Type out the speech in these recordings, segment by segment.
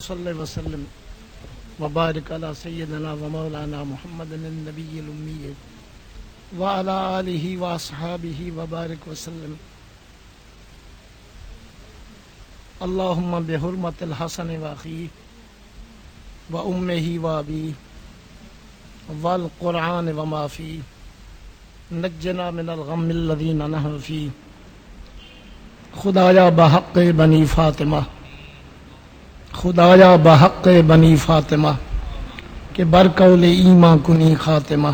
صلی وسلم وبارک علی سیدنا و مولانا محمد النبی الامی وعلی آلہ واصحابہ وبارک وسلم. اللہم بحرمت الحسن واخیہ و امہ و ابیہ والقرآن وما فیہ نجنا من الغم الذی نحن فیہ. خدایا بحق بنی فاطمہ، خدایا بحق بنی فاطمہ کہ برقول ایمان کنی خاتمہ.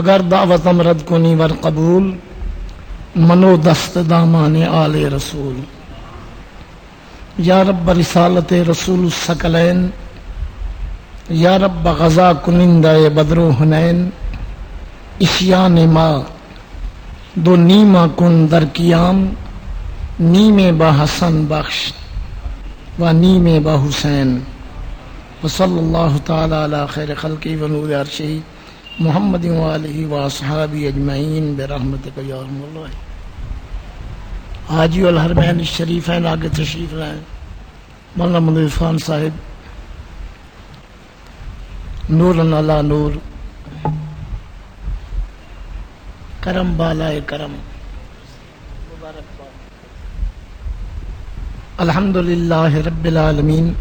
اگر دعوت امرد کنی ور قبول منو دست دامان آل رسول. یا رب رسالت رسول الثقلین، یا رب غزا کنندہ بدر و حنین. اشیان ما دو نیمہ کن در قیام، نیم با حسن بخش و نیم با حسین. وصلی اللہ تعالی علی خیر خلقی و نور عرشی محمد و آلہ و اصحابہ اجمعین برحمتک یا ارحم اللہ. حاجی الحرمین الشریفین آگے تشریف لائیں. مولانا منیر عرفان صاحب نور علی نور، کرم بالائے کرم. الحمدللہ رب العالمین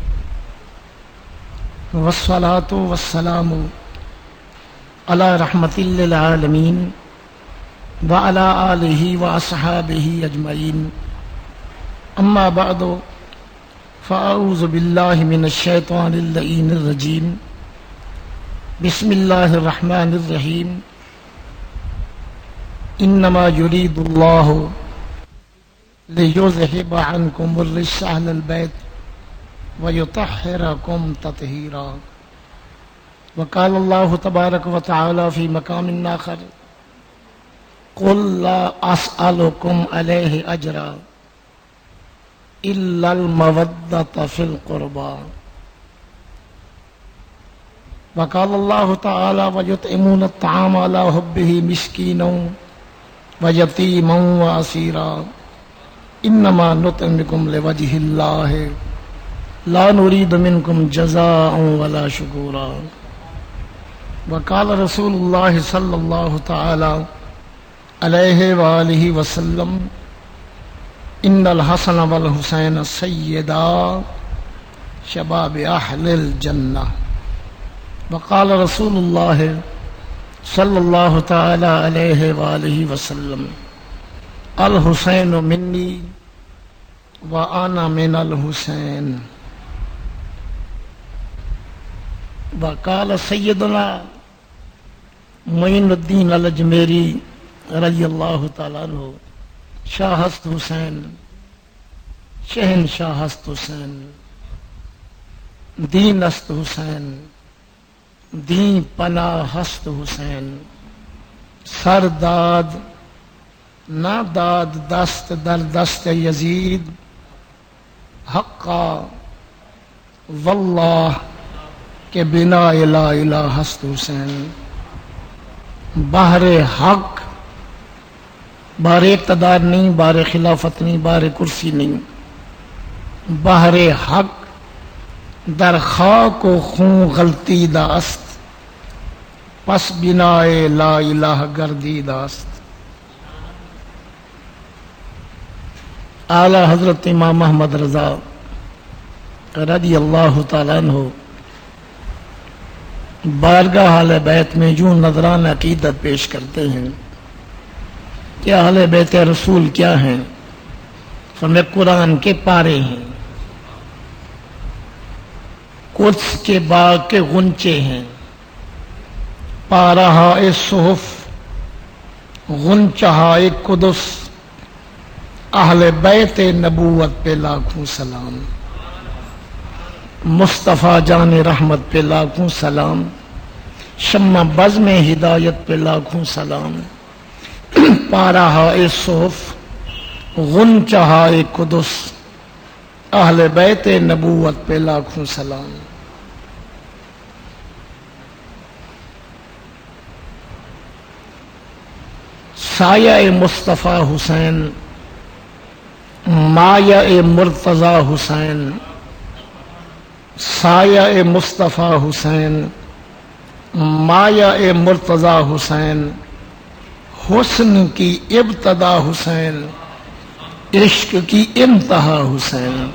والصلاة والسلام علی رحمت للعالمین وعلی آلہ واصحابہ اجمعین. اما بعد فاعوذ باللہ من الشیطان اللعین الرجیم. بسم اللہ الرحمن الرحیم. انما یرید اللہ لِيُذْهِبَ عَنْكُمُ الرِّجْسَ أَهْلَ الْبَيْتِ وَيُطَهِّرَكُمْ تَطْهِيرًا. وقال الله تبارك وتعالى في مقام آخر قُلْ لَا أَسْأَلُكُمْ عَلَيْهِ أَجْرًا إِلَّا الْمَوَدَّةَ فِي الْقُرْبَى. وقال الله تعالى وَيُطْعِمُونَ الطَّعَامَ عَلَى حُبِّهِ مِسْكِينًا وَيَتِيمًا وَأَسِيرًا. انما نطعمکم لوجہ اللہ لا نرید منکم جزاء ولا شکورا. وقال رسول اللہ صلی اللہ تعالی علیہ وآلہ وسلم ان الحسن والحسین سیدا شباب اہل الجنہ. وقال رسول اللہ صلی اللہ تعالی علیہ وآلہ وسلم الحسین منی وانا من الحسین. وقال سیدنا معین الدین الاجمیری رضی اللہ تعالیٰ عنہ شاہ است حسین شہنشاہ است حسین. دین است حسین دین پناہ است حسین. سر داد نہ داد دست در دست یزید حقا واللہ کے بنا لا الہ ہست حسین. بحر حق، بحر اقتدار نہیں، بحر خلافت نہیں، بحر کرسی نہیں. بحر حق در خاک و خون غلطیدہ است، پس بنا لا الہ گردیدہ است. اعلیٰ حضرت امام احمد رضا رضی اللہ تعالیٰ عنہ بارگاہ اہل بیت میں یوں نذران عقیدت پیش کرتے ہیں کہ اہل بیت رسول کیا ہیں؟ فرمایا قرآن کے پارے ہیں، قدس کے باغ کے غنچے ہیں. پارہائے صحف غنچہائے قدس، اہل بیت نبوت پہ لاکھوں سلام. مصطفیٰ جان رحمت پہ لاکھوں سلام. شمع بزم ہدایت پہ لاکھوں سلام. پارہائے صحف غنچہائے قدس، اہل بیت نبوت پہ لاکھوں سلام. سایہ مصطفیٰ حسین، مایہ مرتضی حسین. سایہ مصطفیٰ حسین، مایہ مرتضی حسین، حسن کی ابتدا حسین، عشق کی انتہا حسین۔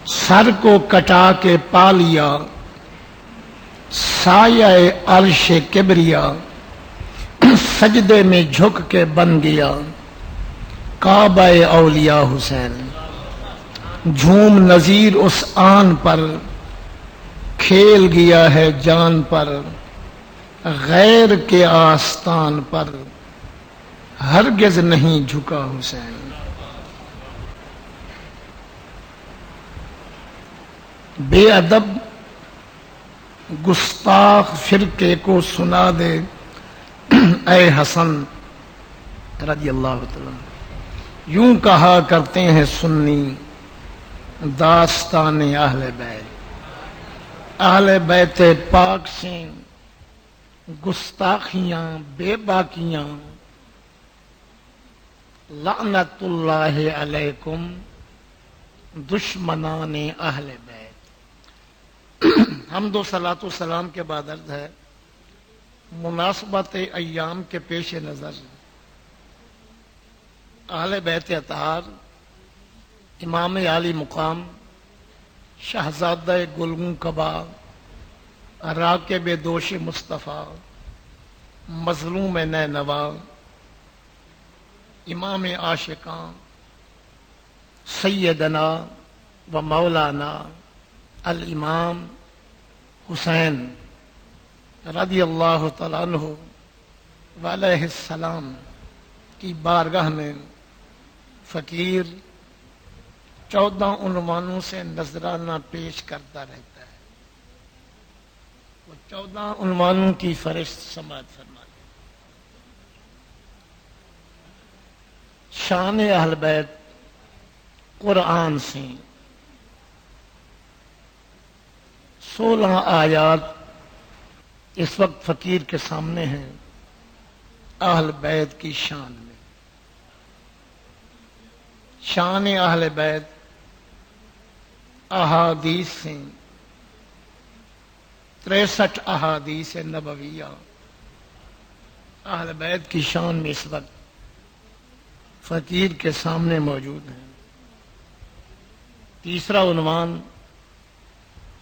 سر کو کٹا کے پا لیا سایہ عرش کبریا، سجدے میں جھک کے بن گیا کعبہ اولیاء حسین۔ جھوم نظیر اس آن پر، کھیل گیا ہے جان پر، غیر کے آستان پر ہرگز نہیں جھکا حسین۔ بے ادب گستاخ فرقے کو سنا دے اے حسن رضی اللہ تعالیٰ۔ یوں کہا کرتے ہیں سنی داستان اہل بیت، اہل بیت پاک سے گستاخیاں بے باکیاں، لعنت اللہ علیکم دشمنان اہل بیت۔ حمد و صلاۃ و سلام کے بعد عرض ہے مناسبت ایام کے پیش نظر اہل بیت اطہار، امام عالی مقام شہزادہ گلگوں کبا، راکب دوش مصطفیٰ، مظلوم نینوا، امام عاشقاں سیدنا و مولانا الامام حسین رضی اللہ تعالیٰ عنہ وعلیہ السلام کی بارگاہ میں فقیر 14 عنوانوں سے نذرانہ پیش کرتا رہتا ہے۔ وہ 14 عنوانوں کی فہرست سماعت فرما لیں۔ شان اہل بیت قرآن سے 16 آیات اس وقت فقیر کے سامنے ہیں اہل بیت کی شان میں۔ شان اہل بیت احادیث سے 63 احادیث نبویہ اہل بیت کی شان میں اس وقت فقیر کے سامنے موجود ہیں۔ تیسرا عنوان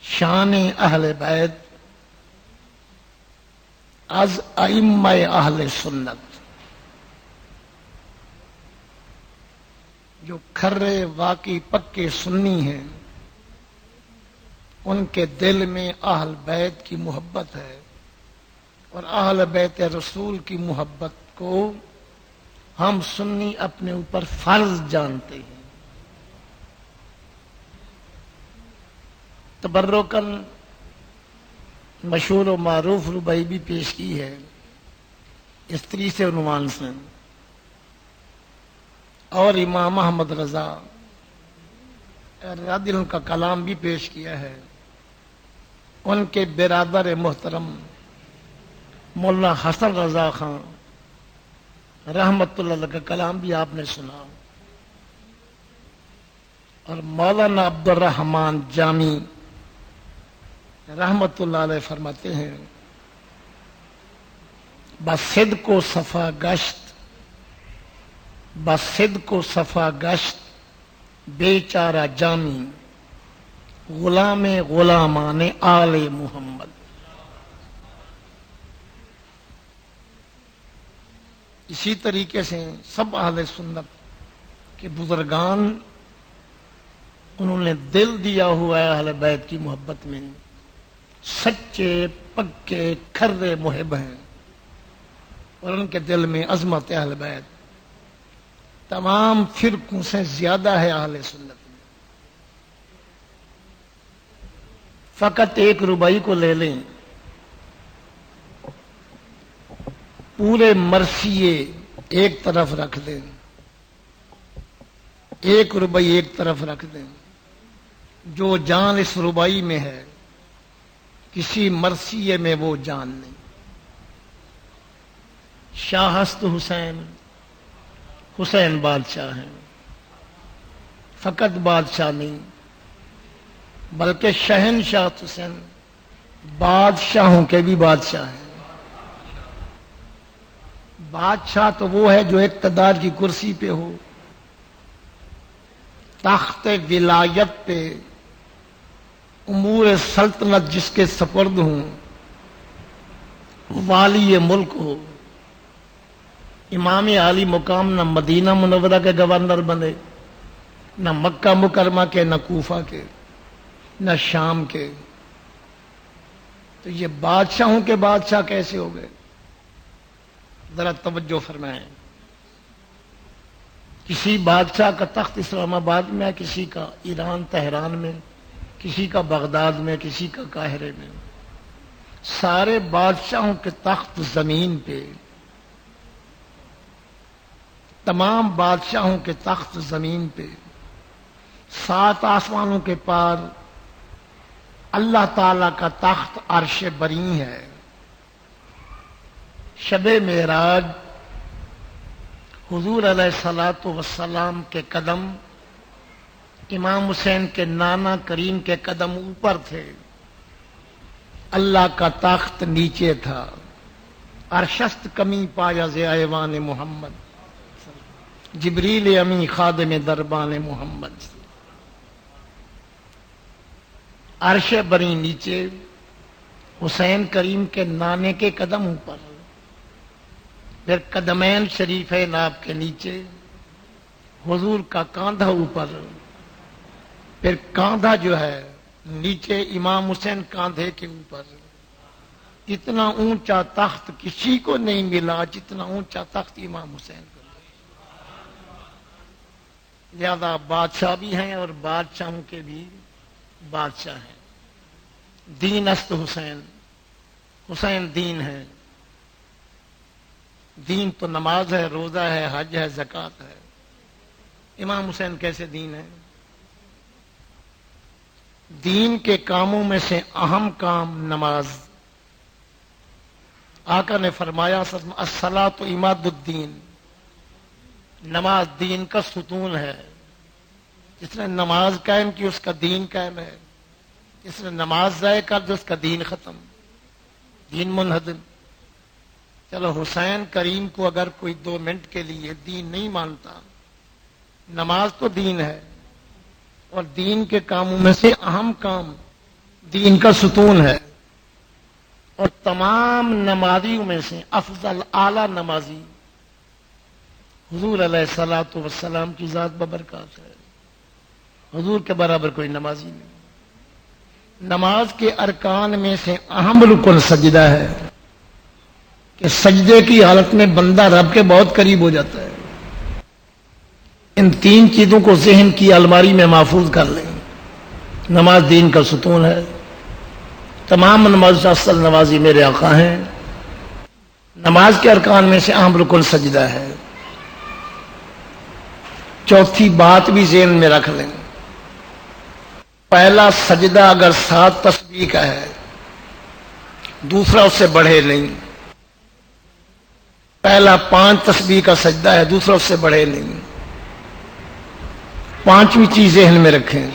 شان اہل بیت از ائمہ اہل سنت، جو کھرے واقعی پکے سنی ہیں ان کے دل میں اہل بیت کی محبت ہے، اور اہل بیت رسول کی محبت کو ہم سنی اپنے اوپر فرض جانتے ہیں۔ تبرکاً مشہور و معروف ربائی بھی پیش کی ہے اس تیسرے عنوان سے، اور امام احمد رضا رضی اللہ کا کلام بھی پیش کیا ہے۔ ان کے برادر محترم مولانا حسن رضا خان رحمت اللہ علیہ کا کلام بھی آپ نے سنا، اور مولانا عبد الرحمن جامی رحمت اللہ علیہ فرماتے ہیں بصدق و صفا گشت، بصدق و صفا گشت بیچارہ جامی، غلام غلامان آل محمد۔ اسی طریقے سے سب اہل سنت کے بزرگان انہوں نے دل دیا ہوا ہے اہل بیت کی محبت میں، سچے پکے کھرے محب ہیں، اور ان کے دل میں عظمت اہل بیت تمام فرقوں سے زیادہ ہے اہل سنت میں۔ فقط ایک ربائی کو لے لیں، پورے مرثیے ایک طرف رکھ دیں، ایک ربائی ایک طرف رکھ دیں، جو جان اس ربائی میں ہے کسی مرثیے میں وہ جان نہیں۔ شاہست حسین، حسین بادشاہ ہیں، فقط بادشاہ نہیں بلکہ شہنشاہ حسین بادشاہوں کے بھی بادشاہ ہیں۔ بادشاہ تو وہ ہے جو اقتدار کی کرسی پہ ہو، تخت ولایت پہ امور سلطنت جس کے سپرد ہوں، والی ملک ہو۔ امام عالی مقام نہ مدینہ منورہ کے گورنر بنے، نہ مکہ مکرمہ کے، نہ کوفہ کے، نہ شام کے۔ تو یہ بادشاہوں کے بادشاہ کیسے ہو گئے؟ ذرا توجہ فرمائیں۔ کسی بادشاہ کا تخت اسلام آباد میں ہے، کسی کا ایران تہران میں، کسی کا بغداد میں، کسی کا قاہرے میں۔ سارے بادشاہوں کے تخت زمین پہ، تمام بادشاہوں کے تخت زمین پہ، 7 آسمانوں کے پار اللہ تعالی کا تخت عرش بری ہے۔ شب معراج حضور علیہ الصلوۃ والسلام کے قدم امام حسین کے نانا کریم کے قدم اوپر تھے، اللہ کا تخت نیچے تھا۔ عرشست کمی پایا ز ایوان محمد، جبریل امی خادم دربان محمد۔ عرش بری نیچے، حسین کریم کے نانے کے قدم اوپر، پھر قدمین شریفین آپ کے نیچے، حضور کا کاندھا اوپر، پھر کاندھا جو ہے نیچے، امام حسین کاندھے کے اوپر۔ اتنا اونچا تخت کسی کو نہیں ملا جتنا اونچا تخت امام حسین کو۔ لہذا بادشاہ بھی ہیں اور بادشاہوں کے بھی بادشاہ ہیں۔ دین است حسین، حسین دین ہے۔ دین تو نماز ہے، روزہ ہے، حج ہے، زکوٰۃ ہے۔ امام حسین کیسے دین ہے؟ دین کے کاموں میں سے اہم کام نماز۔ آقا نے فرمایا الصلاۃ عماد الدین، نماز دین کا ستون ہے۔ جس نے نماز قائم کی اس کا دین قائم ہے، جس نے نماز ضائع کر دی اس کا دین ختم، دین منہدم۔ چلو حسین کریم کو اگر کوئی 2 منٹ کے لیے دین نہیں مانتا، نماز تو دین ہے، اور دین کے کاموں میں سے اہم کام دین کا ستون ہے، اور تمام نمازیوں میں سے افضل اعلی نمازی حضور علیہ الصلوۃ والسلام کی ذات ببرکات ہے۔ حضور کے برابر کوئی نمازی نہیں۔ نماز کے ارکان میں سے اہم رکن سجدہ ہے کہ سجدے کی حالت میں بندہ رب کے بہت قریب ہو جاتا ہے۔ ان 3 چیزوں کو ذہن کی الماری میں محفوظ کر لیں۔ نماز دین کا ستون ہے، تمام نماز اصل نمازی میرے آقا ہیں۔ نماز کے ارکان میں سے اہم رکن سجدہ ہے۔ چوتھی بات بھی ذہن میں رکھ لیں، پہلا سجدہ اگر 7 تسبیح کا ہے، دوسرا اس سے بڑھے نہیں۔ پہلا 5 تسبیح کا سجدہ ہے، دوسرا اس سے بڑھے نہیں۔ 5ویں چیز ذہن میں رکھیں،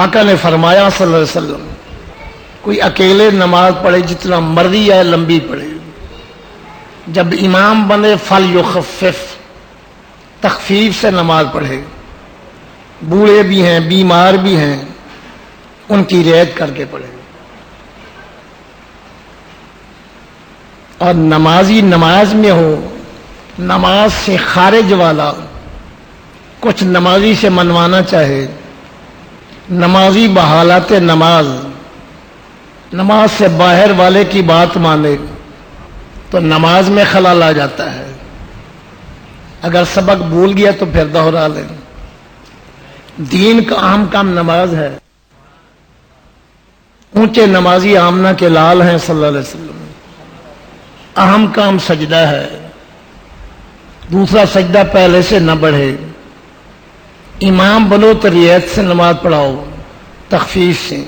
آقا نے فرمایا صلی اللہ علیہ وسلم، کوئی اکیلے نماز پڑھے جتنا مرضی ہے لمبی پڑھے، جب امام بنے فلیخفف، تخفیف سے نماز پڑھے۔ بوڑھے بھی ہیں، بیمار بھی ہیں، ان کی رعایت کر کے پڑھے۔ اور نمازی نماز میں ہو، نماز سے خارج والا کچھ نمازی سے منوانا چاہے، نمازی بحالات نماز سے باہر والے کی بات مانے تو نماز میں خلل آ جاتا ہے۔ اگر سبق بھول گیا تو پھر دوہرا لیں۔ دین کا اہم کام نماز ہے۔ اونچے نمازی آمنہ کے لال ہیں صلی اللہ علیہ وسلم۔ اہم کام سجدہ ہے، دوسرا سجدہ پہلے سے نہ بڑھے۔ امام بنو تو رعایت سے نماز پڑھاؤ، تخفیف سے۔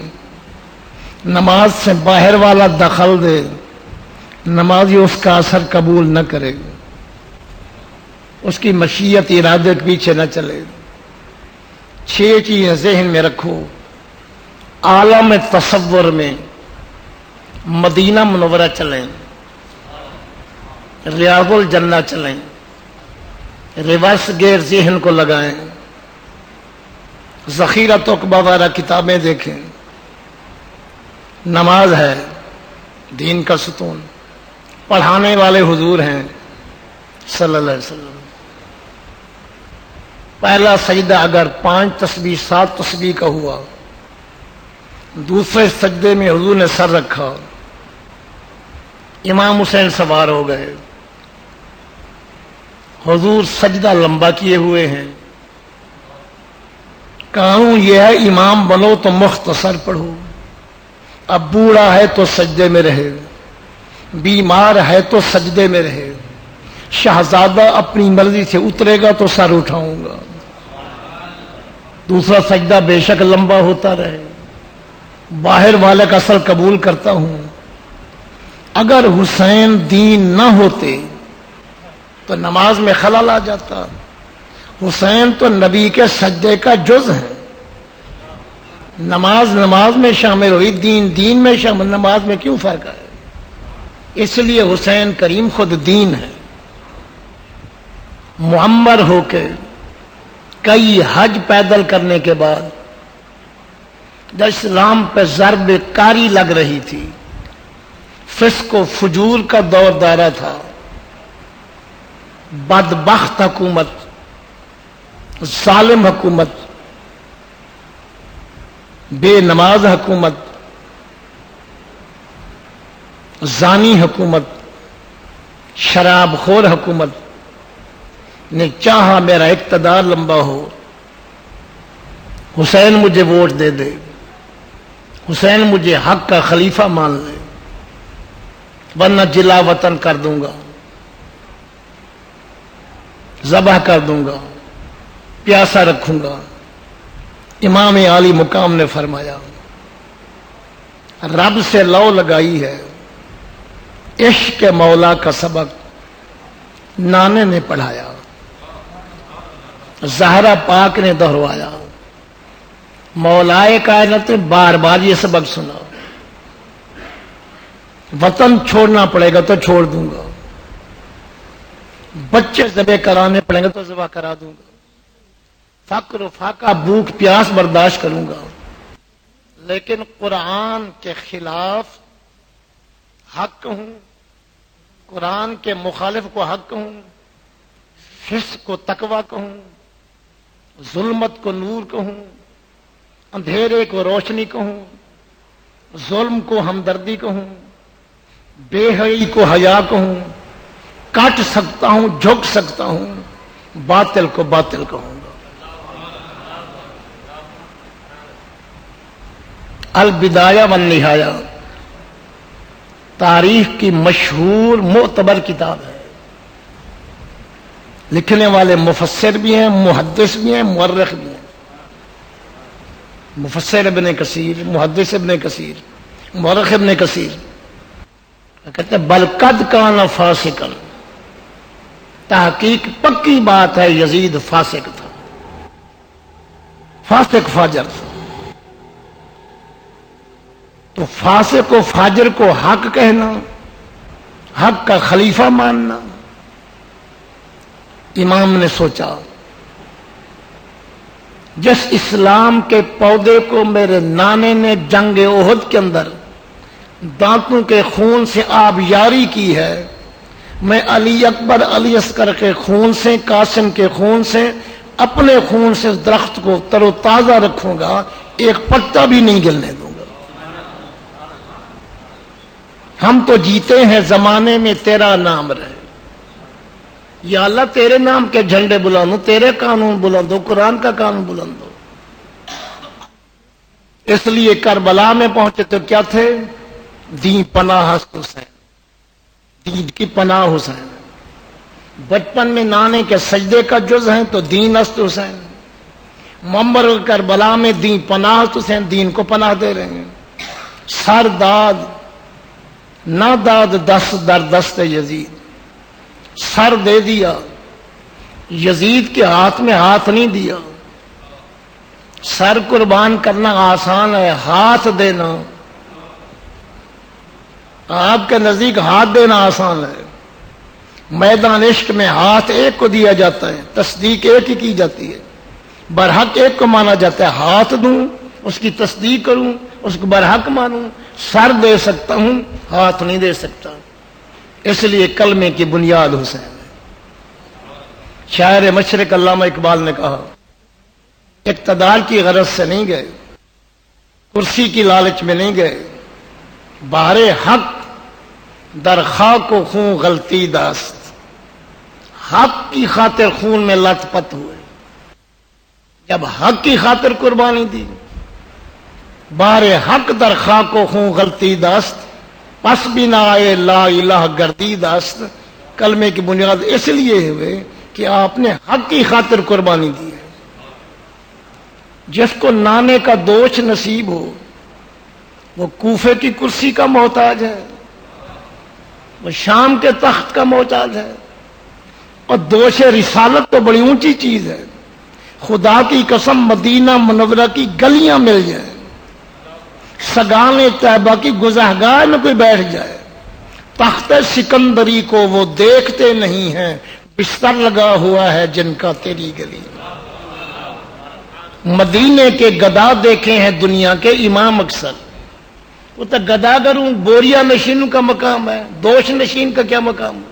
نماز سے باہر والا دخل دے، نمازی اس کا اثر قبول نہ کرے، اس کی مشیت ارادے کے پیچھے نہ چلے۔ 6 چیزیں ذہن میں رکھو. عالم تصور میں مدینہ منورہ چلیں، ریاض الجنہ چلیں، ریورس گیئر ذہن کو لگائیں، ذخیرۃ عقبہ والا کتابیں دیکھیں. نماز ہے دین کا ستون، پڑھانے والے حضور ہیں صلی اللہ علیہ وسلم. پہلا سجدہ اگر 5 تسبیح 7 تسبیح کا ہوا، دوسرے سجدے میں حضور نے سر رکھا، امام حسین سوار ہو گئے، حضور سجدہ لمبا کیے ہوئے ہیں. قانون یہ ہے امام بنو تو مختصر پڑھو. اب بوڑھا ہے تو سجدے میں رہے، بیمار ہے تو سجدے میں رہے. شہزادہ اپنی مرضی سے اترے گا تو سر اٹھاؤں گا. دوسرا سجدہ بے شک لمبا ہوتا رہے، باہر والے کا سر قبول کرتا ہوں. اگر حسین دین نہ ہوتے تو نماز میں خلل آ جاتا. حسین تو نبی کے سجدے کا جز ہے. نماز نماز میں شامل ہوئی، دین دین میں شامل، نماز میں کیوں فرق ہے؟ اس لیے حسین کریم خود دین ہے. معمر ہو کے کئی حج پیدل کرنے کے بعد جب اسلام پہ ضرب کاری لگ رہی تھی، فسق و فجور کا دور دارہ تھا، بدبخت حکومت، ظالم حکومت، بے نماز حکومت، زانی حکومت، شراب خور حکومت نے چاہا میرا اقتدار لمبا ہو، حسین مجھے ووٹ دے دے، حسین مجھے حق کا خلیفہ مان لے، ورنہ جلا وطن کر دوں گا، ذبح کر دوں گا، پیاسا رکھوں گا. امام عالی مقام نے فرمایا رب سے لو لگائی ہے، عشق مولا کا سبق نانے نے پڑھایا، زہرا پاک نے دہروایا، مولائے کائنات نے بار بار یہ سبق سنا. وطن چھوڑنا پڑے گا تو چھوڑ دوں گا، بچے ذبح کرانے پڑیں گے تو ذبح کرا دوں گا، فقر و فاقہ بھوک پیاس برداشت کروں گا، لیکن قرآن کے خلاف حق ہوں، قرآن کے مخالف کو حق کہوں، فسق کو تقوی کہوں، ظلمت کو نور کہوں، اندھیرے کو روشنی کہوں، ظلم کو ہمدردی کہوں، بے حیائی کو حیا کہوں، کاٹ سکتا ہوں، جھک سکتا ہوں، باطل کو باطل کہوں گا. البدایہ والنہایہ تاریخ کی مشہور معتبر کتاب ہے. لکھنے والے مفسر بھی ہیں، محدث بھی ہیں، مورخ بھی ہیں. مفسر ابن کثیر، محدث ابن کثیر، مورخ ابن کثیر کہتے ہیں بل قد کان فاسقا، تحقیق پکی بات ہے یزید فاسق تھا، فاسق فاجر تھا. تو فاسق و فاجر کو حق کہنا، حق کا خلیفہ ماننا. امام نے سوچا جس اسلام کے پودے کو میرے نانے نے جنگ احد کے اندر دانتوں کے خون سے آبیاری کی ہے، میں علی اکبر علی اصغر کے خون سے، قاسم کے خون سے، اپنے خون سے اس درخت کو تر و تازہ رکھوں گا، ایک پتا بھی نہیں گلنے دوں گا. ہم تو جیتے ہیں زمانے میں تیرا نام رہے. یا اللہ تیرے نام کے جھنڈے بلندو، تیرے قانون بلندو، قرآن کا قانون بلندو. اس لیے کربلا میں پہنچے تو کیا تھے؟ دین پناہ حسین، دین کی پناہ حسین. بچپن میں نانے کے سجدے کا جز ہیں تو دین است حسین. منبر کربلا میں دین پناہ حسین، دین کو پناہ دے رہے ہیں. سر داد نہ داد دست در دست یزید، سر دے دیا، یزید کے ہاتھ میں ہاتھ نہیں دیا. سر قربان کرنا آسان ہے، ہاتھ دینا آپ کے نزدیک ہاتھ دینا آسان ہے۔ میدان عشق میں ہاتھ ایک کو دیا جاتا ہے، تصدیق ایک ہی کی جاتی ہے، برحق ایک کو مانا جاتا ہے۔ ہاتھ دوں، اس کی تصدیق کروں، اس کو برحق مانوں، سر دے سکتا ہوں، ہاتھ نہیں دے سکتا۔ اس لیے کلمے کی بنیاد حسین ہے۔ شاعر مشرق علامہ اقبال نے کہا، اقتدار کی غرض سے نہیں گئے، کرسی کی لالچ میں نہیں گئے، بہر حق در خاک و خون غلطی داست، حق کی خاطر خون میں لت پت ہوئے۔ جب حق کی خاطر قربانی دی، بہر حق در خاک و خون غلطی داست، پس بھی نہ آئے لا الہ گردی داست۔ کلمے کی بنیاد اس لیے ہوئے کہ آپ نے حق کی خاطر قربانی دی ہے۔ جس کو نانے کا دوش نصیب ہو وہ کوفے کی کرسی کا محتاج ہے، وہ شام کے تخت کا محتاج ہے۔ اور دوش رسالت تو بڑی اونچی چیز ہے۔ خدا کی قسم مدینہ منورہ کی گلیاں مل جائیں، سگان طیبہ کی گزہگاہ میں کوئی بیٹھ جائے، تخت سکندری کو وہ دیکھتے نہیں ہیں، بستر لگا ہوا ہے جن کا تیری گلی۔ مدینے کے گدا دیکھے ہیں دنیا کے امام اکثر، وہ تو گدا کروں بوریا نشینوں کا مقام ہے، دوش نشین کا کیا مقام ہے؟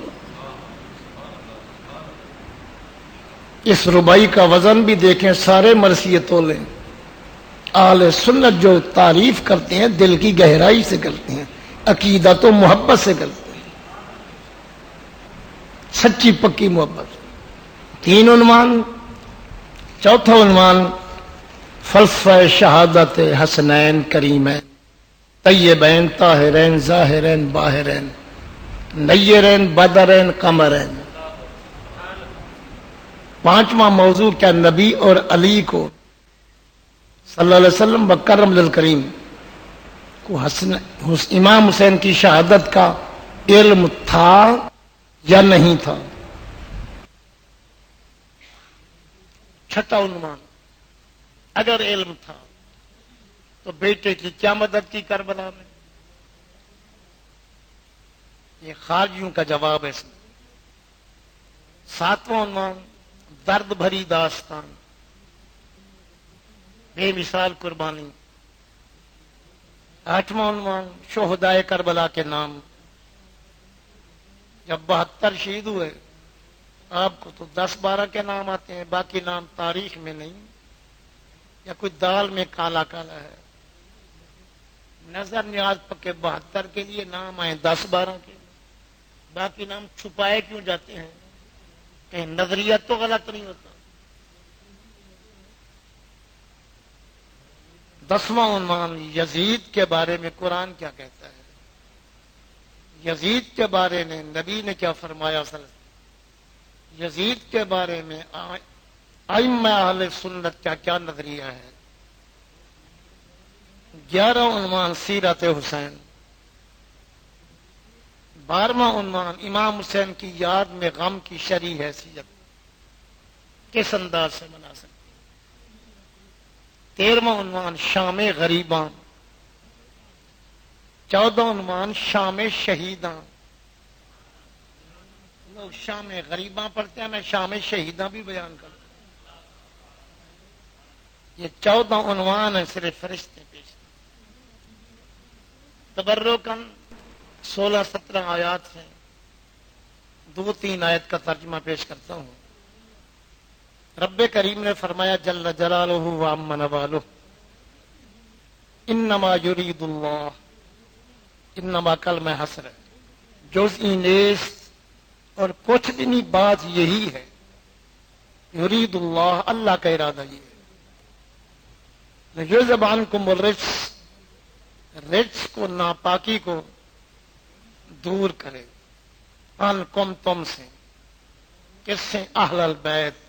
اس ربائی کا وزن بھی دیکھیں، سارے مرثیے تولیں۔ اہل سنت جو تعریف کرتے ہیں دل کی گہرائی سے کرتے ہیں، عقیدت و محبت سے کرتے ہیں، سچی پکی محبت۔ 3 عنوان۔ چوتھا عنوان فلسفہ شہادت حسنین کریمین طیبین طاہرین ظاہرین باہرین نیرین بدرین قمرین۔ 5واں موضوع کیا نبی اور علی کو صلی اللہ علیہ وسلم بکرم للکریم کو امام حسین کی شہادت کا علم تھا یا نہیں تھا؟ چھٹا عنوان، اگر علم تھا تو بیٹے کی کیا مدد کی کربلا میں؟ یہ خارجیوں کا جواب ہے اس میں۔ 7واں عنوان درد بھری داستان، بے مثال قربانی۔ 8واں عنوان شہدائے کربلا کے نام۔ جب 72 شہید ہوئے آپ کو تو 10-12 کے نام آتے ہیں، باقی نام تاریخ میں نہیں، یا کوئی دال میں کالا کالا ہے۔ نظر نیاز پکے 72 کے لیے نام آئے 10-12 کے، باقی نام چھپائے کیوں جاتے ہیں؟ کہیں نظریہ تو غلط نہیں ہوتا۔ 10واں عنوان یزید کے بارے میں قرآن کیا کہتا ہے؟ یزید کے بارے میں نبی نے کیا فرمایا صلی اللہ علیہ وسلم؟ یزید کے بارے میں ائمہ اہل سنت کا کیا نظریہ ہے؟ 11واں عنوان سیرت حسین۔ 12واں عنوان امام حسین کی یاد میں غم کی شرعی حیثیت کس انداز سے منا سکتے؟ 13واں عنوان شام غریباں۔ 14واں عنوان شام شہیداں۔ لوگ شام غریباں پڑھتے ہیں، میں شام شہیداں بھی بیان کرتا ہوں۔ یہ 14 عنوان ہے صرف فرشتے پیش۔ تبرکن 16-17 آیات سے 2-3 آیت کا ترجمہ پیش کرتا ہوں۔ رب کریم نے فرمایا جل جلالہ و عم نوالہ، انما یرید اللہ، انما کلمہ حسر ہے، جزئی نیست اور کچھ بھی نہیں، بات یہی ہے، یرید اللہ، اللہ کا ارادہ یہ ہے، یذهب عنکم الرجس، رجس کو، ناپاکی کو دور کرے، عنکم تم سے، کس سے؟ اہل البیت،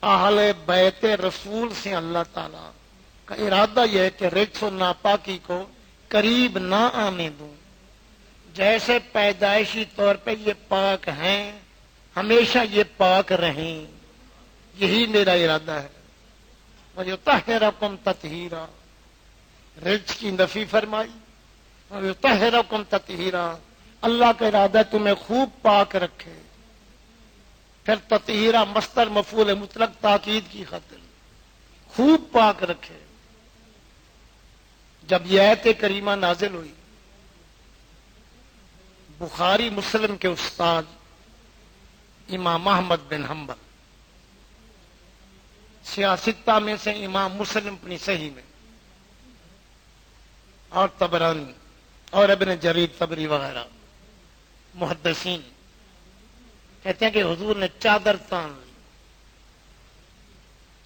اہل بیت رسول سے اللہ تعالی کا ارادہ یہ ہے کہ رجس و ناپاکی کو قریب نہ آنے دوں، جیسے پیدائشی طور پہ یہ پاک ہیں ہمیشہ یہ پاک رہیں، یہی میرا ارادہ ہے۔ وَيُطَهِّرَكُمْ تَطْهِيرًا، رجس کی نفی فرمائی، وَيُطَهِّرَكُمْ تَطْهِيرًا، اللہ کا ارادہ ہے تمہیں خوب پاک رکھے۔ پھر تطہیرہ مصدر مفعول مطلق تاکید کی خاطر، خوب پاک رکھے۔ جب یہ آیت کریمہ نازل ہوئی، بخاری مسلم کے استاد امام احمد بن حنبل، سیاستہ میں سے امام مسلم اپنی صحیح میں، اور طبرانی اور ابن جریر طبری وغیرہ محدثین کہتے ہیں کہ حضور نے چادر تان لی،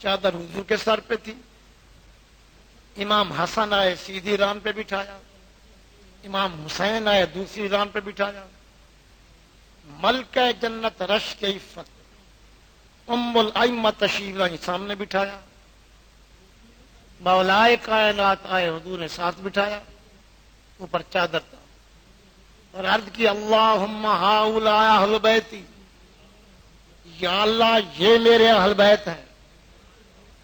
چادر حضور کے سر پہ تھی، امام حسن آئے سیدھی ران پہ بٹھایا، امام حسین آئے دوسری ران پہ بٹھایا، ملکہ جنت رش کے عفت ام الائمہ تشریف لائی سامنے بٹھایا، مولائے کائنات آئے حضور نے ساتھ بٹھایا، اوپر چادر تھا، اور عرض کی اللہم ہؤلاء اہل بیتی، یا اللہ یہ میرے اہل بیت ہیں،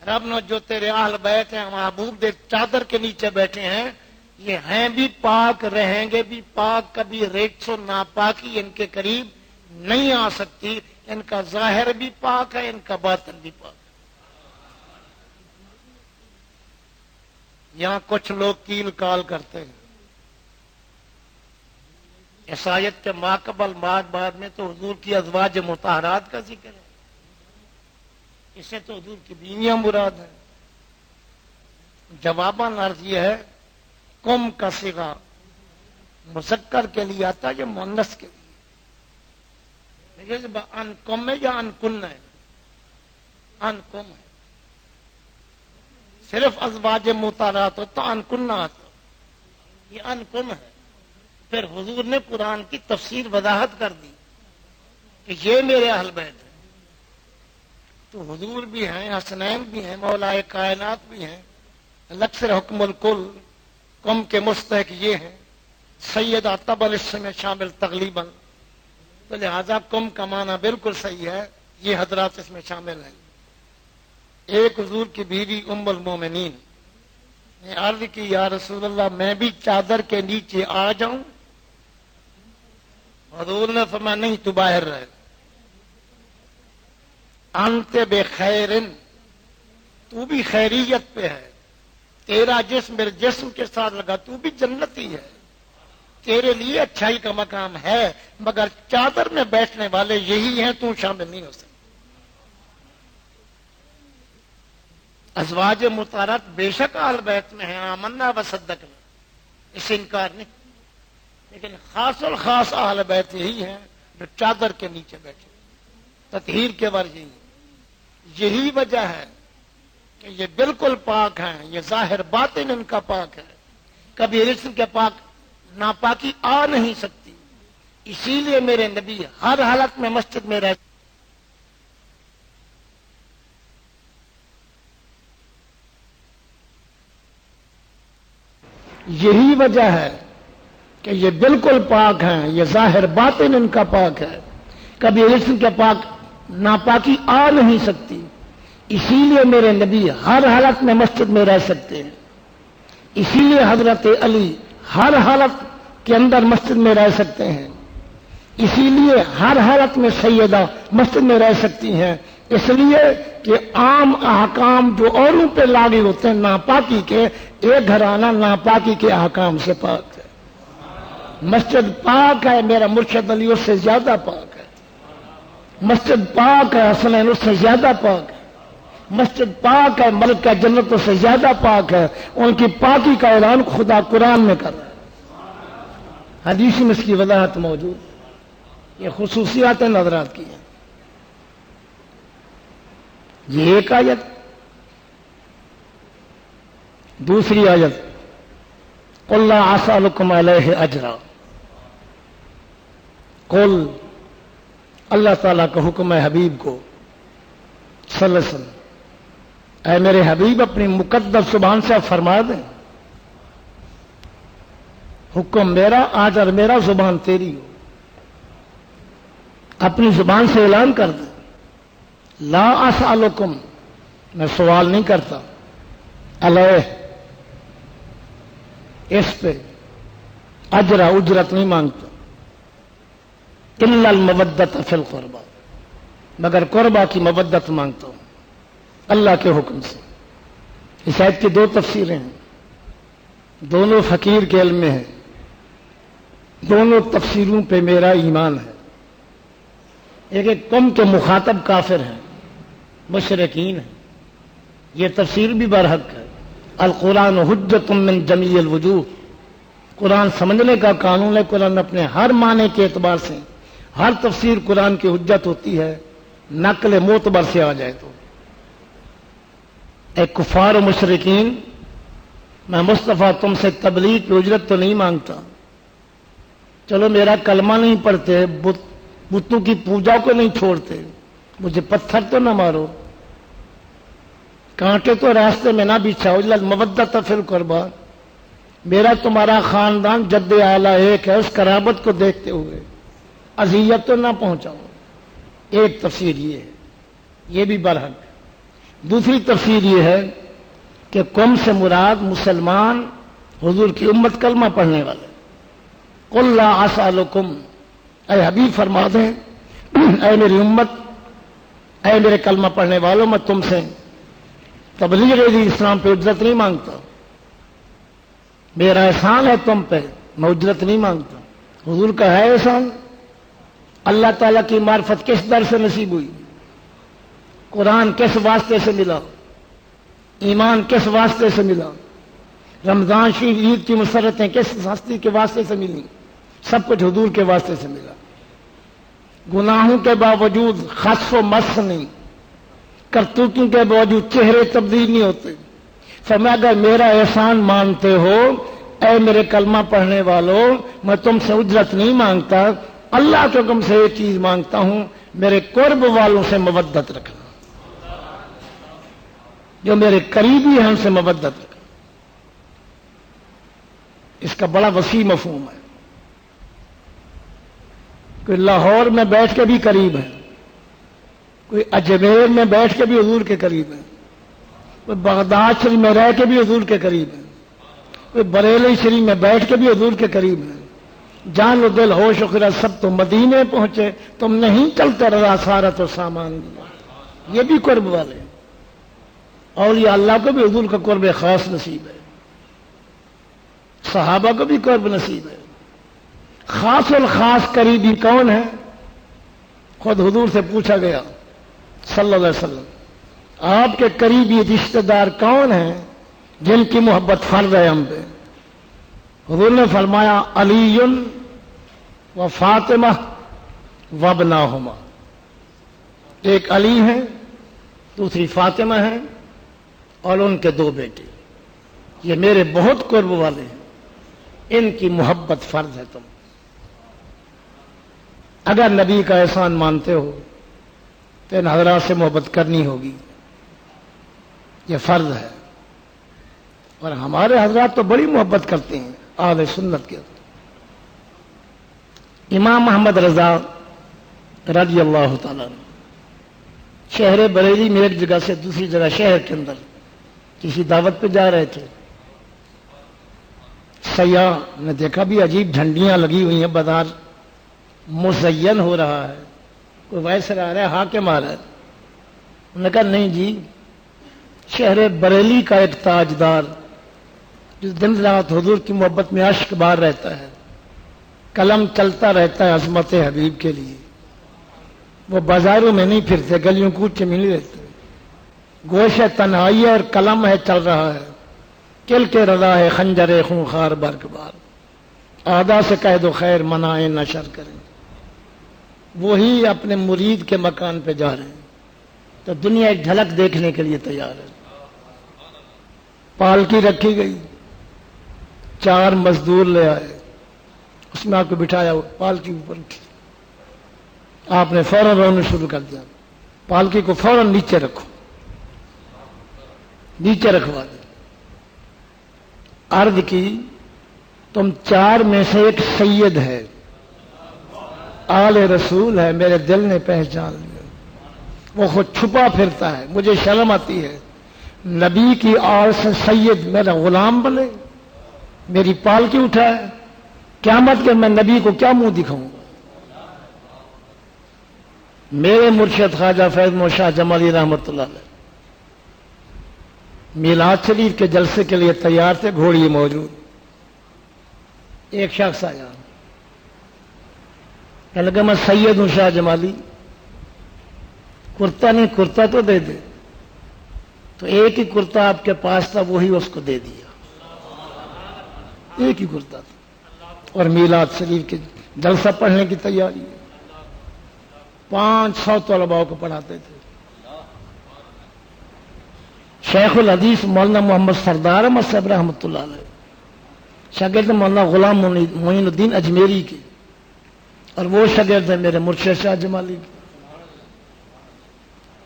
رب نے جو تیرے اہل بیت ہیں محبوب دے چادر کے نیچے بیٹھے ہیں، یہ ہیں بھی پاک رہیں گے بھی پاک، کبھی ریچ و ناپاکی ان کے قریب نہیں آ سکتی، ان کا ظاہر بھی پاک ہے، ان کا باطن بھی پاک ہے۔ یہاں کچھ لوگ کیل کال کرتے ہیں، اس آیت کے ماقبل بعد میں تو حضور کی ازواج مطہرات کا ذکر ہے، اس سے تو حضور کی بیویاں مراد ہیں۔ جواباً عرض یہ ہے، کم کا صیغہ مذکر کے لیے آتا ہے یا مؤنث کے لیے؟ ان کم ہے یا ان کن ہے؟ ان کم ہے، صرف ازواج مطہرات ہو تو ان کن آتا، یہ ان کم ہے۔ پھر حضور نے قرآن کی تفسیر وضاحت کر دی کہ یہ میرے اہل بیت ہیں، تو حضور بھی ہیں، حسنین بھی ہیں، مولائے کائنات بھی ہیں، الاکثر حکم الکل، کم کے مستحق یہ ہیں، سیدہ طبل اس میں شامل تغلیباً، تو لہذا کم کا معنی بالکل صحیح ہے، یہ حضرات اس میں شامل ہیں۔ ایک حضور کی بیوی ام المومنین نے عرض کی یا رسول اللہ میں بھی چادر کے نیچے آ جاؤں؟ حضور نے فرمایا نہیں، تو باہر رہے، انت بخیرن، تو بھی خیریت پہ ہے، تیرا جسم میرے جسم کے ساتھ لگا، تو بھی جنتی ہے، تیرے لیے اچھائی کا مقام ہے، مگر چادر میں بیٹھنے والے یہی ہیں، تو شامل نہیں ہو سکتا۔ ازواج مطہرات بے شک اہل بیت میں ہیں، آمنا و صدقنا، اس سے انکار نہیں، لیکن خاص الخاص اہل بیت یہی ہیں جو چادر کے نیچے بیٹھے، تطہیر کے ورج یہی وجہ ہے کہ یہ بالکل پاک ہیں، یہ ظاہر باطن ان کا پاک ہے، کبھی رزق کے پاک ناپاکی آ نہیں سکتی، اسی لیے میرے نبی ہر حالت میں مسجد میں رہتے۔ یہی وجہ ہے کہ یہ بالکل پاک ہیں، یہ ظاہر باطن ان کا پاک ہے، کبھی رزق کے پاک ناپاکی آ نہیں سکتی، اسی لیے میرے نبی ہر حالت میں مسجد میں رہ سکتے ہیں، اسی لیے حضرت علی ہر حالت کے اندر مسجد میں رہ سکتے ہیں، اسی لیے ہر حالت میں سیدہ مسجد میں رہ سکتی ہیں، اس لیے کہ عام احکام جو اوروں پہ لاگو ہوتے ہیں ناپاکی کے، ایک گھرانہ ناپاکی کے احکام سے پاک ہے، مسجد پاک ہے، میرا مرشد علی اس سے زیادہ پاک ہے، مسجد پاک ہے، حسنین اس سے زیادہ پاک ہے، مسجد پاک ہے، ملکہ جنت اس سے زیادہ پاک ہے، ان کی پاکی کا اعلان خدا قرآن میں کر رہا ہے، حدیث میں اس کی وضاحت موجود، یہ خصوصیات نظرات کی ہیں۔ یہ ایک آیت، دوسری آیت قل لا اسألکم علیہ اجرا، قل، اللہ تعالیٰ کا حکم ہے حبیب کو صلی اللہ علیہ وسلم، اے میرے حبیب اپنی مقدس زبان سے فرما دیں، حکم میرا آج اور میرا زبان تیری ہو، اپنی زبان سے اعلان کر دیں، لا اسألکم، میں سوال نہیں کرتا، علیہ، اس پہ اجرا اجرت نہیں مانگتا، الا المودۃ فی القربى، مگر قربا کی مودت مانگتا ہوں اللہ کے حکم سے۔ اس آیت کی دو تفسیریں ہیں، دونوں فقیر کے علم میں ہیں، دونوں تفسیروں پہ میرا ایمان ہے۔ ایک قوم کے مخاطب کافر ہیں، مشرکین ہیں، یہ تفسیر بھی برحق ہے۔ القرآن حجت من جمیع الوجوہ، قرآن سمجھنے کا قانون ہے، قرآن اپنے ہر معنی کے اعتبار سے ہر تفسیر قرآن کی حجت ہوتی ہے، نقل معتبر سے آ جائے تو۔ اے کفار و مشرکین، میں مصطفیٰ تم سے تبلیغ کی اجرت تو نہیں مانگتا، چلو میرا کلمہ نہیں پڑھتے، بتوں کی پوجا کو نہیں چھوڑتے، مجھے پتھر تو نہ مارو، کانٹے تو راستے میں نہ بچھاؤ، الا المودۃ فی القربى، میرا تمہارا خاندان جد اعلیٰ ایک ہے، اس قرابت کو دیکھتے ہوئے اذیت تو نہ پہنچاؤ۔ ایک تفسیر یہ ہے، یہ بھی برحق ہے۔ دوسری تفسیر یہ ہے کہ قوم سے مراد مسلمان حضور کی امت کلمہ پڑھنے والے۔ قل لا اسألکم، اے حبیب فرما دیں، اے میری امت، اے میرے کلمہ پڑھنے والوں، میں تم سے تبلیغ اسلام پہ اجرت نہیں مانگتا، میرا احسان ہے تم پہ، میں اجرت نہیں مانگتا۔ حضور کا ہے احسان، اللہ تعالیٰ کی معرفت کس در سے نصیب ہوئی، قرآن کس واسطے سے ملا، ایمان کس واسطے سے ملا، رمضان شریف عید کی مسرتیں کس ہستی کے واسطے سے ملی، سب کچھ حضور کے واسطے سے ملا۔ گناہوں کے باوجود خس و مس نہیں، کرتوتوں کے باوجود چہرے تبدیل نہیں ہوتے۔ فرمایا اگر میرا احسان مانتے ہو، اے میرے کلمہ پڑھنے والوں، میں تم سے اجرت نہیں مانگتا، اللہ کے حکم سے ایک چیز مانگتا ہوں، میرے قرب والوں سے مودت رکھنا، جو میرے قریبی ہیں ان سے مودت رکھنا۔ اس کا بڑا وسیع مفہوم ہے۔ کوئی لاہور میں بیٹھ کے بھی قریب ہے، کوئی اجمیر میں بیٹھ کے بھی حضور کے قریب ہے، کوئی بغداد شریف میں رہ کے بھی حضور کے قریب ہے، کوئی بریلی شریف میں بیٹھ کے بھی حضور کے قریب ہے۔ جان و دل ہوش و خرد سب تو مدینے پہنچے، تم نہیں چلتے رضا سارا تو سامان دیا، یہ بھی قرب والے ہیں۔ اولیاء اللہ کو بھی حضور کا قرب خاص نصیب ہے، صحابہ کو بھی قرب نصیب ہے۔ خاص الخاص قریبی کون ہے؟ خود حضور سے پوچھا گیا صلی اللہ علیہ وسلم، آپ کے قریبی رشتہ دار کون ہیں جن کی محبت فرض ہے ہم پہ؟ حضور نے فرمایا علی و فاطمہ و ابناہما، ایک علی ہیں، دوسری فاطمہ ہیں، اور ان کے دو بیٹے، یہ میرے بہت قرب والے ہیں، ان کی محبت فرض ہے تم۔ اگر نبی کا احسان مانتے ہو تو ان حضرات سے محبت کرنی ہوگی، یہ فرض ہے۔ اور ہمارے حضرات تو بڑی محبت کرتے ہیں اہل سنت کے۔ امام محمد رضا رضی اللہ تعالیٰ شہر بریلی میں ایک جگہ سے دوسری جگہ شہر کے اندر کسی دعوت پہ جا رہے تھے، سیاح نے دیکھا بھی عجیب جھنڈیاں لگی ہوئی ہیں، بازار مزین ہو رہا ہے، کوئی ویسے آ رہا ہے، حاکم آ رہا ہے۔ انہوں نے کہا نہیں جی، شہر بریلی کا ایک تاجدار جو دن رات حضور کی محبت میں عشق بار رہتا ہے، قلم چلتا رہتا ہے عظمت حبیب کے لیے، وہ بازاروں میں نہیں پھرتے، گلیوں کوچے میں نہیں رہتے، گوش تنہائی ہے اور قلم ہے چل رہا ہے، کل کے رضا ہے خنجر خونخوار برقبار، آدھا سے کہہ دو خیر منائیں نہ شر کریں۔ وہی اپنے مرید کے مکان پہ جا رہے ہیں تو دنیا ایک جھلک دیکھنے کے لیے تیار ہے۔ پالکی رکھی گئی، 4 مزدور لے آئے، اس میں آپ کو بٹھایا، پالکی اوپر اٹھی، آپ نے فوراً رونا شروع کر دیا، پالکی کو فوراً نیچے رکھو، نیچے رکھوا دیں۔ عرض کی تم 4 میں سے ایک سید ہے، آل رسول ہے، میرے دل نے پہچان لیا، وہ خود چھپا پھرتا ہے، مجھے شرم آتی ہے، نبی کی آل سے سید میرا غلام بنے، میری پالکی اٹھائے، قیامت کے میں نبی کو کیا منہ دکھاؤں؟ میرے مرشد خواجہ فیض محمد شاہ جمالی رحمۃ اللہ علیہ میلاد شریف کے جلسے کے لیے تیار تھے، گھوڑی موجود، ایک شخص آیا، کہنے لگا میں سید ہوں شاہ جمالی، کرتا نہیں، کرتا تو دے دے۔ تو ایک ہی کرتا آپ کے پاس تھا، وہی اس کو دے دیا، ایک ہی کرتا تھا، اور میلاد شریف کے جلسہ پڑھنے کی تیاری ہے، 500 طلباء کو پڑھاتے تھے۔ شیخ الحدیث مولانا محمد سردار احمد صاحب رحمۃ اللہ علیہ شاگرد مولانا غلام معین الدین اجمیری کے، اور وہ شاگرد ہے میرے مرشد شاہ جمالی کے۔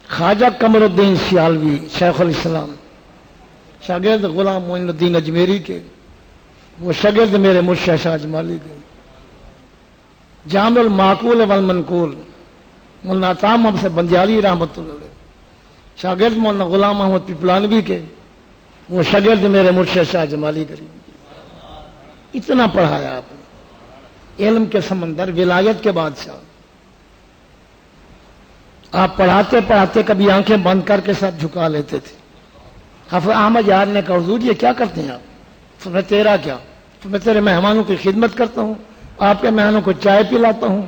خواجہ قمر الدین سیالوی شیخ الاسلام شاگرد غلام معین الدین اجمیری کے، وہ شاگرد میرے مرشد شاہ جمالی کے۔ جامع المعقول والمنقول مولانا عطا محمد سے بندیالی رحمۃ اللہ علیہ شاگرد مولانا غلام محمد پیپلانوی کے، وہ شاگرد میرے مرشد شاہ جمالی کے۔ اتنا پڑھایا آپ نے، علم کے سمندر، ولایت کے بادشاہ۔ آپ پڑھاتے پڑھاتے کبھی آنکھیں بند کر کے سب جھکا لیتے تھے۔ حافظ احمد یار نے کہا حضور یہ کیا کرتے ہیں آپ؟ میں تیرا کیا، میں تیرے مہمانوں کی خدمت کرتا ہوں، آپ کے مہمانوں کو چائے پلاتا ہوں،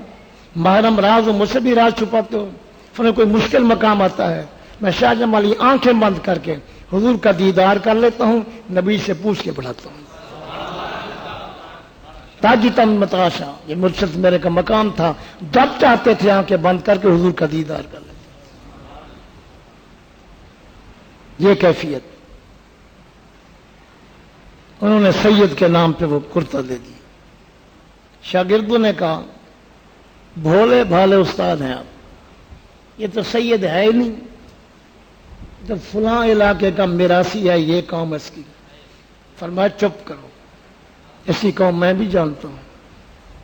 محرم راز ہو، مجھ سے بھی راز چھپاتے ہو، پھر کوئی مشکل مقام آتا ہے میں شاہ جمالی آنکھیں بند کر کے حضور کا دیدار کر لیتا ہوں، نبی سے پوچھ کے پڑھاتا ہوں۔ تاجتم متاشا، یہ مرشد میرے کا مقام تھا، جب چاہتے تھے آنکھیں بند کر کے حضور کا دیدار کر لیتے، یہ کیفیت۔ انہوں نے سید کے نام پہ وہ کرتا دے دیا۔ شاگردوں نے کہا بھولے بھالے استاد ہیں آپ، یہ تو سید ہے ہی نہیں، جب فلاں علاقے کا میراثی ہے یہ قوم اس کی۔ فرمایا چپ کرو، اسی قوم میں بھی جانتا ہوں۔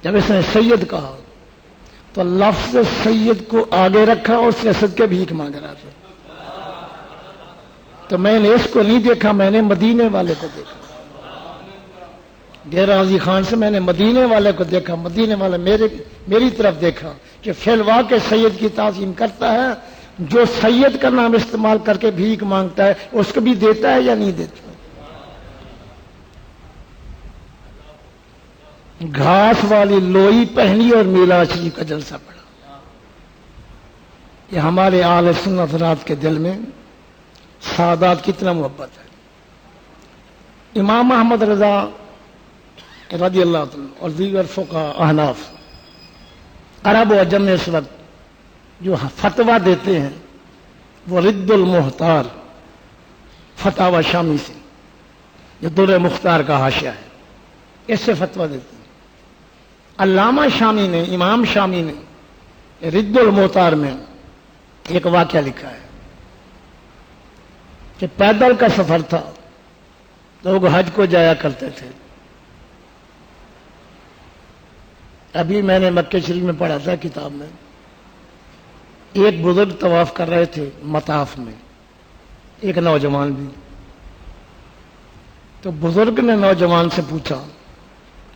جب اس نے سید کہا تو لفظ سید کو آگے رکھا اور سیاست کے بھیک مانگ رہا تھا۔ تو میں نے اس کو نہیں دیکھا، میں نے مدینے والے کو دیکھا۔ ڈیرہ غازی خان سے میں نے مدینے والے کو دیکھا، مدینے والے میری طرف دیکھا کہ فی الواقع سید کی تعظیم کرتا ہے، جو سید کا نام استعمال کر کے بھیک مانگتا ہے اس کو بھی دیتا ہے یا نہیں دیتا۔ گھاس والی لوئی پہنی اور میلاد شریف کا جلسہ پڑا۔ یہ ہمارے اہل سنت رات کے دل میں سعادات کتنا محبت ہے۔ امام احمد رضا رضی اللہ عنہ اور دیگر فقہاء احناف عرب و عجم میں اس وقت جو فتویٰ دیتے ہیں وہ رد المحتار فتاوی شامی سے، یہ در مختار کا حاشیہ ہے، اس سے فتویٰ دیتے ہیں۔ علامہ شامی نے، امام شامی نے رد المحتار میں ایک واقعہ لکھا ہے کہ پیدل کا سفر تھا، لوگ حج کو جایا کرتے تھے۔ ابھی میں نے مکہ شریف میں پڑھا تھا کتاب میں، ایک بزرگ طواف کر رہے تھے مطاف میں، ایک نوجوان بھی۔ تو بزرگ نے نوجوان سے پوچھا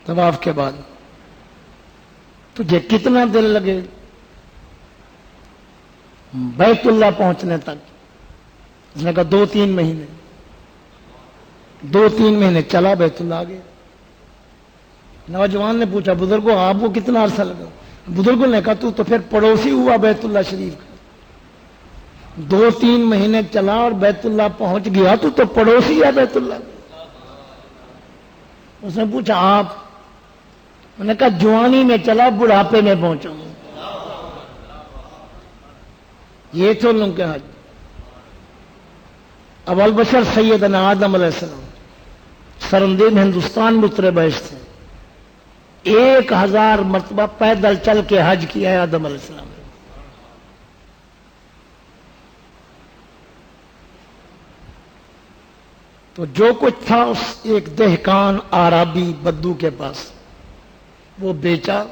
طواف کے بعد تجھے کتنا دن لگے بیت اللہ پہنچنے تک؟ اس نے کہا 2-3 مہینے۔ 2-3 مہینے چلا، بیت اللہ آ گیا۔ نوجوان نے پوچھا بزرگوں آپ کو کتنا عرصہ لگا؟ بزرگوں نے کہا تو پھر پڑوسی ہوا بیت اللہ شریف کا، 2-3 مہینے چلا اور بیت اللہ پہنچ گیا، تو پڑوسی ہے بیت اللہ۔ اس نے پوچھا آپ؟ انہوں نے کہا جوانی میں چلا، بڑھاپے میں پہنچا ہوں۔ یہ تو لوگ کے حج۔ اول بشر سیدنا آدم علیہ السلام سرندین ہندوستان میں اترے بیش تھے، 1000 مرتبہ پیدل چل کے حج کیا ہے آدم علیہ السلام نے۔ تو جو کچھ تھا اس ایک دہقان آرابی بدو کے پاس، وہ بیچا،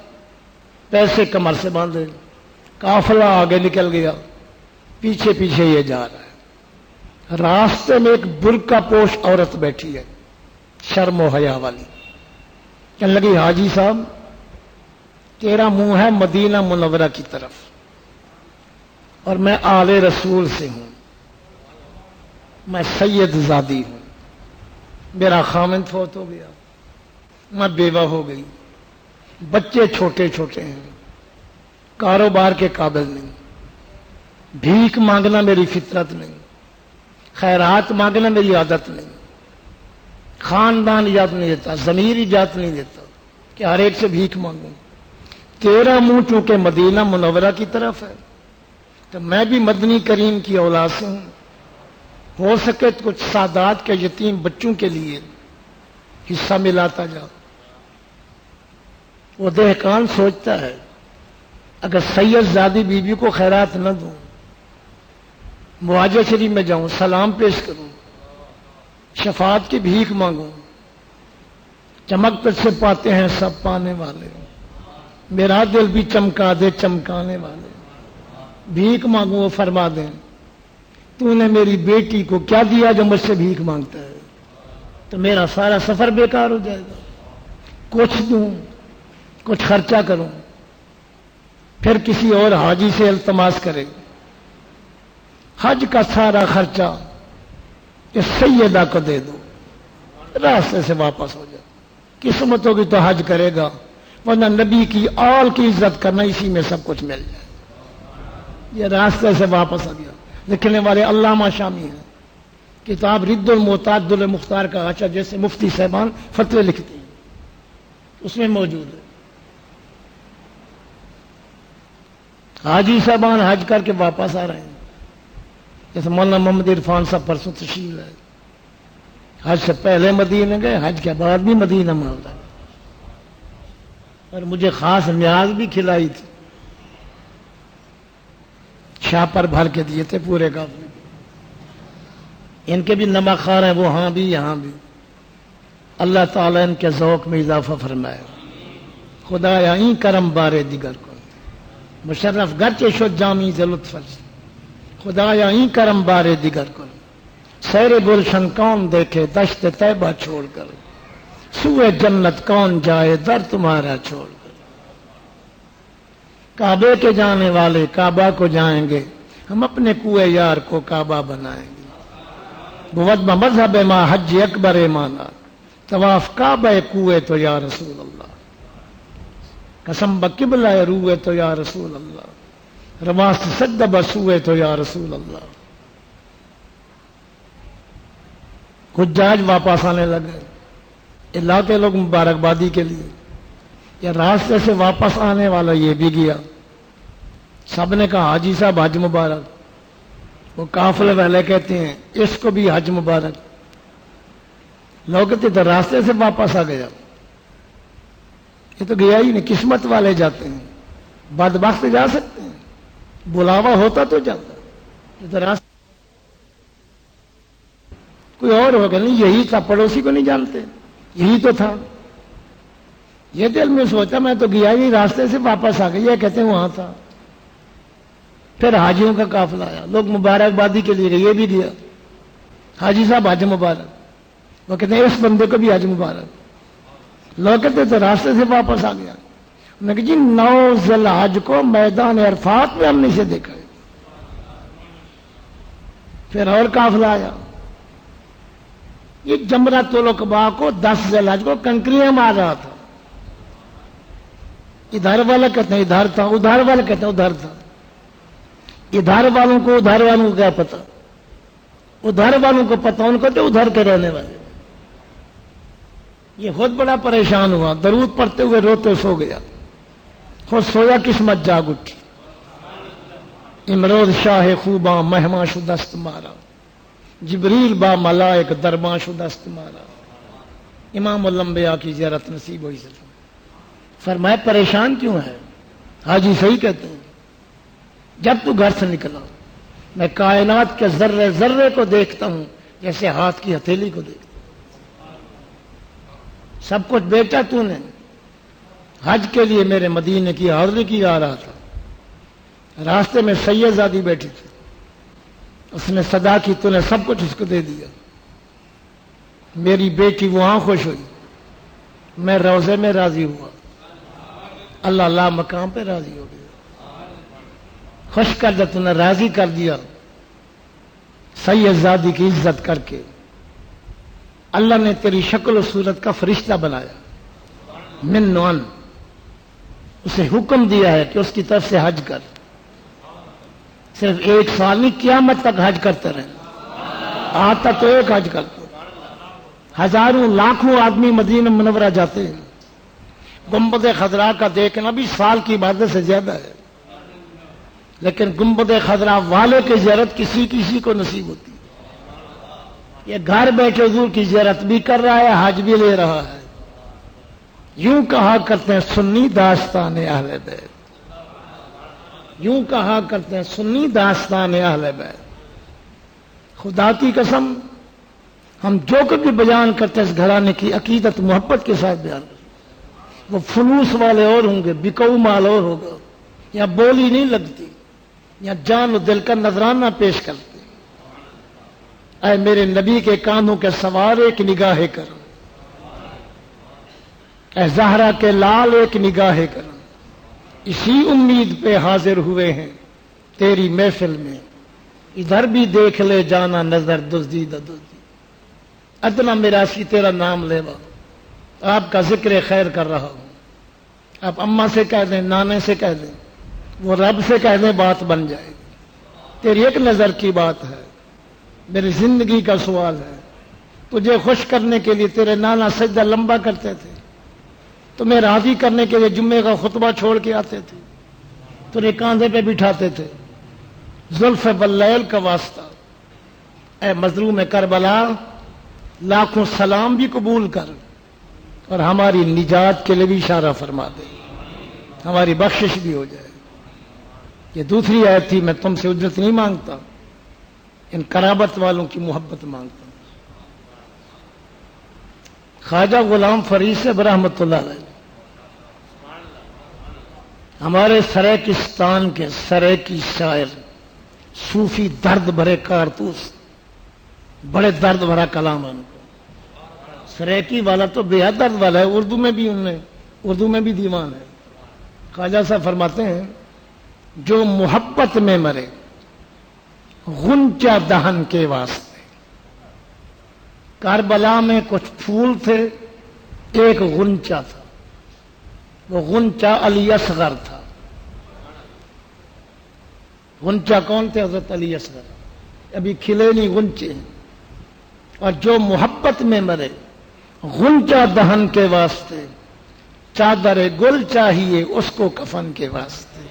پیسے کمر سے باندھے، قافلہ آگے نکل گیا، پیچھے پیچھے یہ جا رہا ہے۔ راستے میں ایک برقع پوش عورت بیٹھی ہے، شرم و حیا والی. کہنے لگی حاجی صاحب تیرا منہ ہے مدینہ منورہ کی طرف اور میں آل رسول سے ہوں، میں سید زادی ہوں، میرا خامند فوت ہو گیا، میں بیوہ ہو گئی، بچے چھوٹے چھوٹے ہیں، کاروبار کے قابل نہیں، بھیک مانگنا میری فطرت نہیں، خیرات مانگنا میری عادت نہیں، خاندان اجازت نہیں دیتا، ضمیر اجازت نہیں دیتا کہ ہر ایک سے بھیک مانگوں. تیرا منہ چونکہ مدینہ منورہ کی طرف ہے تو میں بھی مدنی کریم کی اولاد سے ہوں، ہو سکے تو کچھ سادات کے یتیم بچوں کے لیے حصہ ملاتا جا. وہ دہقان سوچتا ہے اگر سید زادی بیوی کو خیرات نہ دوں، مواجہ شریف میں جاؤں، سلام پیش کروں، شفاعت کی بھیک مانگوں، چمک تجھ سے پاتے ہیں سب پانے والے، میرا دل بھی چمکا دے چمکانے والے، بھیک مانگوں وہ فرما دیں تو نے میری بیٹی کو کیا دیا جو مجھ سے بھیک مانگتا ہے، تو میرا سارا سفر بیکار ہو جائے گا. کچھ دوں، کچھ خرچہ کروں، پھر کسی اور حاجی سے التماس کرے، حج کا سارا خرچہ کہ سیدہ کو دے دو، راستے سے واپس ہو جائے. قسمت ہوگی تو حج کرے گا، ورنہ نبی کی آل کی عزت کرنا، اسی میں سب کچھ مل جائے. یہ راستے سے واپس آ گیا. لکھنے والے علامہ شامی ہیں، کتاب رد المعتاد المختار کا آچا جیسے مفتی صاحبان فتوے لکھتے ہیں اس میں موجود ہے. حاجی صاحبان حج کر کے واپس آ رہے ہیں، جیسے مولانا محمد عرفان صاحب پرسوں تشریف لائے، حج سے پہلے مدینہ گئے، حج کے بعد بھی مدینہ میں ہوتا ہے، اور مجھے خاص نیاز بھی کھلائی تھی، چھاپر بھر کے دیے تھے پورے قافلے. ان کے بھی نمک خار ہیں، وہ ہاں بھی یہاں بھی. اللہ تعالیٰ ان کے ذوق میں اضافہ فرمائے. خدایا این کرم بارے دیگر کو مشرف گرچہ شد جامی ز لطف، خدایا این کرم بارے دیگر کو سیر گلشن کون دیکھے دشت طیبہ چھوڑ کر، سوئے جنت کون جائے در تمہارا چھوڑ کر. کعبے کے جانے والے کعبہ کو جائیں گے، ہم اپنے کوئے یار کو کعبہ بنائیں گے. بود مذہب ما حج اکبر مانا، طواف کعبہ کوئے تو یا رسول اللہ، قسم بقبلہ روئے تو یا رسول اللہ، رواست سجدہ بسوئے تو یا رسول اللہ. حجاج واپس آنے لگے، علاقے لوگ مبارکبادی کے لیے، یا راستے سے واپس آنے والا یہ بھی گیا. سب نے کہا حاجی صاحب حج مبارک. وہ قافلے والے کہتے ہیں اس کو بھی حج مبارک. لوگ کہتے تو راستے سے واپس آ گیا، یہ تو گیا ہی نہیں. قسمت والے جاتے ہیں، بدبخت جا سکتے ہیں، بلاوا ہوتا تو جاتا. یہ تو راستہ کوئی اور ہوگا نہیں، یہی تھا، پڑوسی کو نہیں جانتے، یہی تو تھا. یہ دل میں سوچا میں تو گیا ہی، راستے سے واپس آ گیا، کہتے ہیں وہاں تھا. پھر حاجیوں کا قافلہ آیا، لوگ مبارکبادی کے لیے گئے، یہ بھی گیا حاجی صاحب حج مبارک. وہ کہتے ہیں اس بندے کو بھی حج مبارک. لوگ کہتے تو راستے سے واپس آ گیا. میں کہ جی 9 ذی الحج کو میدان عرفات میں ہم نے اسے دیکھا ہے. پھر اور قافلہ آیا، یہ جمرۃ العقبہ کو 10 ذی الحج کو کنکریاں مار رہا تھا. ادھر والا کہتے ہیں ادھر تھا، ادھر والا کہتے ہیں ادھر تھا. ادھر والوں کو ادھر والوں کو کیا پتا، ادھر والوں کو پتا، ان کو تو ادھر کے رہنے والے. یہ خود بڑا پریشان ہوا، درود پڑھتے ہوئے روتے سو گیا. خود سویا قسمت جاگ اٹھی. امروز شاہ خوباں مہماں شدست مارا، جبریل با ملائک درباں شدست مارا. امام الانبیاء کی زیارت نصیب ہوئی. فرمایا پریشان کیوں ہے؟ حاجی صحیح کہتے ہیں، جب تو گھر سے نکلا میں کائنات کے ذرے ذرے کو دیکھتا ہوں جیسے ہاتھ کی ہتھیلی کو دیکھتا ہوں. سب کچھ بیچا تو نے، حج کے لیے میرے مدینے کی حاضری کی آ رہا تھا. راستے میں سید زادی بیٹھی تھی، اس نے صدا کی، تو نے سب کچھ اس کو دے دیا. میری بیٹی وہاں خوش ہوئی، میں روزے میں راضی ہوا، اللہ اللہ مقام پہ راضی ہو گیا. خوش کر دیا، تو نے راضی کر دیا. سید زادی کی عزت کر کے اللہ نے تیری شکل و صورت کا فرشتہ بنایا. من نوان اسے حکم دیا ہے کہ اس کی طرف سے حج کر. صرف 1 سال نہیں، قیامت تک حج کرتے رہے. آتا تو ایک حج کرتے، ہزاروں لاکھوں آدمی مدینہ منورہ جاتے ہیں. گنبد خضرا کا دیکھنا بھی سال کی عبادت سے زیادہ ہے، لیکن گنبد خضرا والے کی زیارت کسی کسی کو نصیب ہوتی ہے. یہ گھر بیٹھے حضور کی زیارت بھی کر رہا ہے، حج بھی لے رہا ہے. یوں کہا کرتے ہیں سنی داستان اہل بیت، یوں کہا کرتے ہیں سنی داستان اہل بیت. خدا کی قسم ہم جو کچھ بھی بیان کرتے ہیں اس گھرانے کی عقیدت محبت کے ساتھ بیان کرتے ہیں. وہ فلوس والے اور ہوں گے، بکو مال اور ہوگا، یا بولی نہیں لگتی، یا جان و دل کا نذرانہ پیش کرتے. اے میرے نبی کے کانوں کے سوار ایک نگاہ کرم، اے زہرا کے لال ایک نگاہ کرم. اسی امید پہ حاضر ہوئے ہیں تیری محفل میں، ادھر بھی دیکھ لے جانا نظر دزدیدہ دزدی. ادنا میراثی تیرا نام لیوا، آپ کا ذکر خیر کر رہا ہوں. آپ اماں سے کہہ دیں، نانے سے کہہ دیں، وہ رب سے کہہ دیں، بات بن جائے گی. تیری ایک نظر کی بات ہے، میری زندگی کا سوال ہے. تجھے خوش کرنے کے لیے تیرے نانا سجدہ لمبا کرتے تھے، تمہیں راضی کرنے کے لیے جمعے کا خطبہ چھوڑ کے آتے تھے، تجھے کاندھے پہ بٹھاتے تھے. زلف باللیل کا واسطہ، اے مظلوم کربلا لاکھوں سلام بھی قبول کر، اور ہماری نجات کے لیے بھی اشارہ فرما دے، ہماری بخشش بھی ہو جائے. یہ دوسری آیت تھی. میں تم سے اجرت نہیں مانگتا، ان قرابت والوں کی محبت مانگتا ہوں. خواجہ غلام فرید صاحب رحمۃ اللہ علیہ ہمارے سریکستان کے سریکی شاعر، صوفی، درد بھرے کارتوس، بڑے درد بھرا کلام ہے ان کو. سریکی والا تو بے حد درد والا ہے، اردو میں بھی دیوان ہے. خواجہ صاحب فرماتے ہیں جو محبت میں مرے غنچہ دہن کے واسطے. کربلا میں کچھ پھول تھے، ایک غنچہ تھا، وہ غنچہ علی اصغر تھا. غنچہ کون تھے؟ حضرت علی اصغر. ابھی کھلے نہیں غنچے ہیں. اور جو محبت میں مرے غنچہ دہن کے واسطے، چادر گل چاہیے اس کو کفن کے واسطے.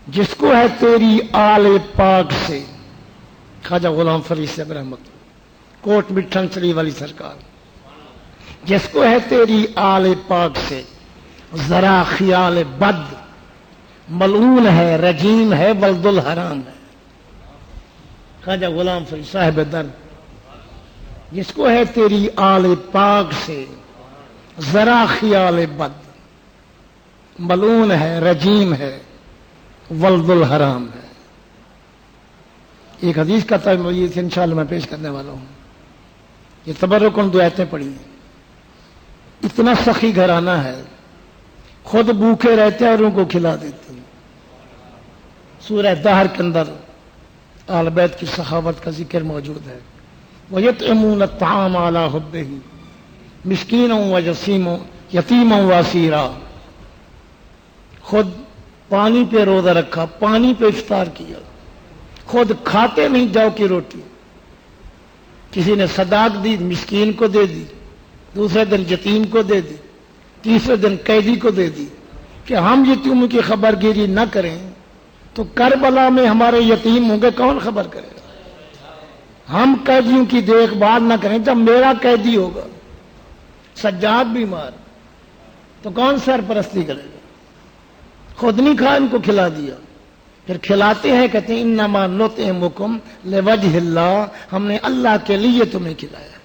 جس کو ہے تیری آل پاک سے، خواجہ غلام فرید صاحب رحمت، کوٹ مٹھن چلی والی سرکار، جس کو ہے تیری آل پاک سے ذرا خیال بد، ملعون ہے، رجیم ہے، ولد الحرام ہے. خواجہ غلام فرید صاحب درد، جس کو ہے تیری آل پاک سے ذرا خیال بد، ملعون ہے، رجیم ہے، ولد الحرام ہے. ایک حدیث کا ترجمہ یہ انشاءاللہ میں پیش کرنے والا ہوں. یہ تبرکن 2 آیتیں پڑھی ہیں. اتنا سخی گھرانہ ہے، خود بھوکے رہتے ہیں اور ان کو کھلا دیتے ہیں. سورہ دہر کے اندر آل بیت کی سخاوت کا ذکر موجود ہے. وَيَطْعِمُونَ الطَّعَامَ عَلَىٰ حُبِّهِ مِسْكِينًا یتیما واسیرا. خود پانی پہ روزہ رکھا، پانی پہ افطار کیا، خود کھاتے نہیں جاؤ کی روٹی. کسی نے صداق دی، مسکین کو دے دی، دوسرے دن یتیم کو دے دی، تیسرے دن قیدی کو دے دی. کہ ہم یتیموں کی خبر گیری نہ کریں تو کربلا میں ہمارے یتیم ہوں گے، کون خبر کرے گا؟ ہم قیدیوں کی دیکھ بھال نہ کریں. جب میرا قیدی ہوگا، سجاد بیمار، تو کون سرپرستی کرے گا؟ خود نہیں کھا، ان کو کھلا دیا. پھر کھلاتے ہیں، کہتے ہیں انما نطعمکم لوجہ اللہ، ہم نے اللہ کے لیے تمہیں کھلایا.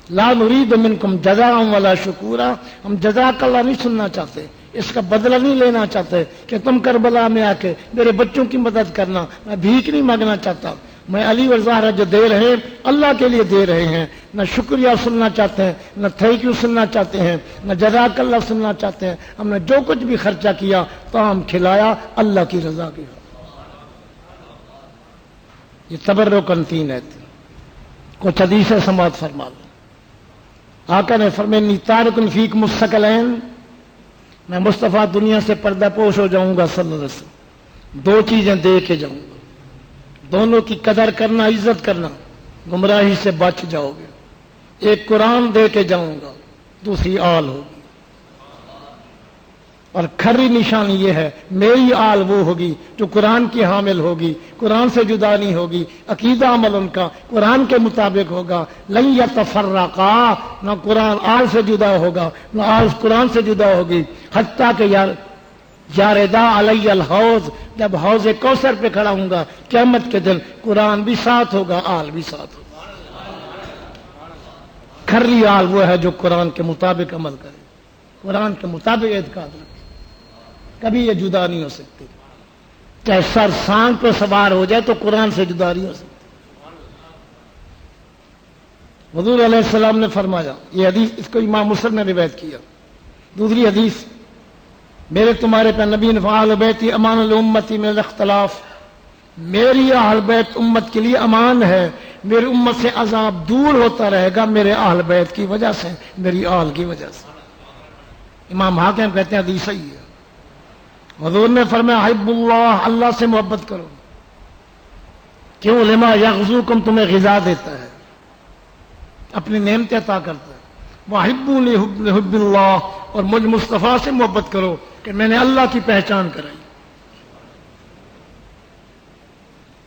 لا نرید منکم جزاء ولا شکورا، ہم جزاک اللہ نہیں سننا چاہتے، اس کا بدلہ نہیں لینا چاہتے کہ تم کربلا میں آ کے میرے بچوں کی مدد کرنا. میں بھیک نہیں مانگنا چاہتا. میں علی اور زہرا جو دے رہے ہیں اللہ کے لیے دے رہے ہیں. نہ شکریہ سننا چاہتے ہیں، نہ تھینک یو سننا چاہتے ہیں، نہ جزاک اللہ سننا چاہتے ہیں. ہم نے جو کچھ بھی خرچہ کیا تمام کھلایا اللہ کی رضا کی. یہ تبرکن تین ہے. کچھ حدیثیں سماعت فرما لو. آقا نے فرمایا تارکن فیک مستقلین، میں مصطفیٰ دنیا سے پردہ پوش ہو جاؤں گا صلی اللہ علیہ وسلم. دو چیزیں دے کے جاؤں گا، دونوں کی قدر کرنا، عزت کرنا، گمراہی سے بچ جاؤ گے. ایک قرآن دے کے جاؤں گا، دوسری آل ہوگی. اور کھری نشانی یہ ہے میری آل وہ ہوگی جو قرآن کی حامل ہوگی، قرآن سے جدا نہیں ہوگی. عقیدہ عمل ان کا قرآن کے مطابق ہوگا. لن یتفرقا، نہ قرآن آل سے جدا ہوگا نہ آل قرآن سے جدا ہوگی. حتیٰ کہ یاردا علی الحوض، جب حوض کوثر پہ کھڑا ہوں گا قیامت کے دن، قرآن بھی ساتھ ہوگا، آل بھی ساتھ ہوگا. کھری آل وہ ہے جو قرآن کے مطابق عمل کرے، قرآن کے مطابق اعتقاد رکھے. کبھی یہ جدا نہیں ہو سکتی. چاہے سر سانگ پہ سوار ہو جائے تو قرآن سے جدا نہیں ہو سکتی. حضور علیہ السلام نے فرمایا، یہ حدیث اس کو امام مسلم نے روایت کیا. دوسری حدیث، میرے تمہارے پہ نبی نے اہل بیتی امان الامتی من الاختلاف، میری اہل بیت امت کے لیے امان ہے. میری امت سے عذاب دور ہوتا رہے گا میرے اہل بیت کی وجہ سے، میری آل کی وجہ سے. امام حاکم کہتے ہیں حدیث صحیح ہے. حضور نے فرمایا احب اللہ، اللہ سے محبت کرو. کیوں؟ لما یغزوکم، تمہیں غذا دیتا ہے، اپنی نعمت عطا کرتا ہے. وَأَحِبُّونِي لِحُبِّ اللَّهِ، اور مجھ مصطفیٰ سے محبت کرو کہ میں نے اللہ کی پہچان کرائی.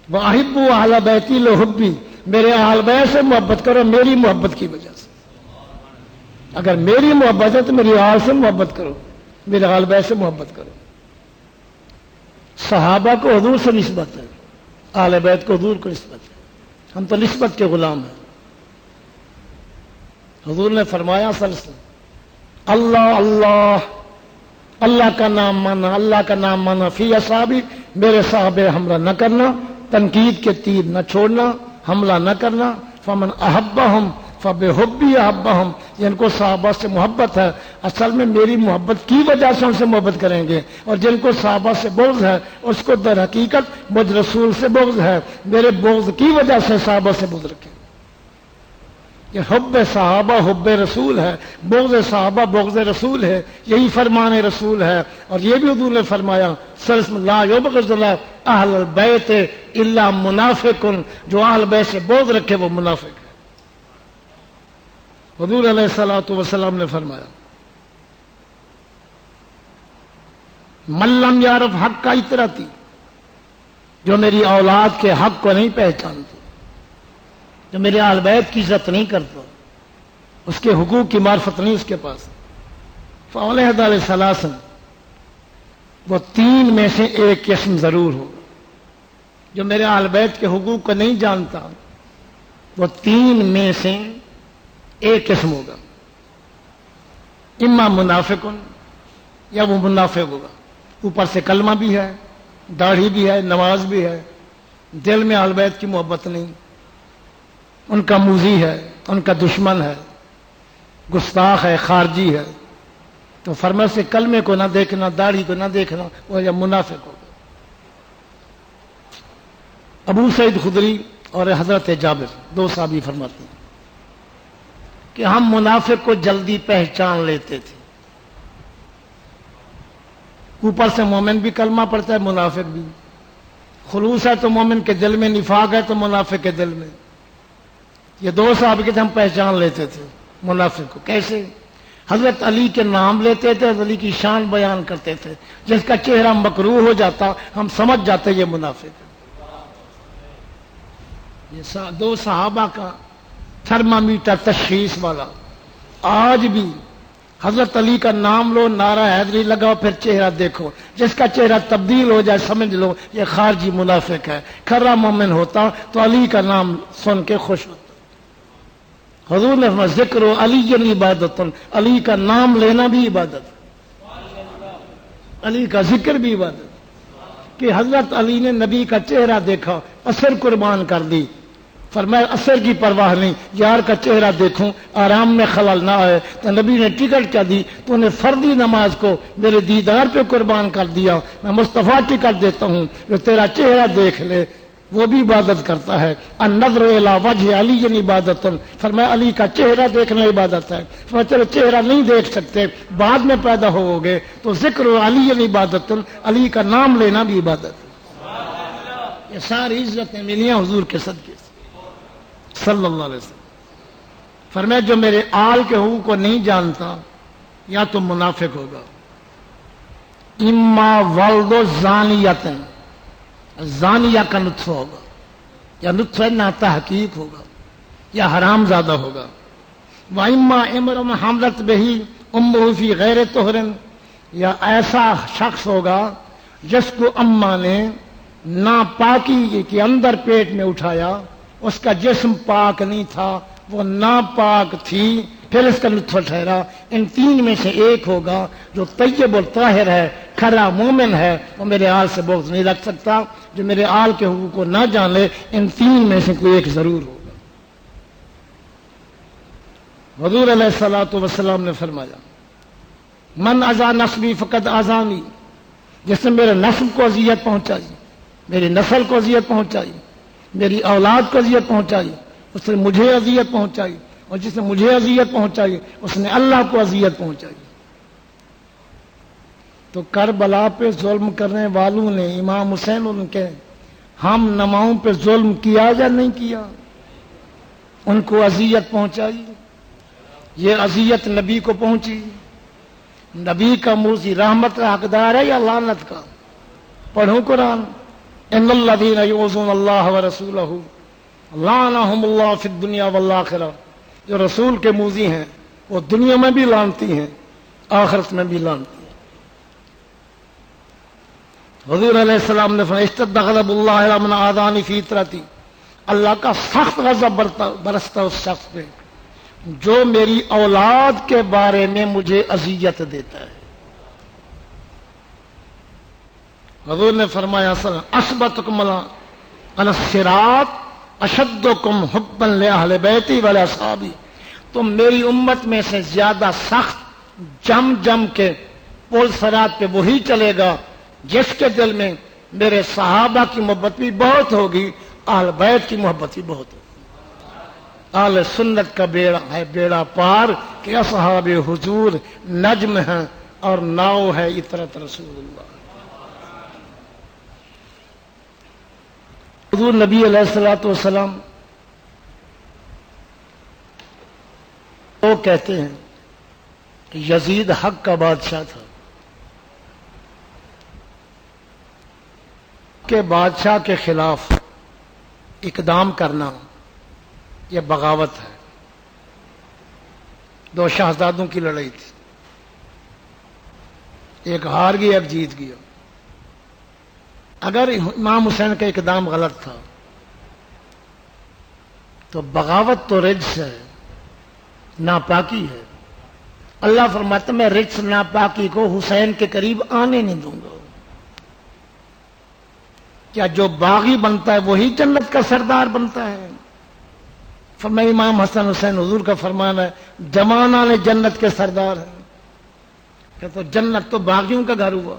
وَأَحِبُّوا أَهْلَ بَيْتِي لِحُبِّي، میرے اہل بیت سے محبت کرو میری محبت کی وجہ سے. اگر میری محبت ہے تو میری آل سے محبت کرو، میرے اہل بیت سے محبت کرو. صحابہ کو حضور سے نسبت ہے، اہل بیت کو حضور کو نسبت ہے. ہم تو نسبت کے غلام ہیں. حضور نے فرمایا صلی اللہ علیہ وسلم، اللہ اللہ، اللہ کا نام مانا، اللہ کا نام مانا. فی اصحابی، میرے صحابہ حملہ نہ کرنا، تنقید کے تیر نہ چھوڑنا، حملہ نہ کرنا. فمن احبہم فبحبی احبہم، جن کو صحابہ سے محبت ہے اصل میں میری محبت کی وجہ سے ان سے محبت کریں گے. اور جن کو صحابہ سے بغض ہے اس کو در حقیقت مجھ رسول سے بغض ہے، میرے بغض کی وجہ سے صحابہ سے بغض رکھیں. یہ حب صحابہ حب رسول ہے، بغض صحابہ بغض رسول ہے. یہی فرمان رسول ہے. اور یہ بھی حضور نے فرمایا صلی اللہ علیہ وسلم، لا یبغض اہل البیت الا منافق، جو اہل بیت سے بغض رکھے وہ منافق ہے. حضور علیہ الصلوۃ والسلام نے فرمایا، من لم یعرف حق کا اطراتی، جو میری اولاد کے حق کو نہیں پہچانتے، جو میرے اہل بیت کی عزت نہیں کرتا، اس کے حقوق کی معرفت نہیں اس کے پاس، فَعَلَيْهِ عَلَيْهِ ثَلَاثًا، وہ تین میں سے ایک قسم ضرور ہوگا. جو میرے اہل بیت کے حقوق کو نہیں جانتا وہ تین میں سے ایک قسم ہوگا. اما منافق، یا وہ منافق ہوگا، اوپر سے کلمہ بھی ہے، داڑھی بھی ہے، نماز بھی ہے، دل میں اہل بیت کی محبت نہیں، ان کا موذی ہے، ان کا دشمن ہے، گستاخ ہے، خارجی ہے. تو فرما سے کلمے کو نہ دیکھنا، داڑھی کو نہ دیکھنا، وہ یا منافق ہوگا. ابو سعید خدری اور حضرت جابر دو صحابی فرماتے ہیں کہ ہم منافق کو جلدی پہچان لیتے تھے. اوپر سے مومن بھی کلمہ پڑتا ہے، منافق بھی. خلوص ہے تو مومن کے دل میں، نفاق ہے تو منافق کے دل میں. یہ دو صحابہ کے تھے، ہم پہچان لیتے تھے منافق کو. کیسے؟ حضرت علی کے نام لیتے تھے، حضرت علی کی شان بیان کرتے تھے، جس کا چہرہ مکروہ ہو جاتا ہم سمجھ جاتے یہ منافق ہے. یہ دو صحابہ کا تھرمامیٹر تشخیص والا. آج بھی حضرت علی کا نام لو، نعرہ حیدری لگاؤ، پھر چہرہ دیکھو، جس کا چہرہ تبدیل ہو جائے سمجھ لو یہ خارجی منافق ہے. کھرا مومن ہوتا تو علی کا نام سن کے خوش ہوتا. حضور نے فرمایا ذکر علی عبادت، علی کا نام لینا بھی عبادت. علی کا ذکر بھی عبادت کہ حضرت علی نے نبی کا چہرہ دیکھا، اثر قربان کر دی، فرمایا اثر کی پرواہ نہیں، یار کا چہرہ دیکھوں آرام میں خلل نہ آئے، تو نبی نے ٹکٹ کیا دی، تو نے فردی نماز کو میرے دیدار پہ قربان کر دیا، میں مصطفیٰ ٹکٹ دیتا ہوں جو تیرا چہرہ دیکھ لے، وہ بھی عبادت کرتا ہے۔ النظر الی وجہ علی عبادت، فرمایا علی کا چہرہ دیکھنا عبادت ہے، فرمایا چلو چہرہ نہیں دیکھ سکتے، بعد میں پیدا ہو گے تو ذکر علی عبادت، علی کا نام لینا بھی عبادت ہے۔ یہ ساری عزتیں ملی ہیں حضور کے صدقے سے صلی اللہ علیہ وسلم۔ فرمایا جو میرے آل کے حقوق کو نہیں جانتا یا تو منافق ہوگا، اما ولد زانیۃ، زانیہ کا نطفہ ہوگا، یا نطفہ نا تحقیق ہوگا، یا حرام زادہ ہوگا، وَإِمَّا امرؤ حملت بہی امہ فی غیر طہر، یا ایسا شخص ہوگا جس کو اماں نے ناپاکی کے اندر پیٹ میں اٹھایا، اس کا جسم پاک نہیں تھا، وہ ناپاک تھی، پھر اس کا نطفہ ٹھہرا۔ ان تین میں سے ایک ہوگا جو طیب الطاہر ہے، کھرا مومن ہے، وہ میرے آل سے بغض نہیں رکھ سکتا۔ جو میرے آل کے حقوق کو نہ جانے، ان تین میں سے کوئی ایک ضرور ہوگا۔ حضور علیہ الصلوۃ والسلام نے فرمایا من اذا نسبی فقد اذانی، جس نے میرے نسب کو اذیت پہنچائی، میری نسل کو اذیت پہنچائی، میری اولاد کو اذیت پہنچائی، اس نے مجھے اذیت پہنچائی، اور جس نے مجھے اذیت پہنچائی اس نے اللہ کو اذیت پہنچائی۔ تو کربلا پہ ظلم کرنے والوں نے امام حسین ان کے ہم نماؤں پہ ظلم کیا یا نہیں کیا؟ ان کو اذیت پہنچائی۔ یہ اذیت نبی کو پہنچی، نبی کا مرضی رحمت کا حقدار ہے یا لعنت کا؟ پڑھو قرآن، ان الذین یؤذون اللہ ورسولہ لعنہم اللہ فی الدنیا والآخرہ، جو رسول کے موذی ہیں وہ دنیا میں بھی لعنتی ہیں، آخرت میں بھی لعنتی ہیں۔ حضور علیہ السلام نے فرمایا اشتد غضب اللہ علی من آذانی فی طرتی، اللہ کا سخت غضب برستا اس شخص پہ جو میری اولاد کے بارے میں مجھے اذیت دیتا ہے۔ حضور نے فرمایا اثبتکم علی الصراط اشدکم حبا لأہل بیتی ولاصحابی، تم میری امت میں سے زیادہ سخت جم جم کے پل صراط پہ وہی چلے گا جس کے دل میں میرے صحابہ کی محبت بھی بہت ہوگی، اہل بیت کی محبت بھی بہت ہوگی۔ اہل سنت کا بیڑا ہے بیڑا پار کہ اصحاب حضور نجم ہیں اور ناؤ ہے اطرت رسول اللہ۔ حضور نبی علیہ الصلوۃ والسلام وہ کہتے ہیں کہ یزید حق کا بادشاہ تھا، کہ بادشاہ کے خلاف اقدام کرنا یہ بغاوت ہے۔ دو شہزادوں کی لڑائی تھی، ایک ہار گیا ایک جیت گیا۔ اگر امام حسین کا اقدام غلط تھا تو بغاوت تو رجس ہے، ناپاکی ہے۔ اللہ فرماتا میں رجس ناپاکی کو حسین کے قریب آنے نہیں دوں گا۔ کیا جو باغی بنتا ہے وہی جنت کا سردار بنتا ہے؟ فرمایا امام حسن حسین حضور کا فرمان ہے جمانا نے جنت کے سردار ہیں۔ کہ تو جنت تو باغیوں کا گھر ہوا،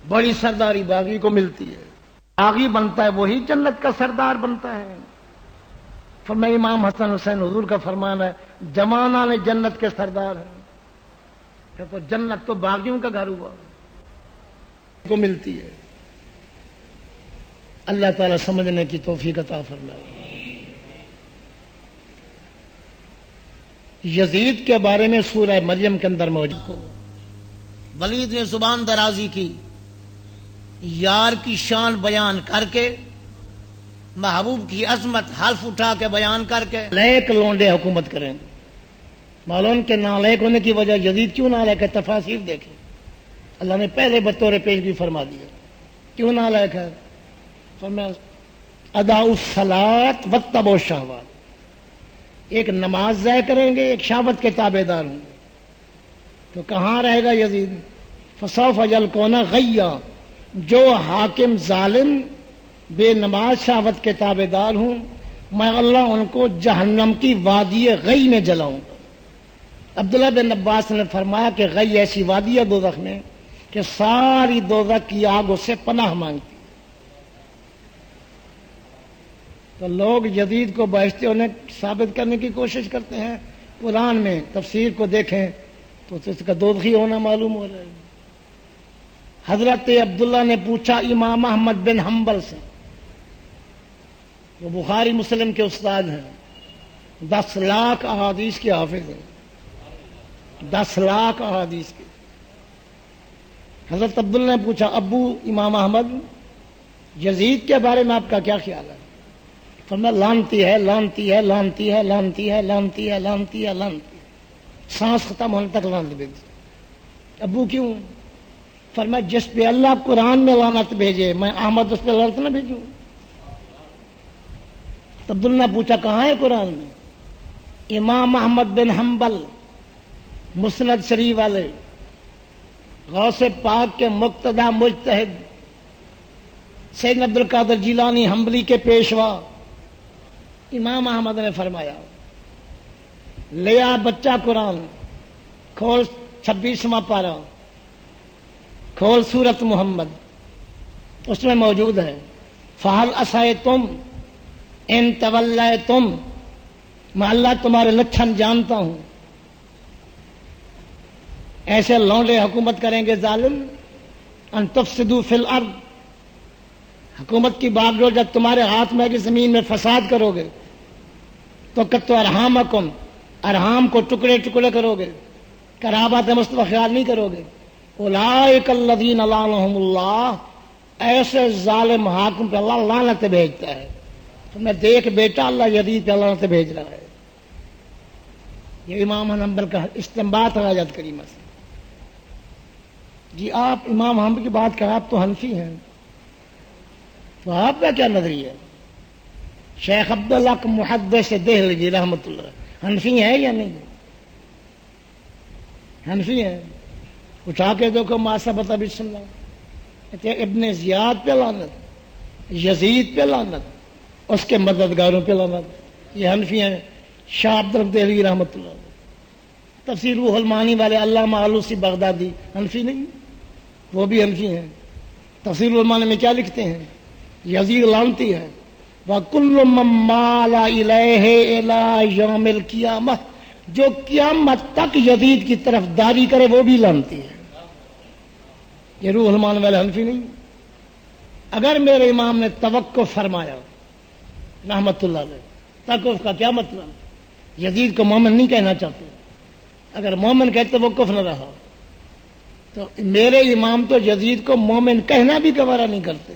بڑی سرداری باغی کو ملتی ہے، باغی بنتا ہے وہی جنت کا سردار بنتا ہے۔ فرمایا امام حسن حسین حضور کا فرمان ہے جمانا نے جنت کے سردار ہیں۔ کہ تو جنت تو باغیوں کا گھر ہوا کو ملتی ہے۔ اللہ تعالیٰ سمجھنے کی توفیق عطا فرمائے۔ یزید کے بارے میں سورہ مریم کے اندر موجود کو ولید نے زبان درازی کی، یار کی شان بیان کر کے، محبوب کی عظمت حلف اٹھا کے بیان کر کے نیک لونڈے حکومت کریں گے۔ معلوم کہ نالائق ہونے کی وجہ یزید کیوں نالائق ہے؟ تفاسیر دیکھیں، اللہ نے پہلے بطور پیشگی فرما دیا کیوں نالائق ہے۔ فرمایا ادا الصلاۃ واتبعوا الشہوات، ایک نماز ضائع کریں گے، ایک شہوت کے تابع دار ہوں گے، تو کہاں رہے گا یزید؟ فسوف یلقون غیا، جو حاکم ظالم بے نماز شہوت کے تابع دار ہوں، میں اللہ ان کو جہنم کی وادی غی میں جلاؤں گا۔ عبداللہ بن عباس نے فرمایا کہ غی ایسی وادی ہے دوزخ میں کہ ساری دوزخ کی آگ اس سے پناہ مانگتی۔ تو لوگ یزید کو بہشتی ہونے ثابت کرنے کی کوشش کرتے ہیں، قرآن میں تفسیر کو دیکھیں تو اس کا دوزخی ہونا معلوم ہو رہا ہے۔ حضرت عبداللہ نے پوچھا امام احمد بن حنبل سے، وہ بخاری مسلم کے استاد ہیں، 10 لاکھ احادیث کے حافظ ہیں، 10 لاکھ احادیث کے۔ حضرت عبداللہ نے پوچھا ابو امام احمد، یزید کے بارے میں آپ کا کیا خیال ہے؟ فرمایا لانتی ہے، لانتی ہے، لانتی ہے، لانتی ہے، لانتی ہے، لانتی ہے، لانتی ہے، سانس ختم ہونے تک لانت بھیج۔ ابو کیوں؟ فرمایا جس پہ اللہ قرآن میں لعنت بھیجے میں احمد اس پہ لعنت نہ بھیجوں۔ عبداللہ نے پوچھا کہاں ہے قرآن میں؟ امام احمد بن حنبل مسند شریف والے، غوث پاک کے مقتدی مجتہد، سید عبد القادر جیلانی حنبلی کے پیشوا، امام احمد نے فرمایا لیا بچہ قرآن، کھول 26واں پارہ، کھول سورت محمد، اس میں موجود ہے فہل عصیتم ان تولیتم، میں اللہ تمہارے لچھن جانتا ہوں، ایسے لونڈے حکومت کریں گے ظالم، ان تفسدوا فی الارض، حکومت کی باغ ڈور جب تمہارے ہاتھ میں کہ زمین میں فساد کرو گے تو قطع ارحامکم، ارحام کو ٹکڑے ٹکڑے کرو گے، قرابت مصطفی خیال نہیں کرو گے، اولئک الذین لعنہم اللہ، ایسے ظالم حاکم پہ اللہ لعنت بھیجتا ہے۔ تو میں دیکھ بیٹا اللہ یزید پہ لعنت بھیج رہا ہے۔ یہ امام حنبل کا استنباط ہے آیت کریمہ سے۔ جی آپ امام حنبل کی بات کریں، آپ تو حنفی ہیں، تو آپ کا کیا نظریہ ہے؟ شیخ عبداللہ محدث دہلوی رحمۃ اللہ حنفی ہے یا نہیں؟ حنفی ہے؟ اٹھا کے دیکھو ماسبت بسم اللہ، ابن زیاد پہ لعنت، یزید پہ لعنت، اس کے مددگاروں پہ لعنت، یہ حنفی ہیں۔ شاہ عبد الرحمن دہلوی رحمۃ اللہ، تفسیر روح المعانی والے علامہ آلوسی بغدادی حنفی نہیں، وہ بھی حنفی ہیں۔ تفسیر روح المعانی میں کیا لکھتے ہیں؟ یزید لعنتی ہے، وَكُلُّ مَن مَّالَ إِلَيْهِ إِلَىٰ يَوْمِ الْقِيَامَةِ، جو قیامت تک یزید کی طرف داری کرے وہ بھی لعنتی ہے۔ یہ روح المعانی والے حنفی نہیں۔ اگر میرے امام نے توقف فرمایا رحمت اللہ علیہ، توقف کا کیا مطلب؟ یزید کو مومن نہیں کہنا چاہتے، اگر مومن کہتے وقف نہ رہا، تو میرے امام تو یزید کو مومن کہنا بھی گوارا نہیں کرتے۔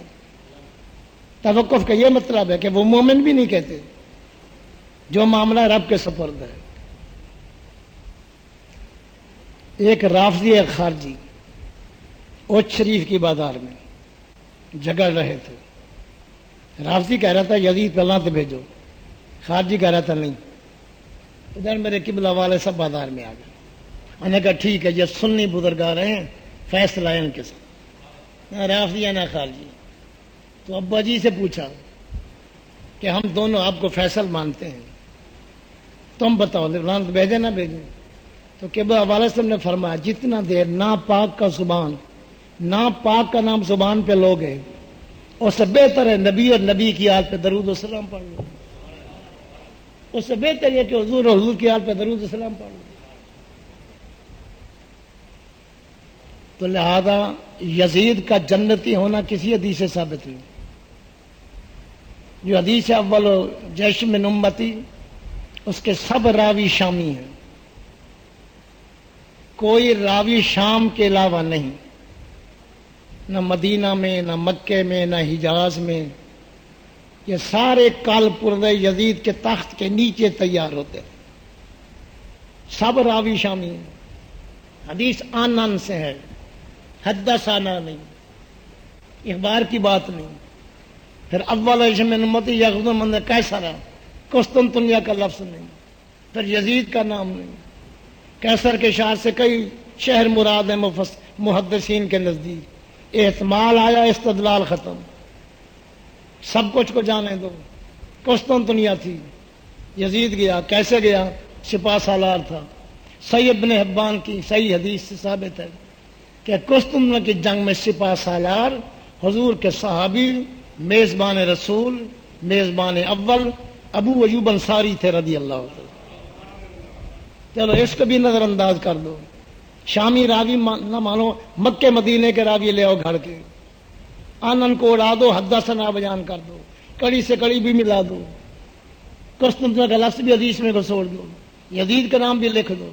توقف کا یہ مطلب ہے کہ وہ مومن بھی نہیں کہتے، جو معاملہ رب کے سپرد ہے۔ ایک رافضی ایک خارجی اوچھ شریف کی بازار میں جگڑ رہے تھے۔ رافضی کہہ رہا تھا یزید پہ لعنت بھیجو، خارجی کہہ رہا تھا نہیں۔ ادھر میرے قبلہ والے سب بازار میں آ گئے، انہوں نے کہا ٹھیک ہے، یہ سنی بزرگار ہیں، فیصلہ ہے ان کے ساتھ، نہ رافضی ہے نہ خارجی۔ تو ابا جی سے پوچھا کہ ہم دونوں آپ کو فیصل مانتے ہیں، تم بتاؤ لعنت بھیجے نہ بھیجیں؟ تو قبلہ والے صاحب نے فرمایا جتنا دیر ناپاک کا زبان، ناپاک کا نام زبان پہ لوگے، اس سے بہتر ہے نبی اور نبی کی آل پہ درود و سلام پڑھ لو، اس سے بہتر ہے کہ حضور اور حضور کی آل پہ درود و سلام پڑھ لو۔ تو لہذا یزید کا جنتی ہونا کسی حدیث سے ثابت نہیں۔ جو حدیث اول جیش من امتی، اس کے سب راوی شامی ہیں، کوئی راوی شام کے علاوہ نہیں، نہ مدینہ میں، نہ مکے میں، نہ حجاز میں، یہ سارے کال پردے یزید کے تخت کے نیچے تیار ہوتے ہیں، سب راوی شامی ہیں۔ حدیث آنن سے ہے، حدثنا نہیں، اخبار کی بات نہیں۔ پھر اول من امتی یغزو من کیسرا، قسطنطنیہ کا لفظ نہیں، پھر یزید کا نام نہیں۔ کیسر کے شہر سے کئی شہر مراد ہے محدثین کے نزدیک، احتمال آیا استدلال ختم، سب کچھ کو جانے دو۔ قسطنطنیہ تھی، یزید گیا، کیسے گیا؟ سپاہ سالار تھا۔ صحیح ابن حبان کی صحیح حدیث سے ثابت ہے کہ قسطنطنیہ کی جنگ میں سپاہ سالار حضور کے صحابی، میزبان رسول، میزبان اول ابو ایوب انصاری تھے رضی اللہ عنہ۔ چلو اس کو بھی نظر انداز کر دو، شامی راوی نہ مانو، مکے مدینے کے راوی لے آؤ گھڑ کے، آنن کو اڑا دو، حدثنا بیان کر دو، کڑی سے کڑی بھی ملا دو، قسطنطنیہ کا لفظ بھی حدیث میں گھسوڑ دو، یزید کا نام بھی لکھ دو،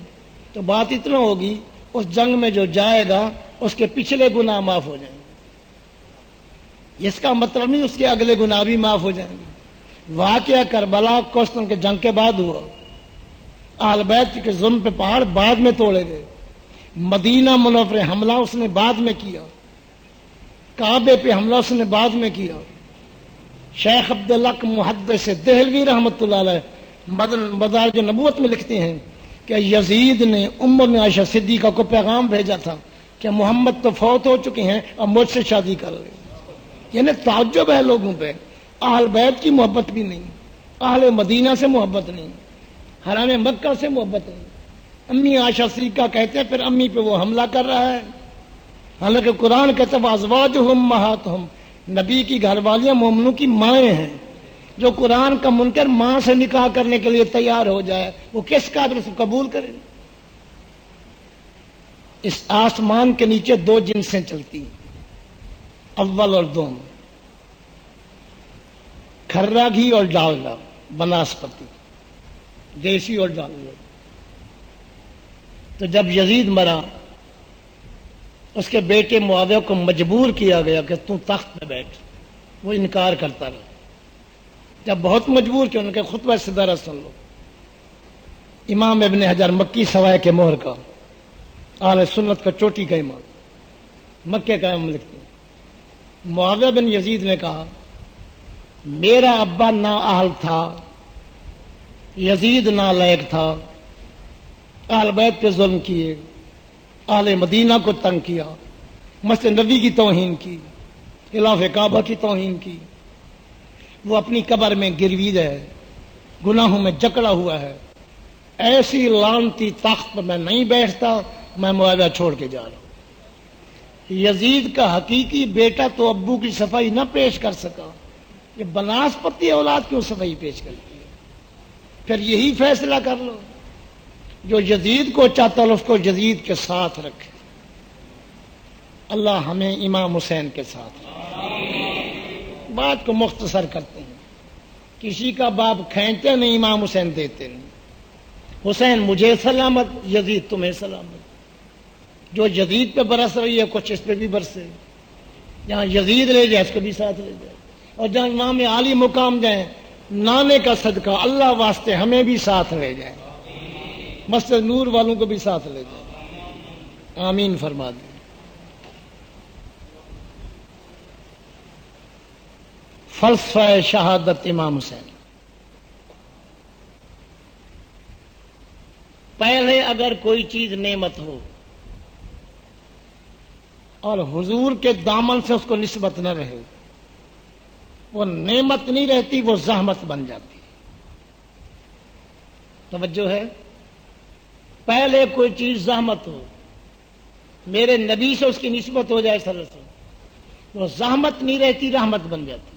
تو بات اتنا ہوگی اس جنگ میں جو جائے گا اس کے پچھلے گناہ معاف ہو جائیں گے۔ اس کا مطلب نہیں اس کے اگلے گناہ بھی معاف ہو جائیں گے۔ واقعہ کربلا قسطنطنیہ کے جنگ کے بعد ہوا، اہل بیت کے ظلم پہ پہاڑ بعد میں توڑے گئے، مدینہ منورہ حملہ اس نے بعد میں کیا، کعبے پہ حملہ اس نے بعد میں کیا۔ شیخ عبداللہ محدث دہلوی رحمۃ اللہ علیہ مدارج نبوت میں لکھتے ہیں کہ یزید نے ام عائشہ صدیقہ کو پیغام بھیجا تھا کہ محمد تو فوت ہو چکے ہیں، اب مجھ سے شادی کر لیں۔ یعنی تعجب ہے لوگوں پہ، اہل بیت کی محبت بھی نہیں، اہل مدینہ سے محبت نہیں، حرام مکہ سے محبت نہیں۔ امی عائشہ صدیقہ کہتے ہیں پھر امی پہ وہ حملہ کر رہا ہے، حالانکہ قرآن کہتا ہے ازواجہم امہاتہم، نبی کی گھر والیاں مومنوں کی مائیں ہیں۔ جو قرآن کا منکر ماں سے نکاح کرنے کے لیے تیار ہو جائے وہ کس قابل سے قبول کرے؟ اس آسمان کے نیچے دو جنسیں چلتی ہیں، اول اور دوم، کھرا گھی اور ڈالڈا، بناسپتی، دیسی اور ڈالڈا۔ تو جب یزید مرا اس کے بیٹے معاویہ کو مجبور کیا گیا کہ تو تخت پہ بیٹھ، وہ انکار کرتا رہا۔ جب بہت مجبور کیا انہوں نے کہا خطبہ صدارت سن لو۔ امام ابن حجر مکی سوائے کے مہر کا، اہل سنت کا چوٹی کا امام، مکے کا امام لکھتے ہیں، معاویہ بن یزید نے کہا میرا ابا نااہل تھا، یزید نالائق تھا، اہل بیت پہ ظلم کیے، اہل مدینہ کو تنگ کیا، مسجد نبی کی توہین کی، خلاف کعبہ کی توہین کی، وہ اپنی قبر میں گروید ہے، گناہوں میں جکڑا ہوا ہے، ایسی لعنتی تخت پر میں نہیں بیٹھتا، میں معاویہ چھوڑ کے جا رہا ہوں۔ یزید کا حقیقی بیٹا تو ابو کی صفائی نہ پیش کر سکا، یہ بناسپتی اولاد کیوں صفائی پیش کرتی ہے؟ پھر یہی فیصلہ کر لو، جو یزید کو چاہتا ہے اس کو یزید کے ساتھ رکھے۔ اللہ ہمیں امام حسین کے ساتھ رکھے۔ بات کو مختصر کرتے ہیں، کسی کا باپ کھینچتے نہیں، امام حسین دیتے نہیں۔ حسین مجھے سلامت، یزید تمہیں سلامت۔ جو یزید پہ برس رہی ہے کچھ اس پہ بھی برسے، جہاں یزید لے جائے اس کو بھی ساتھ لے جائے، اور جہاں امام عالی مقام جائیں نانے کا صدقہ اللہ واسطے ہمیں بھی ساتھ لے جائیں، مسجد نور والوں کو بھی ساتھ لے جائیں، آمین فرما دیں۔ فلسفہ شہادت امام حسین۔ پہلے اگر کوئی چیز نعمت ہو اور حضور کے دامن سے اس کو نسبت نہ رہے، وہ نعمت نہیں رہتی، وہ زحمت بن جاتی۔ توجہ ہے؟ پہلے کوئی چیز زحمت ہو، میرے نبی سے اس کی نسبت ہو جائے صلی اللہ علیہ وسلم، وہ زحمت نہیں رہتی، رحمت بن جاتی۔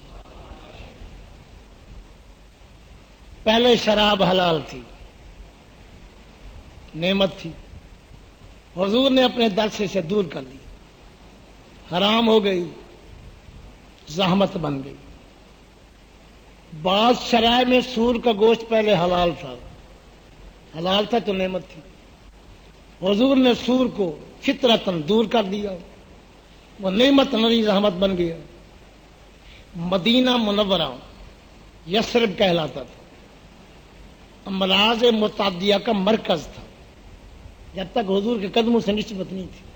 پہلے شراب حلال تھی، نعمت تھی، حضور نے اپنے در سے اسے دور کر دی، حرام ہو گئی، زحمت بن گئی۔ بعض شرائع میں سور کا گوشت پہلے حلال تھا تو نعمت تھی، حضور نے سور کو فطرتاً دور کر دیا، وہ نعمت نہیں زحمت بن گیا۔ مدینہ منورہ یثرب کہلاتا تھا، امراض متعدیہ کا مرکز تھا، جب تک حضور کے قدموں سے نسبت نہیں تھی۔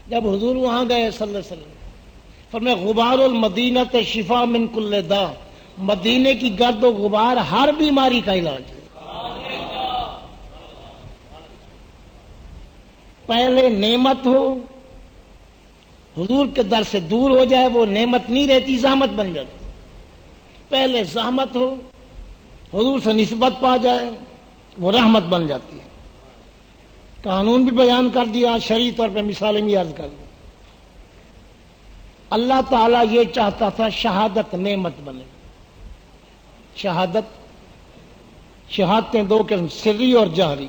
جب حضور وہاں گئے صلی اللہ علیہ وسلم، فرمایا غبار المدینہ شفا من کل داء، مدینے کی گرد و غبار ہر بیماری کا علاج ہے۔ پہلے نعمت ہو، حضور کے در سے دور ہو جائے وہ نعمت نہیں رہتی، زحمت بن جاتی۔ پہلے زحمت ہو، حضور سے نسبت پا جائے وہ رحمت بن جاتی ہے۔ قانون بھی بیان کر دیا، شرعی طور پہ مثالیں بھی عرض کر دی۔ اللہ تعالیٰ یہ چاہتا تھا شہادت نعمت بنے۔ شہادتیں دو قسم، سری اور جہری۔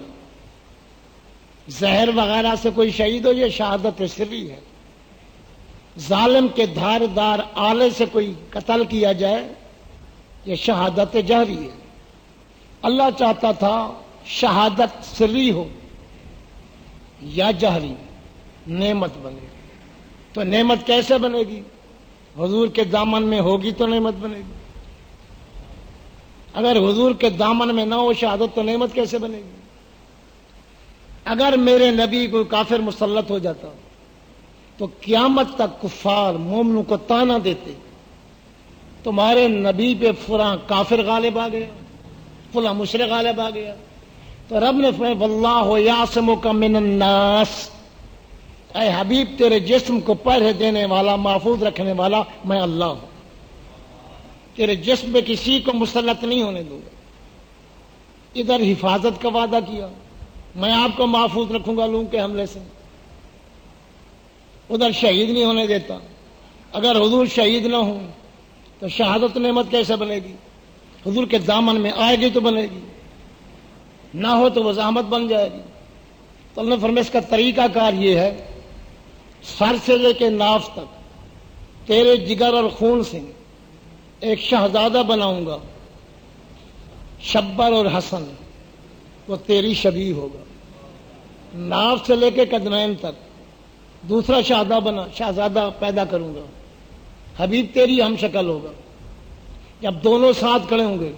زہر وغیرہ سے کوئی شہید ہو یہ شہادت سری ہے، ظالم کے دھار دار آلے سے کوئی قتل کیا جائے یہ شہادت جہری ہے۔ اللہ چاہتا تھا شہادت سری ہو یا جہری، نعمت بنے۔ تو نعمت کیسے بنے گی؟ حضور کے دامن میں ہوگی تو نعمت بنے گی۔ اگر حضور کے دامن میں نہ ہو شہادت تو نعمت کیسے بنے گی؟ اگر میرے نبی کو کافر مسلط ہو جاتا تو قیامت تک کفار مومنوں کو تانا دیتے، تمہارے نبی پہ فلاں کافر غالب آ گیا، فلاں مشرک غالب آ گیا۔ تو رب نے فرمایا واللہ یعصمک من الناس، اے حبیب تیرے جسم کو پہرے دینے والا، محفوظ رکھنے والا میں اللہ ہوں، تیرے جسم پہ کسی کو مسلط نہیں ہونے دوں گا۔ ادھر حفاظت کا وعدہ کیا، میں آپ کو محفوظ رکھوں گا لوگوں کے حملے سے، ادھر شہید نہیں ہونے دیتا۔ اگر حضور شہید نہ ہوں تو شہادت نعمت کیسے بنے گی؟ حضور کے دامن میں آئے گی تو بنے گی، نہ ہو تو وہ زحمت بن جائے گی۔ تو اللہ نے فرمایا اس کا طریقہ کار یہ ہے، سر سے لے کے ناف تک تیرے جگر اور خون سے ایک شہزادہ بناؤں گا، شبر اور حسن، وہ تیری شبیہ ہوگا۔ ناف سے لے کے قدمین تک دوسرا شہزادہ پیدا کروں گا، حبیب تیری ہم شکل ہوگا۔ جب دونوں ساتھ کھڑے ہوں گے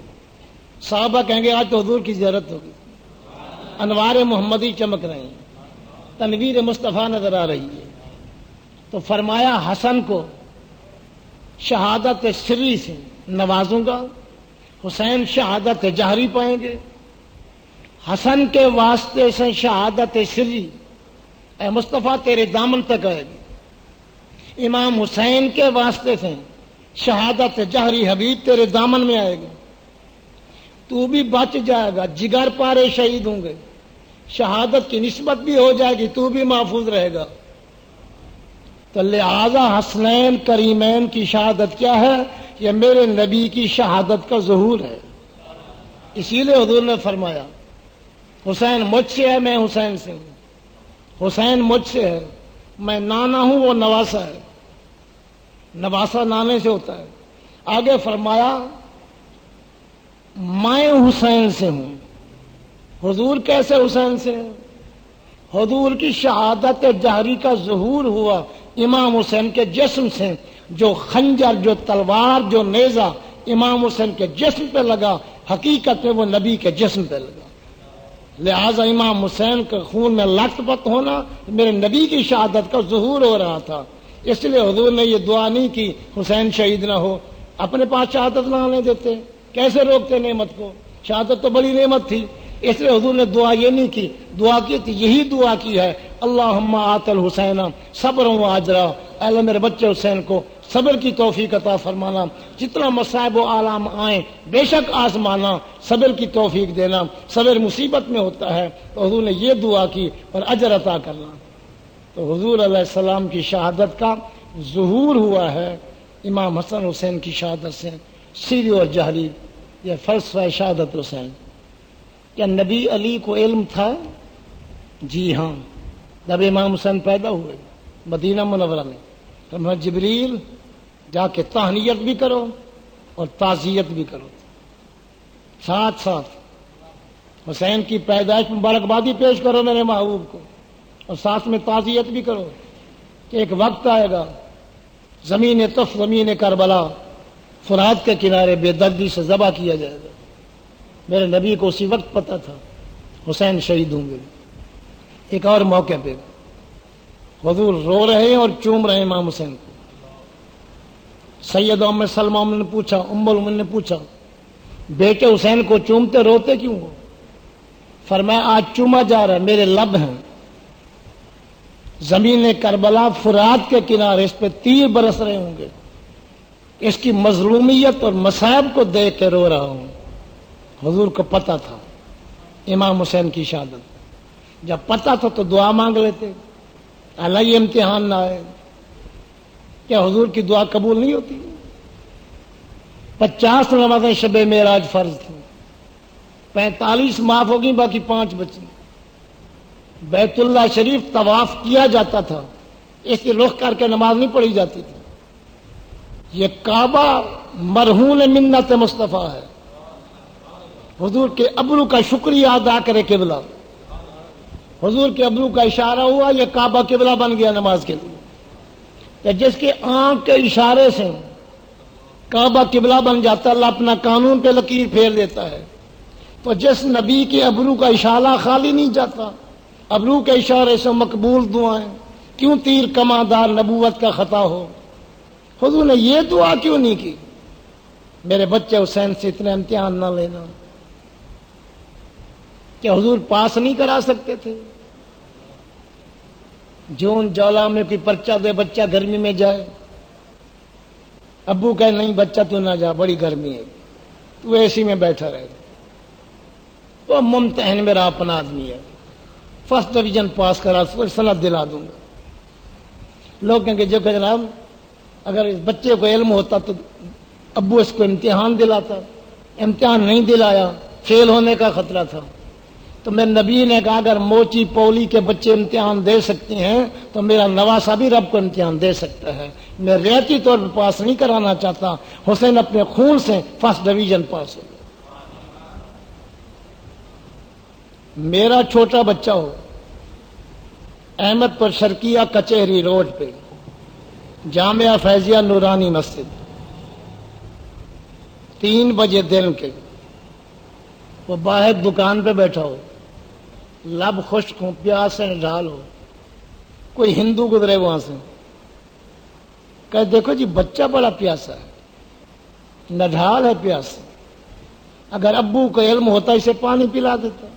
صحابہ کہیں گے آج تو حضور کی زیارت ہوگی، انوار محمدی چمک رہے ہیں، تنویر مصطفیٰ نظر آ رہی ہے۔ تو فرمایا حسن کو شہادت سری سے نوازوں گا، حسین شہادت جہری پائیں گے۔ حسن کے واسطے سے شہادت سری اے مصطفیٰ تیرے دامن تک آئے گی، امام حسین کے واسطے سے شہادت جہری حبیب تیرے دامن میں آئے گی، تو بھی بچ جائے گا، جگر پارے شہید ہوں گے، شہادت کی نسبت بھی ہو جائے گی، تو بھی محفوظ رہے گا۔ تو لہذا حسنین کریمین کی شہادت کیا ہے؟ یہ میرے نبی کی شہادت کا ظہور ہے۔ اسی لیے حضور نے فرمایا حسین مجھ سے ہے، میں حسین سے ہوں، حسین مجھ سے ہے، میں نانا ہوں، وہ نواسا ہے، نواسا نانے سے ہوتا ہے۔ آگے فرمایا میں حسین سے ہوں۔ حضور کیسے حسین سے ہیں؟ حضور کی شہادت جہری کا ظہور ہوا امام حسین کے جسم سے، جو خنجر، جو تلوار، جو نیزہ امام حسین کے جسم پہ لگا، حقیقت میں وہ نبی کے جسم پہ لگا۔ لہذا امام حسین کے خون میں لت پت ہونا میرے نبی کی شہادت کا ظہور ہو رہا تھا۔ اس لیے حضور نے یہ دعا نہیں کی حسین شہید نہ ہو، اپنے پاس شہادت نہ آنے دیتے، کیسے روکتے نعمت کو؟ شہادت تو بڑی نعمت تھی، اس لیے حضور نے دعا یہ نہیں کی، دعا کی تھی یہی دعا کی ہے اللہم آت الحسین صبر و اجرا، اے اللہ میرے بچے حسین کو صبر کی توفیق عطا فرمانا، جتنا مصائب و آلام آئیں بے شک آزمانا، صبر کی توفیق دینا، صبر مصیبت میں ہوتا ہے تو حضور نے یہ دعا کی اور اجر عطا کرنا۔ تو حضور علیہ السلام کی شہادت کا ظہور ہوا ہے امام حسن حسین کی شہادت سے، سری اور جہری، یہ فلسفہ شہادت حسین۔ کیا نبی علی کو علم تھا؟ جی ہاں، جب امام حسین پیدا ہوئے مدینہ منورہ میں تو میں جبریل جا کے تہنیت بھی کرو اور تعزیت بھی کرو، ساتھ ساتھ حسین کی پیدائش مبارکبادی پیش کرو میرے محبوب کو، اور ساتھ میں تعزیت بھی کرو کہ ایک وقت آئے گا زمین طف، زمین کربلا، فرات کے کنارے بے دردی سے ذبح کیا جائے گا۔ میرے نبی کو اسی وقت پتہ تھا حسین شہید ہوں گے۔ ایک اور موقع پہ حضور رو رہے ہیں اور چوم رہے ہیں امام حسین کو۔ سید ام سلمہ نے پوچھا، ام المؤمنین نے پوچھا بیٹے حسین کو چومتے روتے کیوں ہو؟ فرمایا آج چوما جا رہا ہے، میرے لب ہیں زمین کربلا فرات کے کنارے اس پہ تیر برس رہے ہوں گے، اس کی مظلومیت اور مصائب کو دیکھ کے رو رہا ہوں۔ حضور کو پتہ تھا امام حسین کی شہادت، جب پتہ تھا تو دعا مانگ لیتے، اللہ یہ امتحان نہ آئے۔ کیا حضور کی دعا قبول نہیں ہوتی؟ 50 نمازیں شب معراج فرض تھی، 45 معاف ہو گئی، باقی 5 بچی۔ بیت اللہ شریف طواف کیا جاتا تھا، اس کی رخ کر کے نماز نہیں پڑھی جاتی تھی۔ یہ کعبہ مرہون منت مصطفیٰ ہے، حضور کے ابرو کا شکریہ ادا کرے قبلہ۔ حضور کے ابرو کا اشارہ ہوا، یہ کعبہ قبلہ بن گیا نماز کے لیے۔ کہ جس کے آنکھ کے اشارے سے کعبہ قبلہ بن جاتا، اللہ اپنا قانون پہ لکیر پھیر دیتا ہے۔ تو جس نبی کے ابرو کا اشارہ خالی نہیں جاتا، ابرو کے اشارے سے مقبول دعائیں، کیوں تیر کماندار نبوت کا خطا ہو؟ حضور نے یہ دعا کیوں نہیں کی، میرے بچے حسین سے اتنا امتحان نہ لینا؟ کیا حضور پاس نہیں کرا سکتے تھے؟ جون جولا میں کوئی پرچہ دے بچہ گرمی میں جائے، ابو کہے نہیں بچہ تو نہ جا، بڑی گرمی ہے، تو اے سی میں بیٹھا رہے۔ وہ ممتحن میرا اپنا آدمی ہے، فرسٹ ڈویژن پاس کرا، سند دلا دوں گا۔ لوگ کہیں گے جو کہ جناب اگر اس بچے کو علم ہوتا تو ابو اس کو امتحان دلاتا، امتحان نہیں دلایا، فیل ہونے کا خطرہ تھا۔ تو میرے نبی نے کہا اگر موچی پولی کے بچے امتحان دے سکتے ہیں تو میرا نواسا بھی رب کو امتحان دے سکتا ہے۔ میں ریاتی طور پر پاس نہیں کرانا چاہتا، حسین اپنے خون سے فرسٹ ڈویژن پاس ہو گیا۔ میرا چھوٹا بچہ ہو، احمد پر شرقیہ کچہری روڈ پہ جامعہ فیضیہ نورانی مسجد، 3 بجے دن کے، وہ باہر دکان پہ بیٹھا ہو، لب خشک ہو، پیاس سے نڈھال ہو، کوئی ہندو گزرے وہاں سے، کہ دیکھو جی بچہ بڑا پیاسا ہے، نڈھال ہے پیاس سے، اگر ابو کو علم ہوتا اسے پانی پلا دیتا۔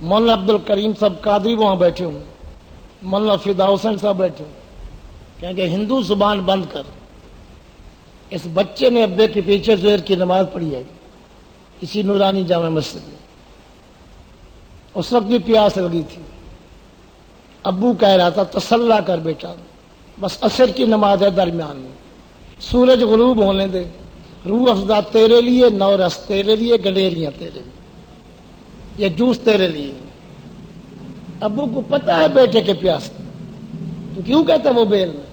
مولانا عبد الکریم صاحب قادری وہاں بیٹھے ہوں، مولانا فدا حسین صاحب بیٹھے ہوں، کہیں کہ ہندو زبان بند کر، اس بچے نے ابے کے پیچھے زہر کی نماز پڑھی ہے اسی نورانی جامع مسجد میں، اس وقت بھی پیاس لگی تھی۔ ابو کہہ رہا تھا تسلا کر بیٹا، بس عصر کی نماز ہے درمیان میں، سورج غروب ہونے دے، روح افزا تیرے لیے، نو رس تیرے لیے، گڈیریاں تیرے لیے، یہ جوس تیرے لیے۔ ابو کو پتا ہے بیٹے کے پیاس، تو کیوں کہتا وہ بیل میں؟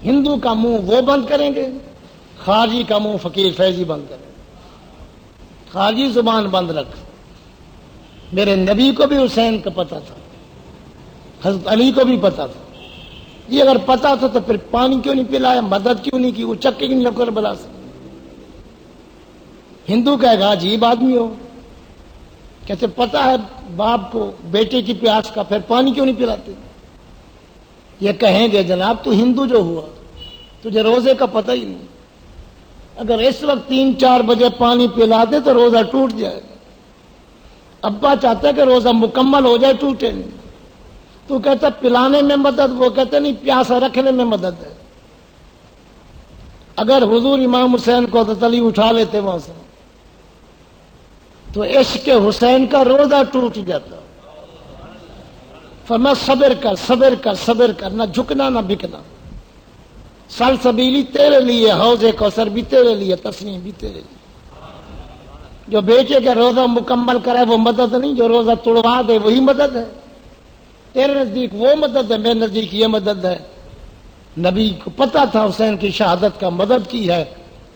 ہندو کا منہ وہ بند کریں گے، خارجی کا منہ فقیر فیضی بند کریں گے۔ خارجی زبان بند رکھ۔ میرے نبی کو بھی حسین کا پتا تھا، حضرت علی کو بھی پتا تھا۔ یہ اگر پتا تھا تو پھر پانی کیوں نہیں پلایا، مدد کیوں نہیں کی، وہ چکے کی نہیں لگ کر بلا سکتے۔ ہندو کہے گا عجیب آدمی ہو، کہتے پتا ہے باپ کو بیٹے کی پیاس کا، پھر پانی کیوں نہیں پلاتے؟ یہ کہیں گے جناب تو ہندو جو ہوا، تجھے روزے کا پتہ ہی نہیں، اگر اس وقت 3-4 بجے پانی پلا دے تو روزہ ٹوٹ جائے گا۔ ابا چاہتا ہے کہ روزہ مکمل ہو جائے، ٹوٹے نہیں۔ تو کہتا پلانے میں مدد، وہ کہتے نہیں پیاسا رکھنے میں مدد ہے۔ اگر حضور امام حسین کو حضرت علی اٹھا لیتے وہاں سے تو عشق حسین کا روزہ ٹوٹ جاتا۔ فرمایا صبر کر صبر کر صبر کر، نہ جھکنا نہ بکنا، سلسبیلی تیرے لیے، حوض کوثر بھی تیرے لیے، تسنیم بھی تیرے لیے۔ جو بیٹے کا روزہ مکمل کرے وہ مدد نہیں، جو روزہ توڑوا دے وہی مدد ہے۔ تیرے نزدیک وہ مدد ہے، میرے نزدیک یہ مدد ہے۔ نبی کو پتا تھا حسین کی شہادت کا مدد کی ہے،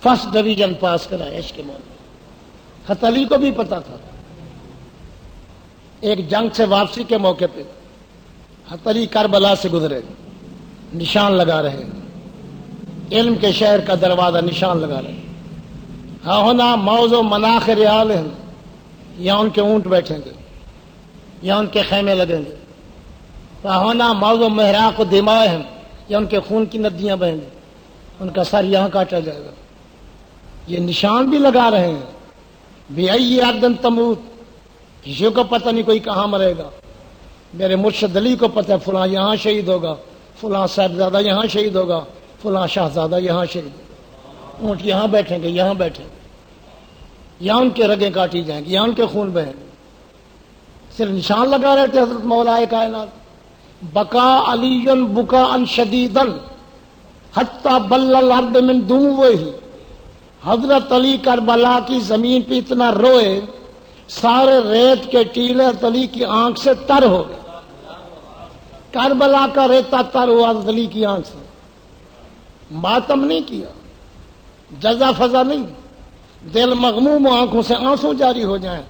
فرسٹ ڈویژن پاس کرا عشق مولا۔ حضرت علی کو بھی پتا تھا۔ ایک جنگ سے واپسی کے موقع پہ حضرت علی کربلا سے گزرے، نشان لگا رہے، علم کے شہر کا دروازہ نشان لگا رہے۔ ہاں ہونا موضوع مناخر عالم، یہاں ان کے اونٹ بیٹھیں گے، یہاں ان کے خیمے لگیں گے۔ ہاں ہونا موضوع محراق و دماء ہیں، یا ان کے خون کی ندیاں بہیں گی، ان کا سر یہاں کاٹا جائے گا۔ یہ نشان بھی لگا رہے ہیں۔ بِأَيِّ أَرْضٍ تَمُوتُ، کسی کو پتہ نہیں کوئی کہاں مرے گا۔ میرے مرشد علی کو پتہ ہے فلاں یہاں شہید ہوگا، فلاں صاحبزادہ یہاں شہید ہوگا، فلاں شاہزادہ یہاں شہید ہوگا، اونٹ یہاں بیٹھیں گے، یہاں بیٹھیں گے، یہاں ان کے رگیں کاٹی جائیں گی، یہاں ان کے خون بہیں گے۔ صرف نشان لگا رہے تھے حضرت مولا کائنات، بقا علی بکا ان شدیدن حتی بل الارض من دموعہ، حضرت علی کربلا کی زمین پہ اتنا روئے سارے ریت کے ٹیلے حضرت علی کی آنکھ سے تر ہو گئے۔ کربلا کا ریتا تر ہوا حضرت علی کی آنکھ سے۔ ماتم نہیں کیا، جزا فضا نہیں، دل مغموم ہو، آنکھوں سے آنسو جاری ہو جائیں،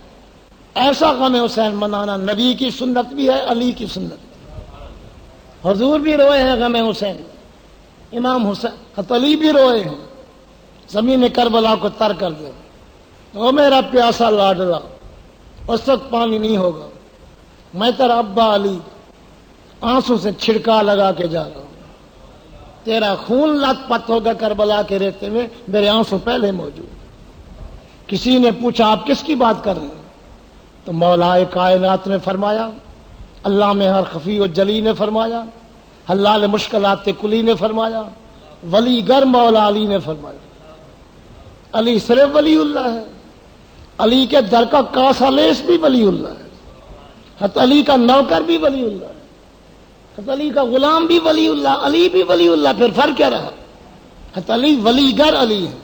ایسا غم حسین منانا نبی کی سنت بھی ہے، علی کی سنت۔ حضور بھی روئے ہیں غم حسین، امام حسین حضرت علی بھی روئے ہیں، زمین کربلا کو تر کر دے۔ او میرا پیاسا لاڈلا، اس وقت پانی نہیں ہوگا، میں تیرا ابا علی آنسو سے چھڑکا لگا کے جا رہا ہوں، تیرا خون لت پت ہوگا کربلا کے ریتے میں، میرے آنسو پہلے موجود۔ کسی نے پوچھا آپ کس کی بات کر رہے ہیں؟ تو مولا کائنات نے فرمایا، اللہ میں ہر خفی و جلی نے فرمایا، حلال مشکلات کلی نے فرمایا، ولی گر مولا علی نے فرمایا۔ علی صرف ولی اللہ ہے، علی کے در کا کاسا لیس بھی ولی اللہ ہے، حضرت علی کا نوکر بھی ولی اللہ ہے، حضرت علی کا غلام بھی ولی اللہ، علی بھی ولی اللہ۔ پھر فرق کیا رہا؟ حضرت علی ولی گر علی ہے،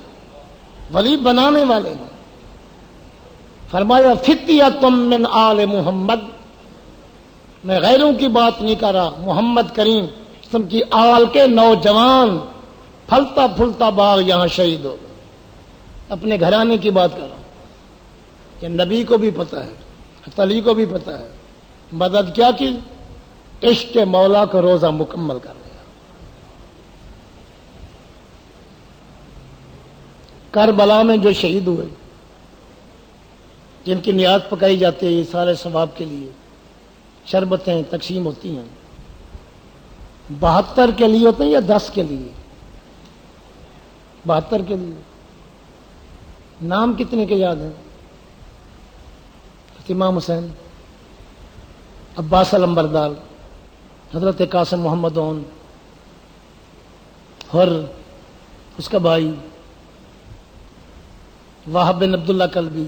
ولی بنانے والے ہیں۔ فرمایا فتیۃ من آل محمد، میں غیروں کی بات نہیں کر رہا، محمد کریم تم کی آل کے نوجوان پھلتا پھلتا باغ یہاں شہید ہو گئے۔ اپنے گھرانے کی بات کر رہا ہوں کہ نبی کو بھی پتہ ہے، حضرت علی کو بھی پتہ ہے، مدد کیا کی؟ عشق کے مولا کو روزہ مکمل کر دیا۔ کربلا میں جو شہید ہوئے، جن کی نیات پکائی جاتی ہے یہ سارے ثواب کے لیے، شربتیں تقسیم ہوتی ہیں، 72 کے لیے ہوتے ہیں یا 10 کے لیے؟ 72 کے لیے۔ نام کتنے کے یاد ہیں؟ امام حسین، عباس علمبردار، حضرت قاسم محمد اون، اور اس کا بھائی واہب بن عبداللہ کلبی،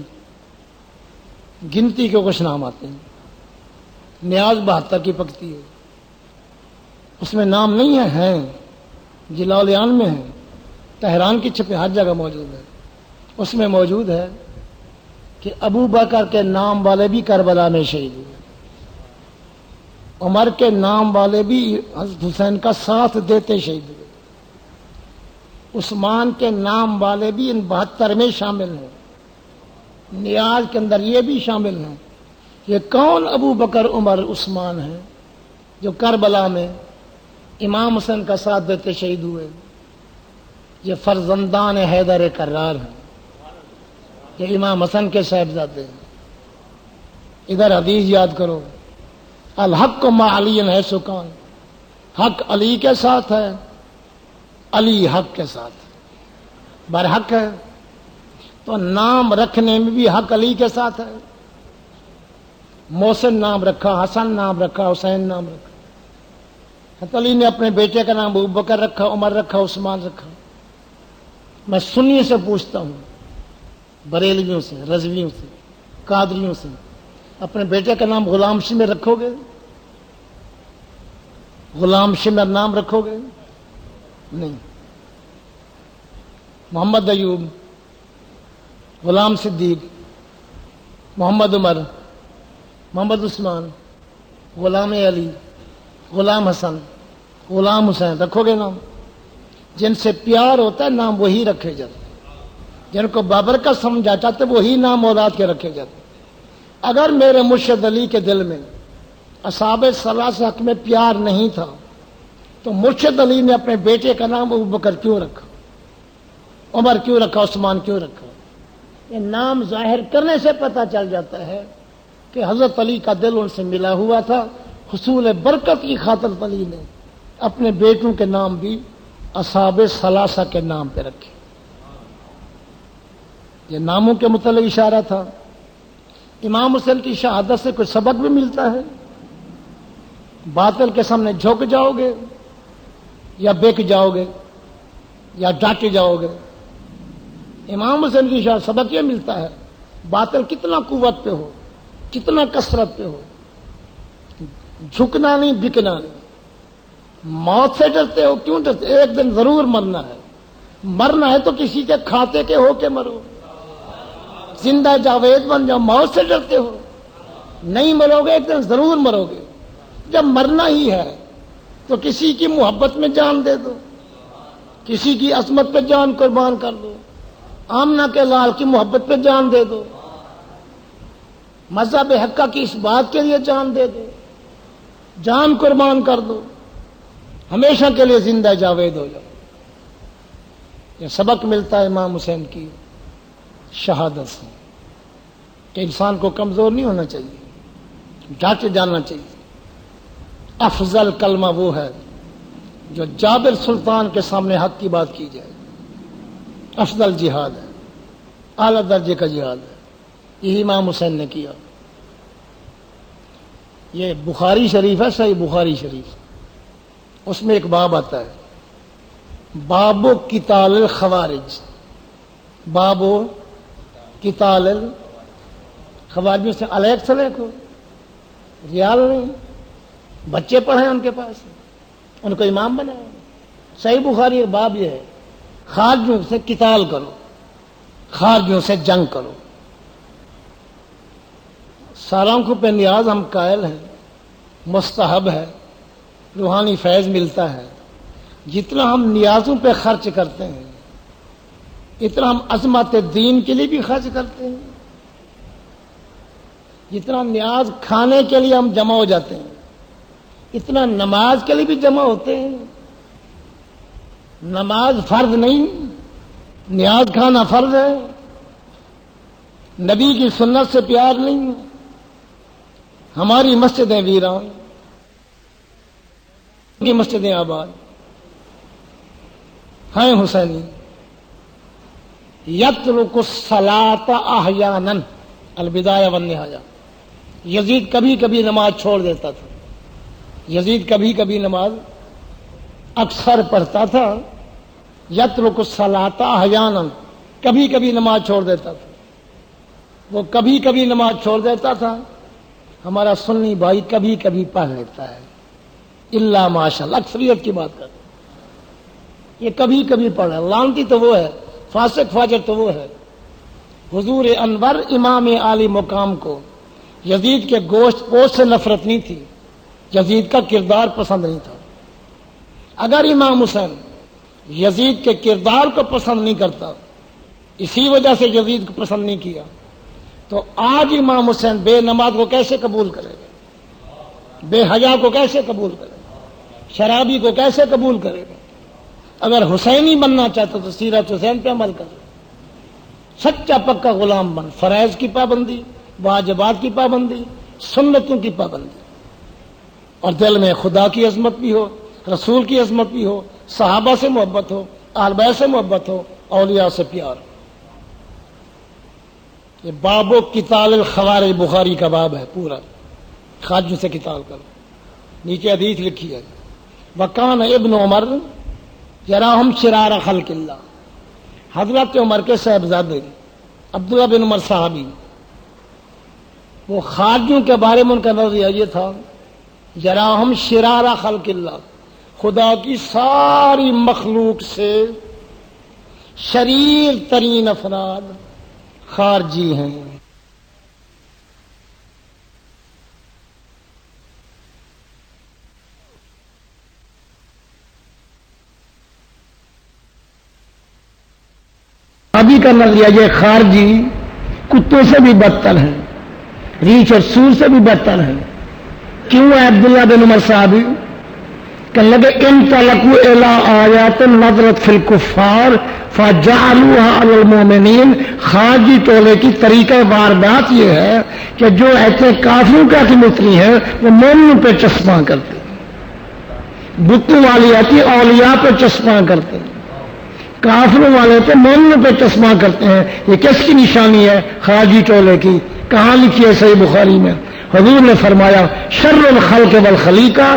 گنتی کے کچھ نام آتے ہیں۔ نیاز 72 کی پکتی ہے، اس میں نام نہیں ہے، ہیں جلالان میں ہیں، تہران کی چھپے ہر جگہ موجود ہے۔ اس میں موجود ہے کہ ابو بکر کے نام والے بھی کربلا میں شہید ہوئے، عمر کے نام والے بھی حضرت حسین کا ساتھ دیتے شہید ہوئے، عثمان کے نام والے بھی ان 72 میں شامل ہیں، نیاز کے اندر یہ بھی شامل ہیں۔ یہ کون ابو بکر عمر عثمان ہیں جو کربلا میں امام حسین کا ساتھ دیتے شہید ہوئے؟ یہ فرزندان حیدر کرار ہیں، یہ امام حسن کے صاحبزادے ہیں۔ ادھر حدیث یاد کرو، الحق مع علی ہے سکان، حق علی کے ساتھ ہے، علی حق کے ساتھ برحق ہے، تو نام رکھنے میں بھی حق علی کے ساتھ ہے۔ محسن نام رکھا، حسن نام رکھا، حسین نام رکھا۔ حضرت علی نے اپنے بیٹے کا نام ابو بکر رکھا، عمر رکھا، عثمان رکھا۔ میں سنی سے پوچھتا ہوں، بریلویوں سے، رضویوں سے، قادریوں سے، اپنے بیٹے کا نام غلام شمر رکھو گے؟ غلام شمر نام رکھو گے؟ نہیں۔ محمد ایوب، غلام صدیق، محمد عمر، محمد عثمان، غلام علی، غلام حسن، غلام حسین رکھو گے نام؟ جن سے پیار ہوتا ہے نام وہی رکھے جاتے، جن کو بابر کا سمجھا چاہتے وہی نام اولاد کے رکھے جاتے۔ اگر میرے مرشد علی کے دل میں اصحاب ثلاثہ حق میں پیار نہیں تھا تو مرشد علی نے اپنے بیٹے کا نام ابو بکر کیوں رکھا، عمر کیوں رکھا، عثمان کیوں رکھا؟ یہ نام ظاہر کرنے سے پتہ چل جاتا ہے کہ حضرت علی کا دل ان سے ملا ہوا تھا۔ حصول برکت کی خاطر علی نے اپنے بیٹوں کے نام بھی اصحاب ثلاثہ کے نام پہ رکھے۔ یہ ناموں کے متعلق اشارہ تھا۔ امام حسین کی شہادت سے کوئی سبق بھی ملتا ہے؟ باطل کے سامنے جھک جاؤ گے یا بک جاؤ گے یا ڈٹ جاؤ گے؟ امام حسین کی شان سبق یہ ملتا ہے، باطل کتنا قوت پہ ہو، کتنا کثرت پہ ہو، جھکنا نہیں، بکنا نہیں۔ موت سے ڈرتے ہو؟ کیوں ڈرتے؟ ایک دن ضرور مرنا ہے، مرنا ہے تو کسی کے کھاتے کے ہو کے مرو، زندہ جاوید بن جاؤ۔ موت سے ڈرتے ہو؟ نہیں مرو گے، ایک دن ضرور مرو گے۔ جب مرنا ہی ہے تو کسی کی محبت میں جان دے دو، کسی کی عظمت پہ جان قربان کر دو، آمنہ کے لال کی محبت پہ جان دے دو، مذہب حقہ کی اس بات کے لیے جان دے دو، جان قربان کر دو، ہمیشہ کے لیے زندہ جاوید ہو جاؤ۔ یہ سبق ملتا ہے امام حسین کی شہادت سے کہ انسان کو کمزور نہیں ہونا چاہیے، ڈٹ جانا چاہیے۔ افضل کلمہ وہ ہے جو جابر سلطان کے سامنے حق کی بات کی جائے، افضل جہاد ہے، اعلیٰ درجے کا جہاد ہے۔ یہی امام حسین نے کیا۔ یہ بخاری شریف ہے، صحیح بخاری شریف، اس میں ایک باب آتا ہے، باب قتال الخوارج، باب قتال الخوارج سے علیک سلیک ہو، ریال نہیں، بچے پڑھیں ان کے پاس، ان کو امام بنائے۔ صحیح بخاری باب یہ ہے، خارجیوں سے قتال کرو، خارجیوں سے جنگ کرو۔ سالانکھوں پہ نیاز ہم قائل ہیں، مستحب ہے، روحانی فیض ملتا ہے۔ جتنا ہم نیازوں پہ خرچ کرتے ہیں اتنا ہم عظمت دین کے لیے بھی خرچ کرتے ہیں۔ جتنا نیاز کھانے کے لیے ہم جمع ہو جاتے ہیں اتنا نماز کے لیے بھی جمع ہوتے ہیں۔ نماز فرض نہیں، نیاز کھانا فرض ہے۔ نبی کی سنت سے پیار نہیں، ہماری مسجدیں ویران کی مسجدیں آباد ہیں۔ حسینی یترک الصلاۃ احیانا، البدایہ والنہایہ، یزید کبھی کبھی نماز چھوڑ دیتا تھا، یزید کبھی کبھی نماز اکثر پڑھتا تھا۔ یترک الصلاۃ احیانا، کبھی کبھی نماز چھوڑ دیتا تھا۔ وہ کبھی کبھی نماز چھوڑ دیتا تھا، ہمارا سنی بھائی کبھی کبھی پڑھ لیتا ہے، الا ماشاءاللہ، اکثریت کی بات کرتے یہ کبھی کبھی پڑھ رہا ہے۔ لعنتی تو وہ ہے، فاسق فاجر تو وہ ہے۔ حضور انور امام عالی مقام کو یزید کے گوشت پوش سے نفرت نہیں تھی، یزید کا کردار پسند نہیں تھا۔ اگر امام حسین یزید کے کردار کو پسند نہیں کرتا، اسی وجہ سے یزید کو پسند نہیں کیا، تو آج امام حسین بے نماز کو کیسے قبول کرے گا؟ بے حیا کو کیسے قبول کرے گا؟ شرابی کو کیسے قبول کرے گا؟ اگر حسینی بننا چاہتا تو سیرت حسین پہ عمل کر، سچا پکا غلام بن، فرائض کی پابندی، واجبات کی پابندی، سنتوں کی پابندی، اور دل میں خدا کی عظمت بھی ہو، رسول کی عظمت بھی ہو، صحابہ سے محبت ہو، اہل بیت سے محبت ہو، اولیاء سے پیار ہو۔ یہ باب قتال الخوارج بخاری کا باب ہے پورا، خارجیوں سے قتال کرو۔ نیچے حدیث لکھی ہے، وکان ابن عمر یراہم شرار خلق اللہ، حضرت عمر کے صاحبزادے عبداللہ بن عمر صحابی، وہ خارجیوں کے بارے میں ان کا نظریہ یہ تھا، یراہم شرار خلق اللہ، خدا کی ساری مخلوق سے شریر ترین افراد خارجی ہیں۔ ابھی کا نظریہ یہ خارجی کتوں سے بھی بدتر ہیں، ریچھ اور سور سے بھی بدتر ہیں۔ کیوں ہے؟ عبداللہ بن عمر صحابی کہ لگے انطلقوا الی آیات نظرت فی الکفار فجعلوها علی المؤمنین، خارجی ٹولے کی طریقہ واردات یہ ہے کہ جو ایسے کافروں کا کی اتری ہے وہ مومنوں پہ چسپاں کرتے ہیں، بتوں والی آتی اولیاء پہ چسپاں کرتے ہیں، کافروں والے پہ مومنوں پہ چسپاں کرتے ہیں۔ یہ کس کی نشانی ہے؟ خارجی ٹولے کی۔ کہاں لکھی ہے؟ صحیح بخاری میں، حضور نے فرمایا شر الخلق والخلیقہ،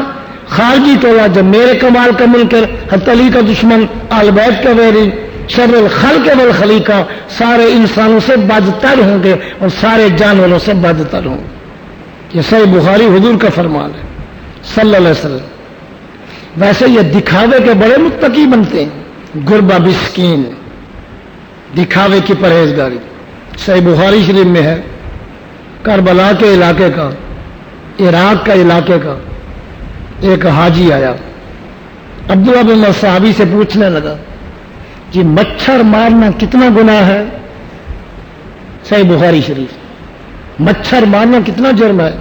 خارجی ٹولہ جو میرے کمال کا منکر، حتی علی کا دشمن، آل بیت کا ویری، شر الخلق والخلیقہ، سارے انسانوں سے بدتر ہوں گے اور سارے جانوروں سے بدتر ہوں گے۔ یہ صحیح بخاری حضور کا فرمان ہے صلی اللہ علیہ وسلم۔ ویسے یہ دکھاوے کے بڑے متقی بنتے ہیں، غربا مسکین، دکھاوے کی پرہیزگاری۔ صحیح بخاری شریف میں ہے، کربلا کے علاقے کا، عراق کا علاقے کا ایک حاجی آیا، عبداللہ بن صحابی سے پوچھنے لگا کہ مچھر مارنا کتنا گناہ ہے؟ صحیح بخاری شریف، مچھر مارنا کتنا جرم ہے؟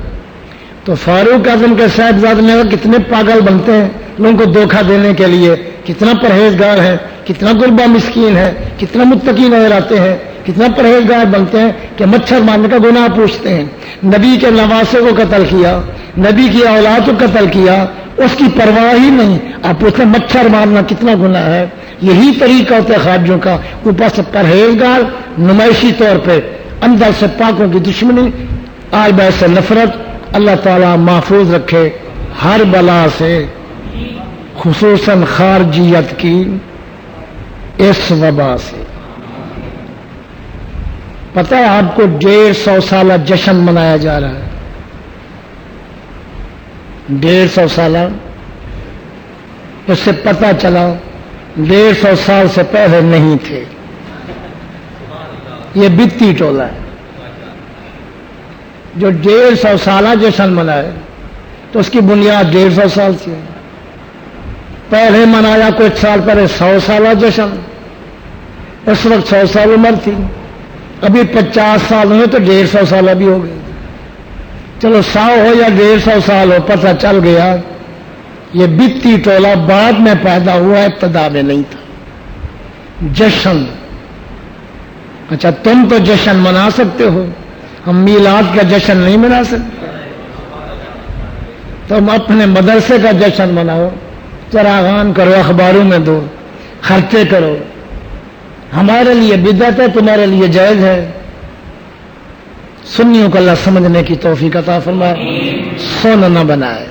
تو فاروق اعظم کے صاحبزادے نے کہا کتنے پاگل بنتے ہیں لوگوں کو دھوکہ دینے کے لیے، کتنا پرہیزگار ہے، کتنا غربا مسکین ہے، کتنا متقی نظر آتے ہیں، کتنا پرہیزگار بنتے ہیں کہ مچھر مارنے کا گناہ پوچھتے ہیں۔ نبی کے نواسے کو قتل کیا، نبی کی اولاد کو قتل کیا، اس کی پرواہ ہی نہیں، آپ پوچھتے ہیں مچھر مارنا کتنا گناہ ہے۔ یہی طریقہ ہوتا ہے خارجیوں کا، اوپر سے پرہیزگار، نمائشی طور پہ اندر سے پاکوں کی دشمنی، آل بیت سے نفرت۔ اللہ تعالیٰ محفوظ رکھے ہر بلا سے، خصوصاً خارجیت کی اس وبا سے۔ پتہ ہے آپ کو 150 سالہ جشن منایا جا رہا ہے، 150 سالہ۔ اس سے پتہ چلا 150 سال سے پہلے نہیں تھے، یہ بتی ٹولہ ہے جو 150 سالہ جشن منائے، تو اس کی بنیاد 150 سال سے ہے۔ پہلے منایا کچھ سال پہلے 100 سالہ جشن، اس وقت 100 سال عمر تھی، ابھی 50 سال ہوئے تو 150 سالہ بھی ہو گئے۔ چلو 100 ہو یا 150 سال ہو، پتہ چل گیا یہ بتی ٹولہ بعد میں پیدا ہوا، ابتدا میں نہیں تھا۔ جشن، اچھا تم تو جشن منا سکتے ہو، ہم میلاد کا جشن نہیں منا سکتے۔ تم اپنے مدرسے کا جشن مناؤ، چراغان کرو، اخباروں میں دو، خرچے کرو۔ ہمارے لیے بدعت ہے، تمہارے لیے جائز ہے۔ سنیوں کو اللہ سمجھنے کی توفیق عطا فرمائے، سونا نہ بنائے۔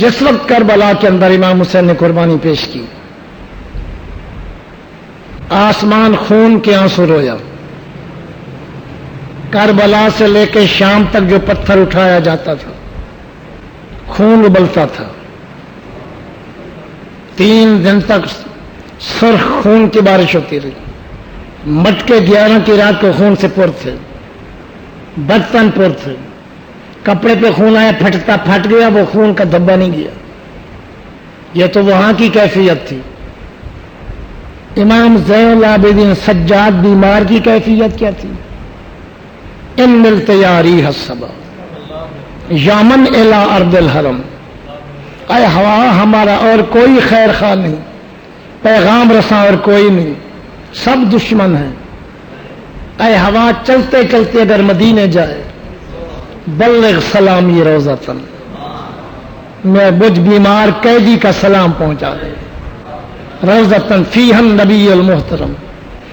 جس وقت کربلا کے اندر امام حسین نے قربانی پیش کی، آسمان خون کے آنسو رویا۔ کربلا سے لے کے شام تک جو پتھر اٹھایا جاتا تھا خون ابلتا تھا، 3 دن تک سرخ خون کی بارش ہوتی رہی، مٹکے 11 کی رات کو خون سے پر تھے، برتن پر تھے، کپڑے پہ خون آیا، پھٹتا پھٹ گیا، وہ خون کا دھبا نہیں گیا۔ یہ تو وہاں کی کیفیت تھی۔ امام زین العابدین سجاد بیمار کی کیفیت کیا تھی؟ ان ملتیاری حسبا یامن الا ارض الحرم، اے ہوا ہمارا اور کوئی خیر خواہ نہیں، پیغام رساں اور کوئی نہیں، سب دشمن ہیں۔ اے ہوا چلتے چلتے اگر مدینے جائے، بلغ سلامی روزتن، میں مجھ بیمار قیدی کا سلام پہنچا دے، روزتن فیہا النبی المحترم،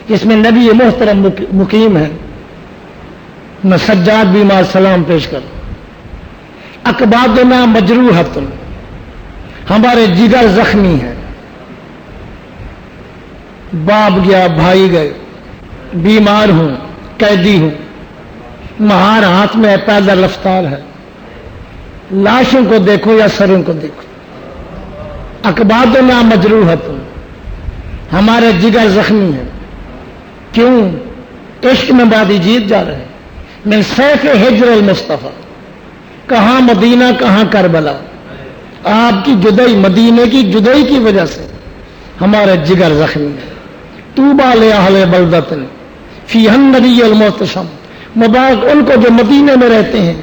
جس میں نبی محترم مقیم ہے، میں سجاد بیمار سلام پیش کر۔ اکبادنا مجروحۃ، ہمارے جگر زخمی ہیں، باپ گیا، بھائی گئے، بیمار ہوں، قیدی ہوں، مہار ہاتھ میں پیدل رفتار ہے، لاشوں کو دیکھو یا سروں کو دیکھو۔ اکبادنا مجروحۃ، ہمارے جگر زخمی ہیں، کیوں؟ عشق میں بادی جیت جا رہے ہیں۔ من سیف ہجر المصطفیٰ، کہاں مدینہ کہاں کربلا، آپ کی جدائی، مدینے کی جدائی کی وجہ سے ہمارے جگر زخمی ہے۔ طوبیٰ لأہل بلدۃ فیہا النبی المحتشم، مبارک ان کو جو مدینے میں رہتے ہیں،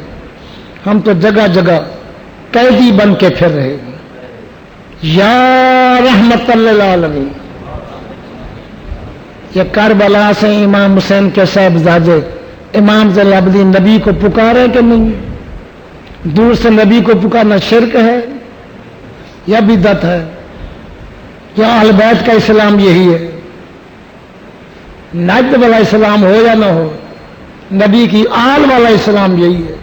ہم تو جگہ جگہ قیدی بن کے پھر رہے ہیں۔ یا رحمت للعالمین، یہ کربلا سے امام حسین کے صاحبزادے امام زین العابدین نبی کو پکارے کہ نہیں؟ دور سے نبی کو پکارنا شرک ہے یا بدعت ہے؟ یا اہل بیت کا اسلام یہی ہے؟ نجد والا اسلام ہو یا نہ ہو، نبی کی آل والا اسلام یہی ہے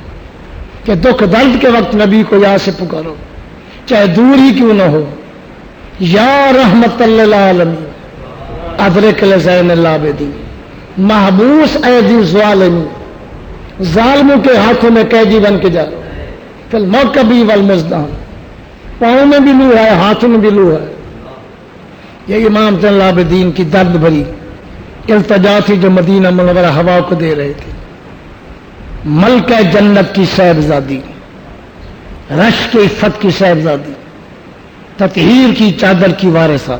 کہ دکھ درد کے وقت نبی کو یاد سے پکارو، چاہے دور ہی کیوں نہ ہو. یا رحمت للعالمین ادرک لزین العابدین محبوس ایدی الظالمین، ظالموں کے ہاتھوں میں قیدی بن کے جا رہا ہوں. فی الموکبی والمزدان، پاؤں میں بھی لو ہے، ہاتھوں میں بھی لو ہے. یہ امام زین العابدین کی درد بھری التجا تھی جو مدینہ منورہ ہوا کو دے رہے تھے. ملکہ جنت کی صاحبزادی، رش کے عفت کی صاحبزادی، تطہیر کی چادر کی وارثہ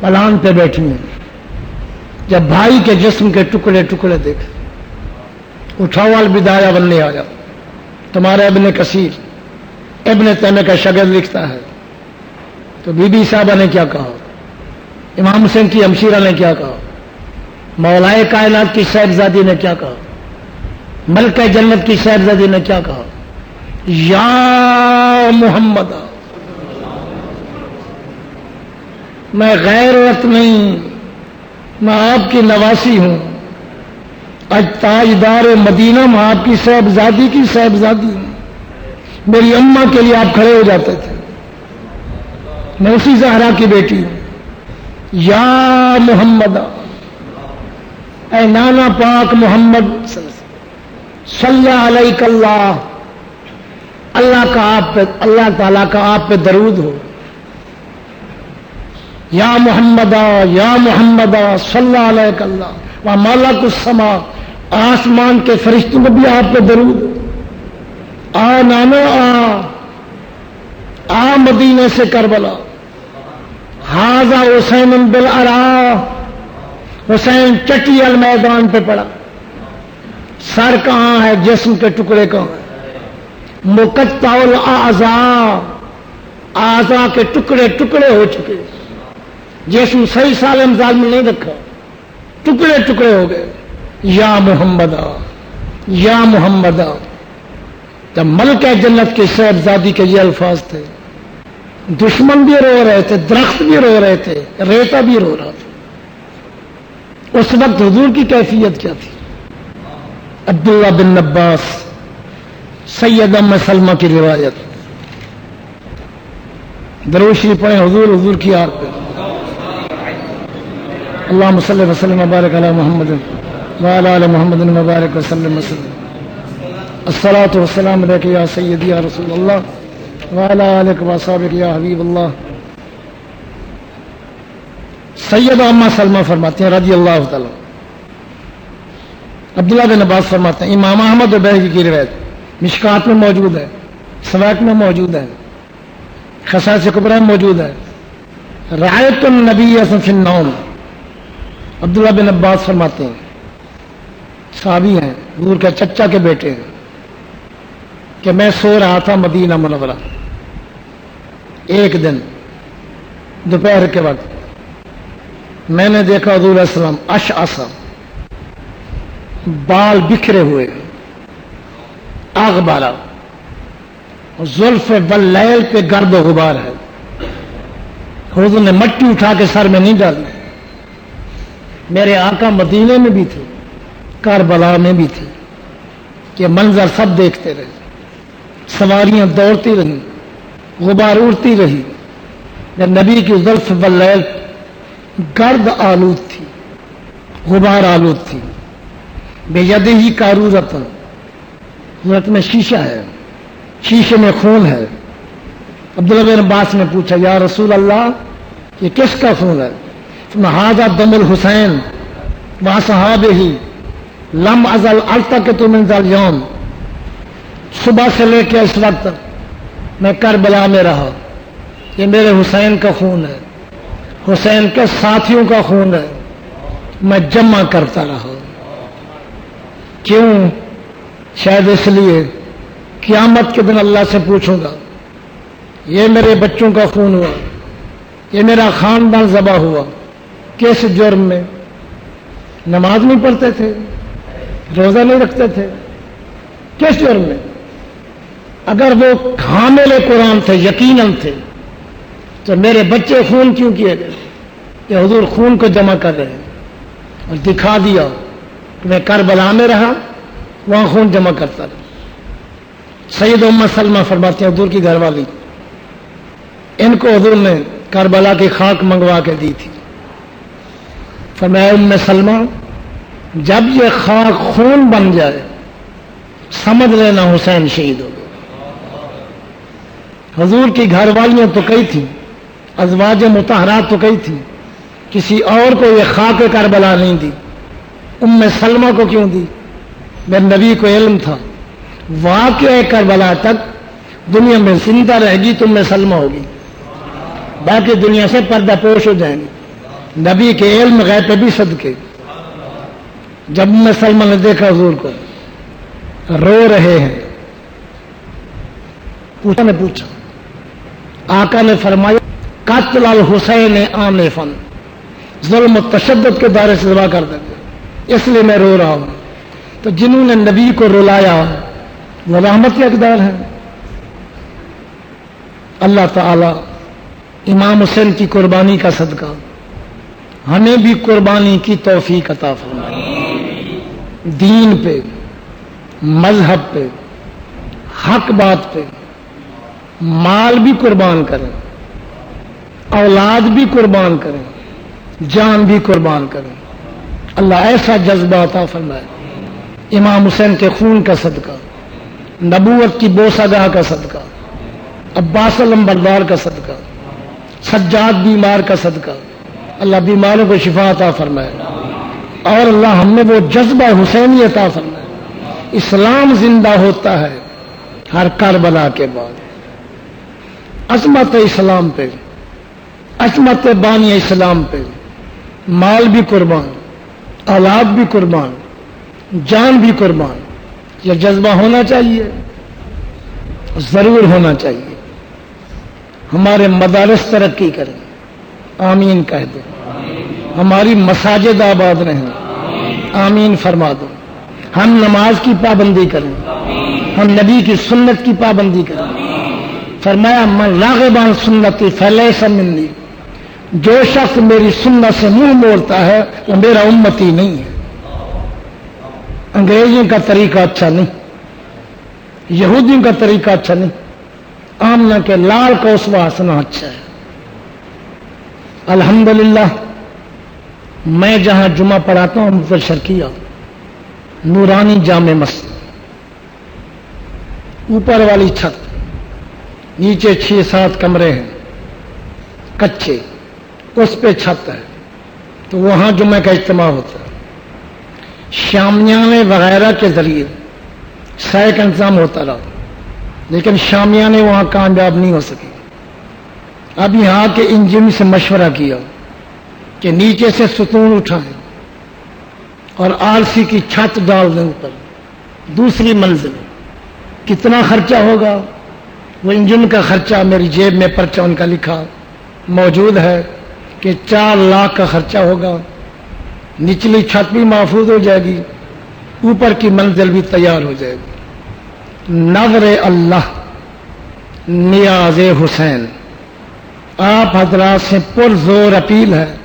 پلان پہ بیٹھی ہیں. جب بھائی کے جسم کے ٹکڑے ٹکڑے دیکھ، اٹھاؤ البدایہ بننے آیا. تمہارا ابن کثیر ابن تیمیہ کا شاگرد لکھتا ہے تو بی بی صاحبہ نے کیا کہا، امام حسین کی ہمشیرہ نے کیا کہا، مولائے کائنات کی صاحبزادی نے کیا کہا، ملکہ جنت کی صاحبزادی نے کیا کہا، یا محمد، میں غیر عورت نہیں، میں آپ کی نواسی ہوں. آج تاجدار مدینہ میں آپ کی صاحبزادی کی صاحبزادی ہوں. میری اماں کے لیے آپ کھڑے ہو جاتے تھے، میں اسی زہرا کی بیٹی ہوں. یا محمد، اے نانا پاک محمد صلی علیک اللہ، اللہ تعالیٰ کا آپ پہ درود ہو. یا محمد یا محمد صلی علیک اللہ و ملک السما، آسمان کے فرشتوں کو بھی آپ پہ درود ہو. آ نانا آ مدینے سے کربلا. ہاذا حسین بالعراء، حسین چٹی المیدان پہ پڑا. سر کہاں ہے، جسم کے ٹکڑے کہاں ہیں؟ مقطع الاعضاء، اعضاء کے ٹکڑے ٹکڑے ہو چکے. جسم صحیح سالم ظالم نہیں رکھا، ٹکڑے ٹکڑے ہو گئے. یا محمد یا محمد. جب ملکہ جنت کی صاحبزادی کے یہ الفاظ تھے، دشمن بھی رو رہے تھے، درخت بھی رو رہے تھے، ریتا بھی رو رہا تھا. اس وقت حضور کی کیفیت کیا تھی؟ عبداللہ بن عباس سید ام سلمہ کی روایت. درود شریف پڑھیں حضور کی آر پہ. اللہم صلی وسلم وبارک علی محمد وعلی آل محمد وبارک وسلم وسلم. الصلاۃ والسلام علیک یا سیدی یا رسول اللہ وعلی آلک واصحابک یا حبیب اللہ. سیدہ ام سلمہ فرماتے ہیں رضی اللہ تعالی. عبداللہ بن عباس فرماتے ہیں، امام احمد و بیہقی کی روایت مشکات میں موجود ہے، سواق میں موجود ہے، خصائص کبریٰ میں موجود ہے. رأیت النبی فی النوم. عبداللہ بن عباس فرماتے ہیں، صحابی ہیں، حضور کے چچا کے بیٹے ہیں، کہ میں سو رہا تھا مدینہ منورہ. ایک دن دوپہر کے وقت میں نے دیکھا حضور علیہ السلام اشعث، بال بکھرے ہوئے، اغبارہ، زلف واللیل پہ گرد و غبار ہے. حضور نے مٹی اٹھا کے سر میں نہیں ڈالی. میرے آقا مدینے میں بھی تھے، کربلا میں بھی تھے. یہ منظر سب دیکھتے رہے. سواریاں دوڑتی رہی، غبار اڑتی رہی. نبی کی زلف واللیل گرد آلود تھی، غبار آلود تھی. بے یدہی کارورۃ، حضرت میں شیشہ ہے، شیشے میں خون ہے. عبداللہ بن عباس نے پوچھا، یا رسول اللہ یہ کس کا خون ہے؟ ھذا دم الحسین واصحابہ لم ازل التقط من ذا اليوم. صبح سے لے کے اس وقت میں کربلا میں رہا. یہ میرے حسین کا خون ہے، حسین کے ساتھیوں کا خون ہے. میں جمع کرتا رہا. کیوں؟ شاید اس لیے قیامت کے دن اللہ سے پوچھوں گا، یہ میرے بچوں کا خون ہوا، یہ میرا خاندان ذبح ہوا. کس جرم میں؟ نماز نہیں پڑھتے تھے، روزہ نہیں رکھتے تھے. کس جرم میں؟ اگر وہ حامل قرآن تھے، یقیناً تھے، تو میرے بچے خون کیوں کیے گئے؟ کہ حضور خون کو جمع کر رہے ہیں. اور دکھا دیا میں کربلا میں رہا، وہاں خون جمع کرتا رہا۔ سید ام سلمہ فرماتے ہیں حضور کی گھر والی، ان کو حضور نے کربلا کی خاک منگوا کے دی تھی۔ فرمایا ام سلمہ جب یہ خاک خون بن جائے سمجھ لینا حسین شہید ہو گئے۔ حضور کی گھر والیاں تو کئی تھیں، ازواج مطہرات تو کئی تھیں، کسی اور کو یہ خاک کربلا نہیں دی، ام سلمہ کو کیوں دی؟ میرے نبی کو علم تھا واقعہ کربلا تک دنیا میں زندہ رہے گی تو ام سلمہ ہوگی، باقی دنیا سے پردہ پوش ہو جائیں گے۔ نبی کے علم غیب پہ بھی صدقے۔ جب ام سلمہ نے دیکھا حضور کو رو رہے ہیں، پوچھا آقا نے فرمایا قتل الحسین آنفاً، ظلم و تشدد کے دائرے سے ذبح کر دیں، اس لیے میں رو رہا ہوں۔ تو جنہوں نے نبی کو رلایا وہ رحمت کے حقدار ہیں۔ اللہ تعالی امام حسین کی قربانی کا صدقہ ہمیں بھی قربانی کی توفیق عطا فرمائے، دین پہ، مذہب پہ، حق بات پہ مال بھی قربان کریں، اولاد بھی قربان کریں، جان بھی قربان کریں۔ اللہ ایسا جذبہ عطا فرمائے۔ امام حسین کے خون کا صدقہ، نبوت کی بوسہ کا صدقہ، عباس علمبردار کا صدقہ، سجاد بیمار کا صدقہ، اللہ بیماروں کو شفا عطا فرمائے، اور اللہ ہم نے وہ جذبہ حسینی عطا فرمائے۔ اسلام زندہ ہوتا ہے ہر کربلا کے بعد۔ عظمت اسلام پہ، عظمت بانی اسلام پہ مال بھی قربان، اولاد بھی قربان، جان بھی قربان۔ یہ جذبہ ہونا چاہیے، ضرور ہونا چاہیے۔ ہمارے مدارس ترقی کریں، آمین کہہ دو۔ ہماری مساجد آباد رہیں، آمین فرما دو۔ ہم نماز کی پابندی کریں، ہم نبی کی سنت کی پابندی کریں۔ فرمایا من راغب عن سنتی فلیس منی، جو شخص میری سنت سے منہ موڑتا ہے وہ میرا امتی نہیں ہے۔ انگریزوں کا طریقہ اچھا نہیں، یہودیوں کا طریقہ اچھا نہیں، آمنہ کے لال کا اسوہ حسنہ اچھا ہے۔ الحمدللہ میں جہاں جمعہ پڑھاتا ہوں مفت شرقیہ نورانی جامع مسجد، اوپر والی چھت، نیچے 6-7 کمرے ہیں کچے، اس پہ چھت ہے، تو وہاں جمعہ کا اجتماع ہوتا ہے۔ شامیانے وغیرہ کے ذریعے سائے کا انتظام ہوتا رہا، لیکن شامیانے وہاں کامیاب نہیں ہو سکے۔ اب یہاں کے انجن سے مشورہ کیا کہ نیچے سے ستون اٹھائیں اور آرسی کی چھت ڈال دیں اوپر دوسری منزل۔ کتنا خرچہ ہوگا؟ وہ انجن کا خرچہ میری جیب میں پرچہ ان کا لکھا موجود ہے کہ 4 لاکھ کا خرچہ ہوگا۔ نچلی چھت بھی محفوظ ہو جائے گی، اوپر کی منزل بھی تیار ہو جائے گی۔ نظر اللہ نیاز حسین، آپ حضرات سے پرزور اپیل ہے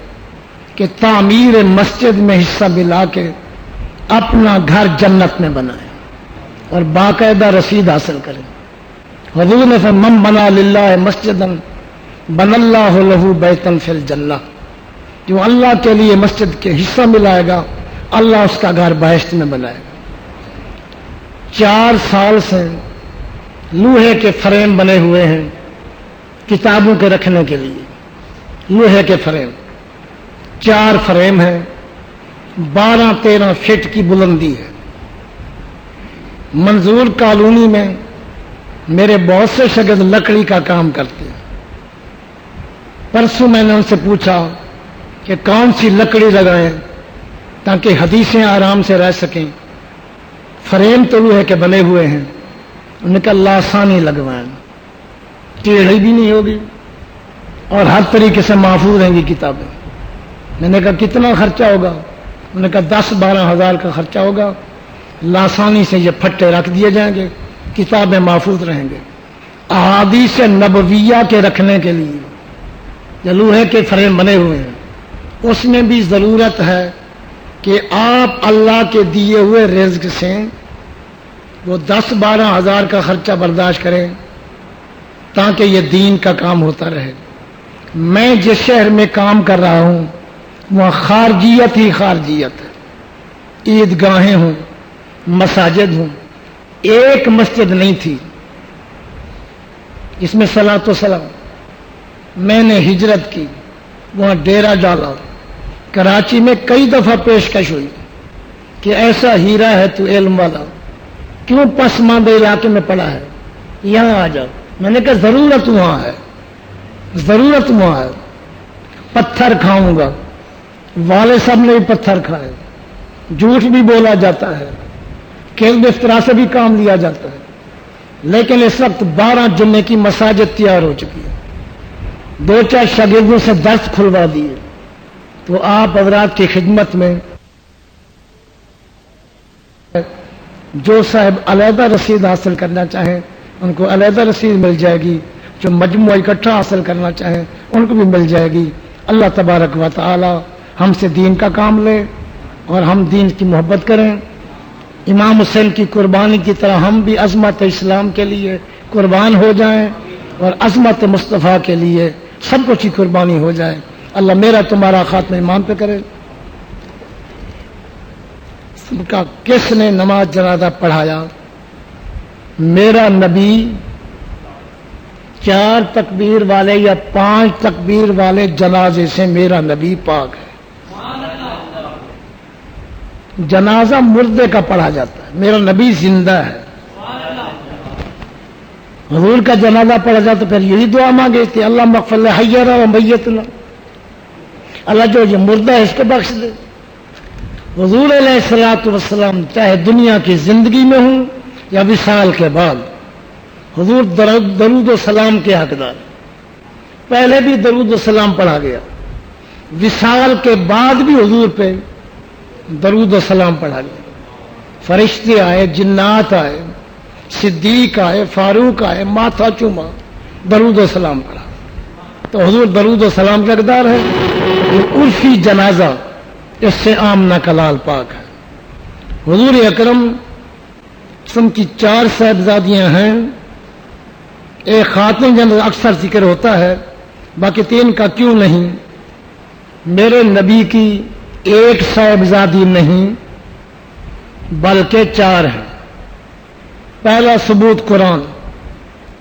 کہ تعمیر مسجد میں حصہ ملا کے اپنا گھر جنت میں بنائیں اور باقاعدہ رسید حاصل کریں۔ حضور نے فرمایا من بنا للہ مسجدا بن اللہ لہ بیتا فی الجنہ، جو اللہ کے لیے مسجد کے حصہ ملائے گا اللہ اس کا گھر بہشت میں بنائے گا۔ 4 سال سے لوہے کے فریم بنے ہوئے ہیں کتابوں کے رکھنے کے لیے، لوہے کے فریم 4 فریم ہیں، 12-13 فٹ کی بلندی ہے۔ منظور کالونی میں میرے بہت سے شاگرد لکڑی کا کام کرتے ہیں۔ پرسوں میں نے ان سے پوچھا کہ کون سی لکڑی لگائیں تاکہ حدیثیں آرام سے رہ سکیں۔ فریم تو لوہے کے بنے ہوئے ہیں، انہوں نے کہا لاسانی لگوائیں، ٹیڑھی بھی نہیں ہوگی اور ہر طریقے سے محفوظ رہیں گی کتابیں۔ میں نے کہا کتنا خرچہ ہوگا؟ انہوں نے کہا 10-12 ہزار کا خرچہ ہوگا، لاسانی سے یہ پھٹے رکھ دیے جائیں گے، کتابیں محفوظ رہیں گے۔ احادیث نبویہ کے رکھنے کے لیے جو لوہے کے فریم بنے ہوئے ہیں اس میں بھی ضرورت ہے کہ آپ اللہ کے دیے ہوئے رزق سے وہ 10-12 ہزار کا خرچہ برداشت کریں تاکہ یہ دین کا کام ہوتا رہے. میں جس شہر میں کام کر رہا ہوں وہاں خارجیت ہی خارجیت ہے. عیدگاہیں ہوں، مساجد ہوں، ایک مسجد نہیں تھی جس میں صلاۃ و سلام. میں نے ہجرت کی، وہاں ڈیرا ڈالا. کراچی میں کئی دفعہ پیشکش ہوئی کہ ایسا ہیرا ہے تو علم والا، کیوں پسماندہ علاقے میں پڑا ہے، یہاں آ جاؤ. میں نے کہا ضرورت وہاں ہے، ضرورت وہاں ہے. پتھر کھاؤں گا، والد صاحب نے بھی پتھر کھائے. جھوٹ بھی بولا جاتا ہے، کذب افطرا سے بھی کام لیا جاتا ہے. لیکن اس وقت 12 جمعے کی مساجد تیار ہو چکی ہے. 2-4 شاگردوں سے درس کھلوا دیے. تو آپ حضرات کی خدمت میں جو صاحب علیحدہ رسید حاصل کرنا چاہیں ان کو علیحدہ رسید مل جائے گی، جو مجموعہ اکٹھا حاصل کرنا چاہیں ان کو بھی مل جائے گی. اللہ تبارک و تعالی ہم سے دین کا کام لے اور ہم دین کی محبت کریں. امام حسین کی قربانی کی طرح ہم بھی عظمت اسلام کے لیے قربان ہو جائیں اور عظمت مصطفیٰ کے لیے سب کچھ کی قربانی ہو جائے. اللہ میرا تمہارا خاتمہ ایمان پہ کرے. سب کا کس نے نماز جنازہ پڑھایا؟ میرا نبی 4 تکبیر والے یا 5 تکبیر والے جنازے سے میرا نبی پاک ہے. جنازہ مردے کا پڑھا جاتا ہے، میرا نبی زندہ ہے. حضور کا جنازہ پڑھا جاتا تو پھر یہی دعا مانگے کہ اللہ مغفر لحینا و میتنا، اللہ جو یہ مردہ ہے اس کو بخش دے. حضور علیہ الصلوۃ والسلام چاہے دنیا کی زندگی میں ہوں یا وصال کے بعد حضور درود و سلام کے حقدار. پہلے بھی درود و سلام پڑھا گیا، وصال کے بعد بھی حضور پہ درود و سلام پڑھا گیا. فرشتے آئے، جنات آئے، صدیق آئے، فاروق آئے، ماتھا چوما، درود و سلام پڑھا. تو حضور درود و سلام کے حقدار ہے. یہ عرفی جنازہ اس سے آمنہ کا لال پاک ہے. حضور اکرم سم کی 4 صاحبزادیاں ہیں. ایک خاتون جنازہ اکثر ذکر ہوتا ہے، باقی 3 کا کیوں نہیں. میرے نبی کی 1 صاحبزادی نہیں بلکہ 4 ہیں. پہلا ثبوت قرآن،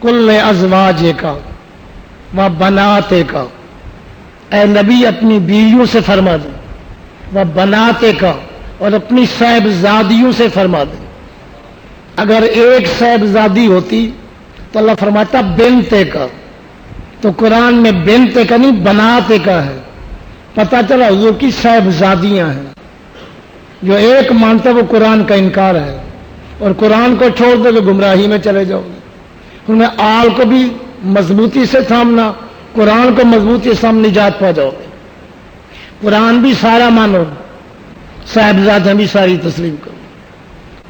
کل ازواج کا و بنات کا. اے نبی اپنی بیویوں سے فرما دیں، وہ بناتے کا اور اپنی صاحبزادیوں سے فرما دیں. اگر 1 صاحبزادی ہوتی تو اللہ فرماتا بنتے کا. تو قرآن میں بنتے کا نہیں بناتے کا ہے. پتہ چلا حضور کی صاحبزادیاں ہیں. جو ایک مانتا وہ قرآن کا انکار ہے، اور قرآن کو چھوڑ دے تو گمراہی میں چلے جاؤ گے. انہیں آل کو بھی مضبوطی سے تھامنا، قرآن کو مضبوطی سے سام نجات پا جاؤ گے. قرآن بھی سارا مانو، صاحبزادیاں بھی ساری تسلیم کرو.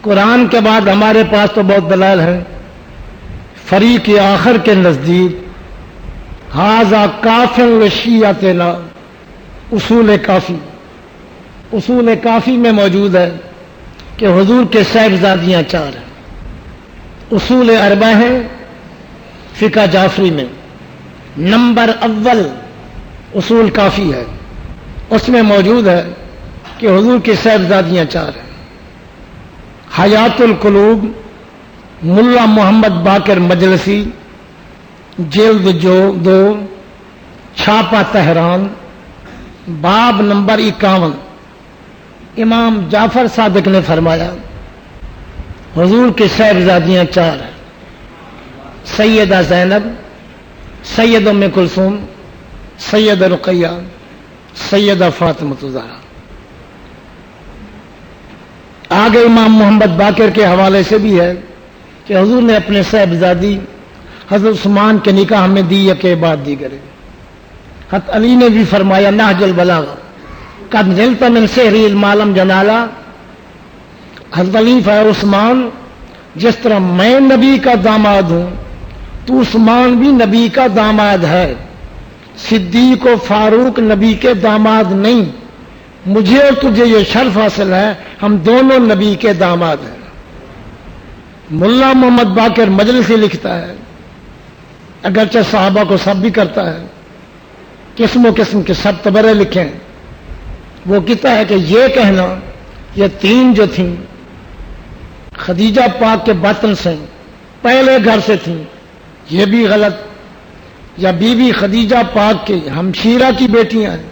قرآن کے بعد ہمارے پاس تو بہت دلائل ہیں. فریق آخر کے نزدیک ھذا کافٍ لشیعتنا، اصول کافی. اصول کافی میں موجود ہے کہ حضور کے صاحبزادیاں 4 ہیں. اصول 4 ہیں فقہ جعفری میں. نمبر اول اصول کافی ہے، اس میں موجود ہے کہ حضور کی صاحبزادیاں 4 ہیں. حیات القلوب ملا محمد باقر مجلسی، جلد 2، چھاپا تہران، باب نمبر 51. امام جعفر صادق نے فرمایا حضور کی صاحبزادیاں 4 ہیں. سیدہ زینب، سید ام کلثوم، سیدہ رقیہ، سیدہ فاطمہ الزہرا. آگے امام محمد باقر کے حوالے سے بھی ہے کہ حضور نے اپنے صاحبزادی حضرت عثمان کے نکاح میں دی یا کے بعد دی کرے. حضرت علی نے بھی فرمایا نہج البلاغہ قد نلت من سحری المعلم جنالا. حضرت علی فیر عثمان، جس طرح میں نبی کا داماد ہوں تو عثمان بھی نبی کا داماد ہے. صدیق و فاروق نبی کے داماد نہیں، مجھے اور تجھے یہ شرف حاصل ہے، ہم دونوں نبی کے داماد ہیں۔ ملا محمد باقر مجلسی لکھتا ہے، اگرچہ صحابہ کو سب بھی کرتا ہے، قسم و قسم کے سب تبرے لکھیں، وہ کہتا ہے کہ یہ کہنا یہ تین جو تھیں خدیجہ پاک کے باطن سے پہلے گھر سے تھیں، یہ بھی غلط، یا بی بی خدیجہ پاک کے ہمشیرہ کی بیٹیاں ہیں۔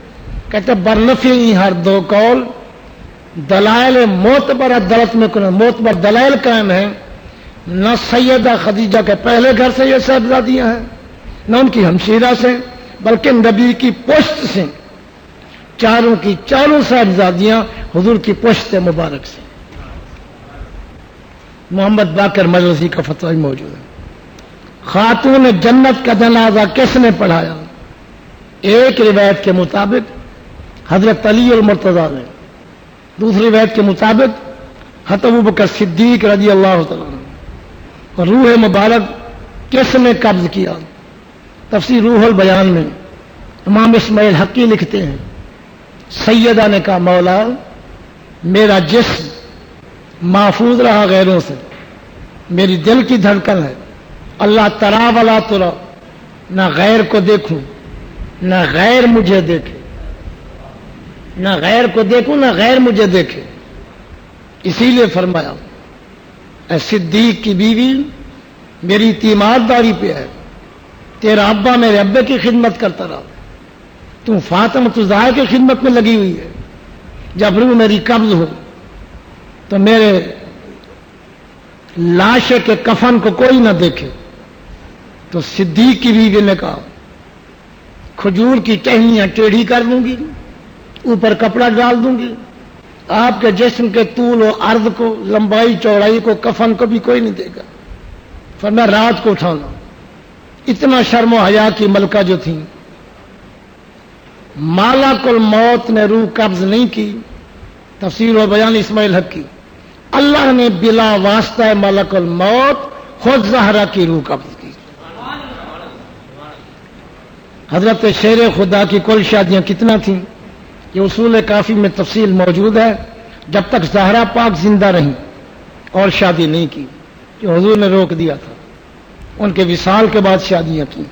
کہتے برنفی ہر دو قول دلائل معتبر عدالت میں معتبر دلائل قائم ہیں، نہ سیدہ خدیجہ کے پہلے گھر سے یہ صاحبزادیاں ہیں، نہ ان کی ہمشیرہ سے، بلکہ نبی کی پشت سے، چاروں کی چاروں صاحبزادیاں حضور کی پشت مبارک سے۔ محمد باقر مجلسی کا فتوی موجود ہے۔ خاتون جنت کا جنازہ کس نے پڑھایا؟ ایک روایت کے مطابق حضرت علی المرتضیٰ نے، دوسری روایت کے مطابق حضرت ابوبکر صدیق رضی اللہ تعالیٰ عنہ۔ اور روح مبارک کس نے قبض کیا؟ تفسیر روح البیان میں امام اسماعیل حقی لکھتے ہیں، سیدہ نے کہا مولا میرا جسم محفوظ رہا غیروں سے، میری دل کی دھڑکن ہے، اللہ ترا ولا ترا، نہ غیر کو دیکھوں نہ غیر مجھے دیکھے، نہ غیر کو دیکھوں نہ غیر مجھے دیکھے۔ اسی لیے فرمایا اے صدیق کی بیوی میری تیمارداری پہ ہے، تیرا ابا میرے ابے کی خدمت کرتا رہا، تم فاطمہ الزہرا کی خدمت میں لگی ہوئی ہے، جب روح میری قبض ہو تو میرے لاشے کے کفن کو کوئی نہ دیکھے۔ تو صدیق کی بیوی نے کہا کھجور کی ٹہنیاں ٹیڑھی کر دوں گی، اوپر کپڑا ڈال دوں گی، آپ کے جسم کے طول و عرض کو، لمبائی چوڑائی کو، کفن کو بھی کوئی نہیں دے گا۔ فرمایا رات کو اٹھانا۔ اتنا شرم و حیا کی ملکہ جو تھی، مالک الموت نے روح قبض نہیں کی۔ تفسیر و بیان اسماعیل حق کی، اللہ نے بلا واسطہ مالک الموت خود زہرا کی روح قبض کی۔ حضرت شیر خدا کی کل شادیاں کتنا تھیں؟ یہ اصول کافی میں تفصیل موجود ہے۔ جب تک زہرا پاک زندہ رہیں اور شادی نہیں کی، کہ حضور نے روک دیا تھا، ان کے وصال کے بعد شادیاں کی۔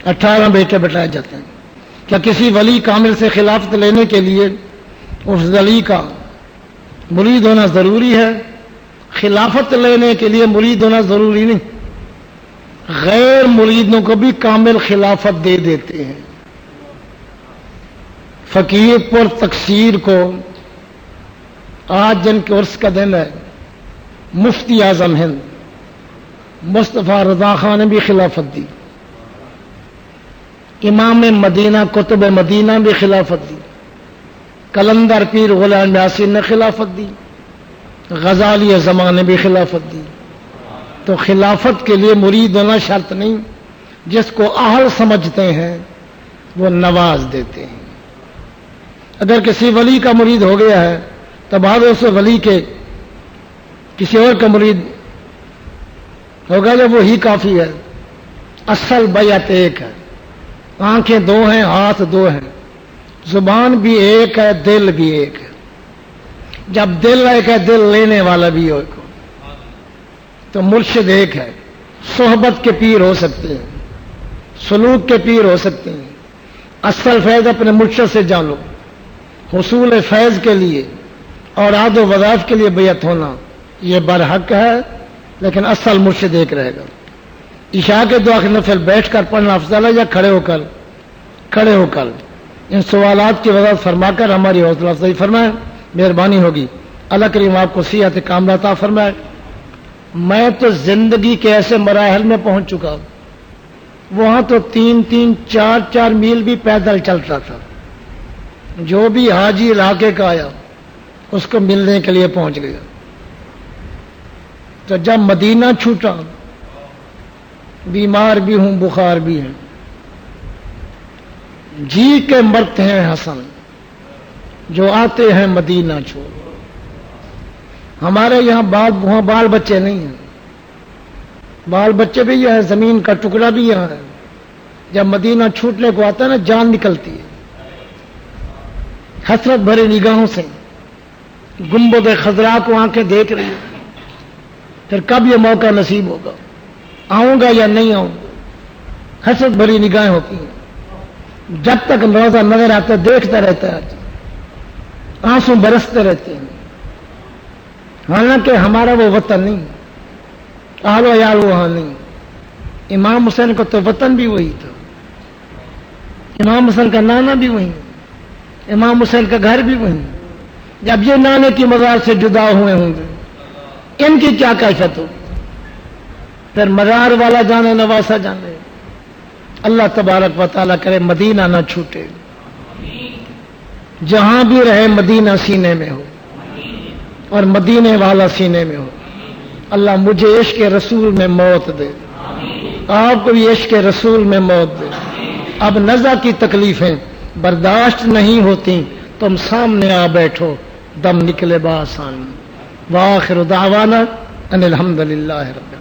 18 بیٹے بٹائے جاتے ہیں۔ کیا کسی ولی کامل سے خلافت لینے کے لیے اس ولی کا مرید ہونا ضروری ہے؟ خلافت لینے کے لیے مرید ہونا ضروری نہیں، غیر مریدوں کو بھی کامل خلافت دے دیتے ہیں۔ فقیر پر تقصیر کو آج جن کے عرس کا دن ہے، مفتی اعظم ہند مصطفیٰ رضا خان نے بھی خلافت دی، امام مدینہ قطب مدینہ بھی خلافت دی، کلندر پیر غلام یاسین نے خلافت دی، غزالی زمان نے بھی خلافت دی۔ تو خلافت کے لیے مرید ہونا شرط نہیں، جس کو اہل سمجھتے ہیں وہ نواز دیتے ہیں۔ اگر کسی ولی کا مرید ہو گیا ہے تو بعد اس ولی کے کسی اور کا مرید ہوگا جو وہی کافی ہے۔ اصل بیعت ایک ہے، آنکھیں دو ہیں، ہاتھ دو ہیں، زبان بھی ایک ہے، دل بھی ایک ہے۔ جب دل ایک ہے، دل لینے والا بھی ایک ہو تو مرشد ایک ہے۔ صحبت کے پیر ہو سکتے ہیں، سلوک کے پیر ہو سکتے ہیں۔ اصل فیض اپنے مرشد سے جانو۔ حصول فیض کے لیے اور عاد و وظائف کے لیے بیعت ہونا یہ برحق ہے، لیکن اصل مرشد ایک رہے گا۔ عشاء کے دعا کے نفل بیٹھ کر پڑھنا افضل ہے یا کھڑے ہو کر؟ ان سوالات کی وضاحت فرما کر ہماری حوصلہ افزائی فرمائیں، مہربانی ہوگی۔ اللہ کریم آپ کو صحت کاملہ عطا فرمائے۔ میں تو زندگی کے ایسے مراحل میں پہنچ چکا ہوں، وہاں تو 3-3 4-4 میل بھی پیدل چلتا تھا۔ جو بھی حاجی علاقے کا آیا اس کو ملنے کے لیے پہنچ گیا۔ تو جب مدینہ چھوٹا، بیمار بھی ہوں، بخار بھی ہے، جی کے مرتے ہیں حسن جو آتے ہیں مدینہ چھوڑ۔ ہمارے یہاں بال بچے نہیں ہیں، بال بچے بھی یہ ہے، زمین کا ٹکڑا بھی یہاں ہے۔ جب مدینہ چھوٹنے کو آتا ہے نا، جان نکلتی ہے۔ حسرت بھری نگاہوں سے گنبد خضرا کو آنکھیں دیکھ رہی ہیں، پھر کب یہ موقع نصیب ہوگا، آؤں گا یا نہیں آؤں گا؟ حسرت بھری نگاہیں ہوتی ہیں، جب تک روزہ نظر آتا ہے دیکھتا رہتا ہے، آنسو برستے رہتے ہیں، حالانکہ ہمارا وہ وطن نہیں، آل و عیال وہاں نہیں۔ امام حسین کا تو وطن بھی وہی تھا، امام حسین کا نانا بھی وہی، امام حسین کا گھر بھی وہی۔ جب یہ نانے کی مزار سے جدا ہوئے ہوں گے، ان کی کیا کیفیت ہوگی؟ پھر مزار والا جانے نواسا جانے۔ اللہ تبارک و تعالیٰ کرے مدینہ نہ چھوٹے، جہاں بھی رہے مدینہ سینے میں ہو اور مدینے والا سینے میں ہو۔ اللہ مجھے عشق رسول میں موت دے، آپ کو بھی عشق رسول میں موت دے۔ اب نزا کی تکلیفیں برداشت نہیں ہوتی، تم سامنے آ بیٹھو، دم نکلے بآسانی۔ وآخر دعوانا ان الحمد للہ رب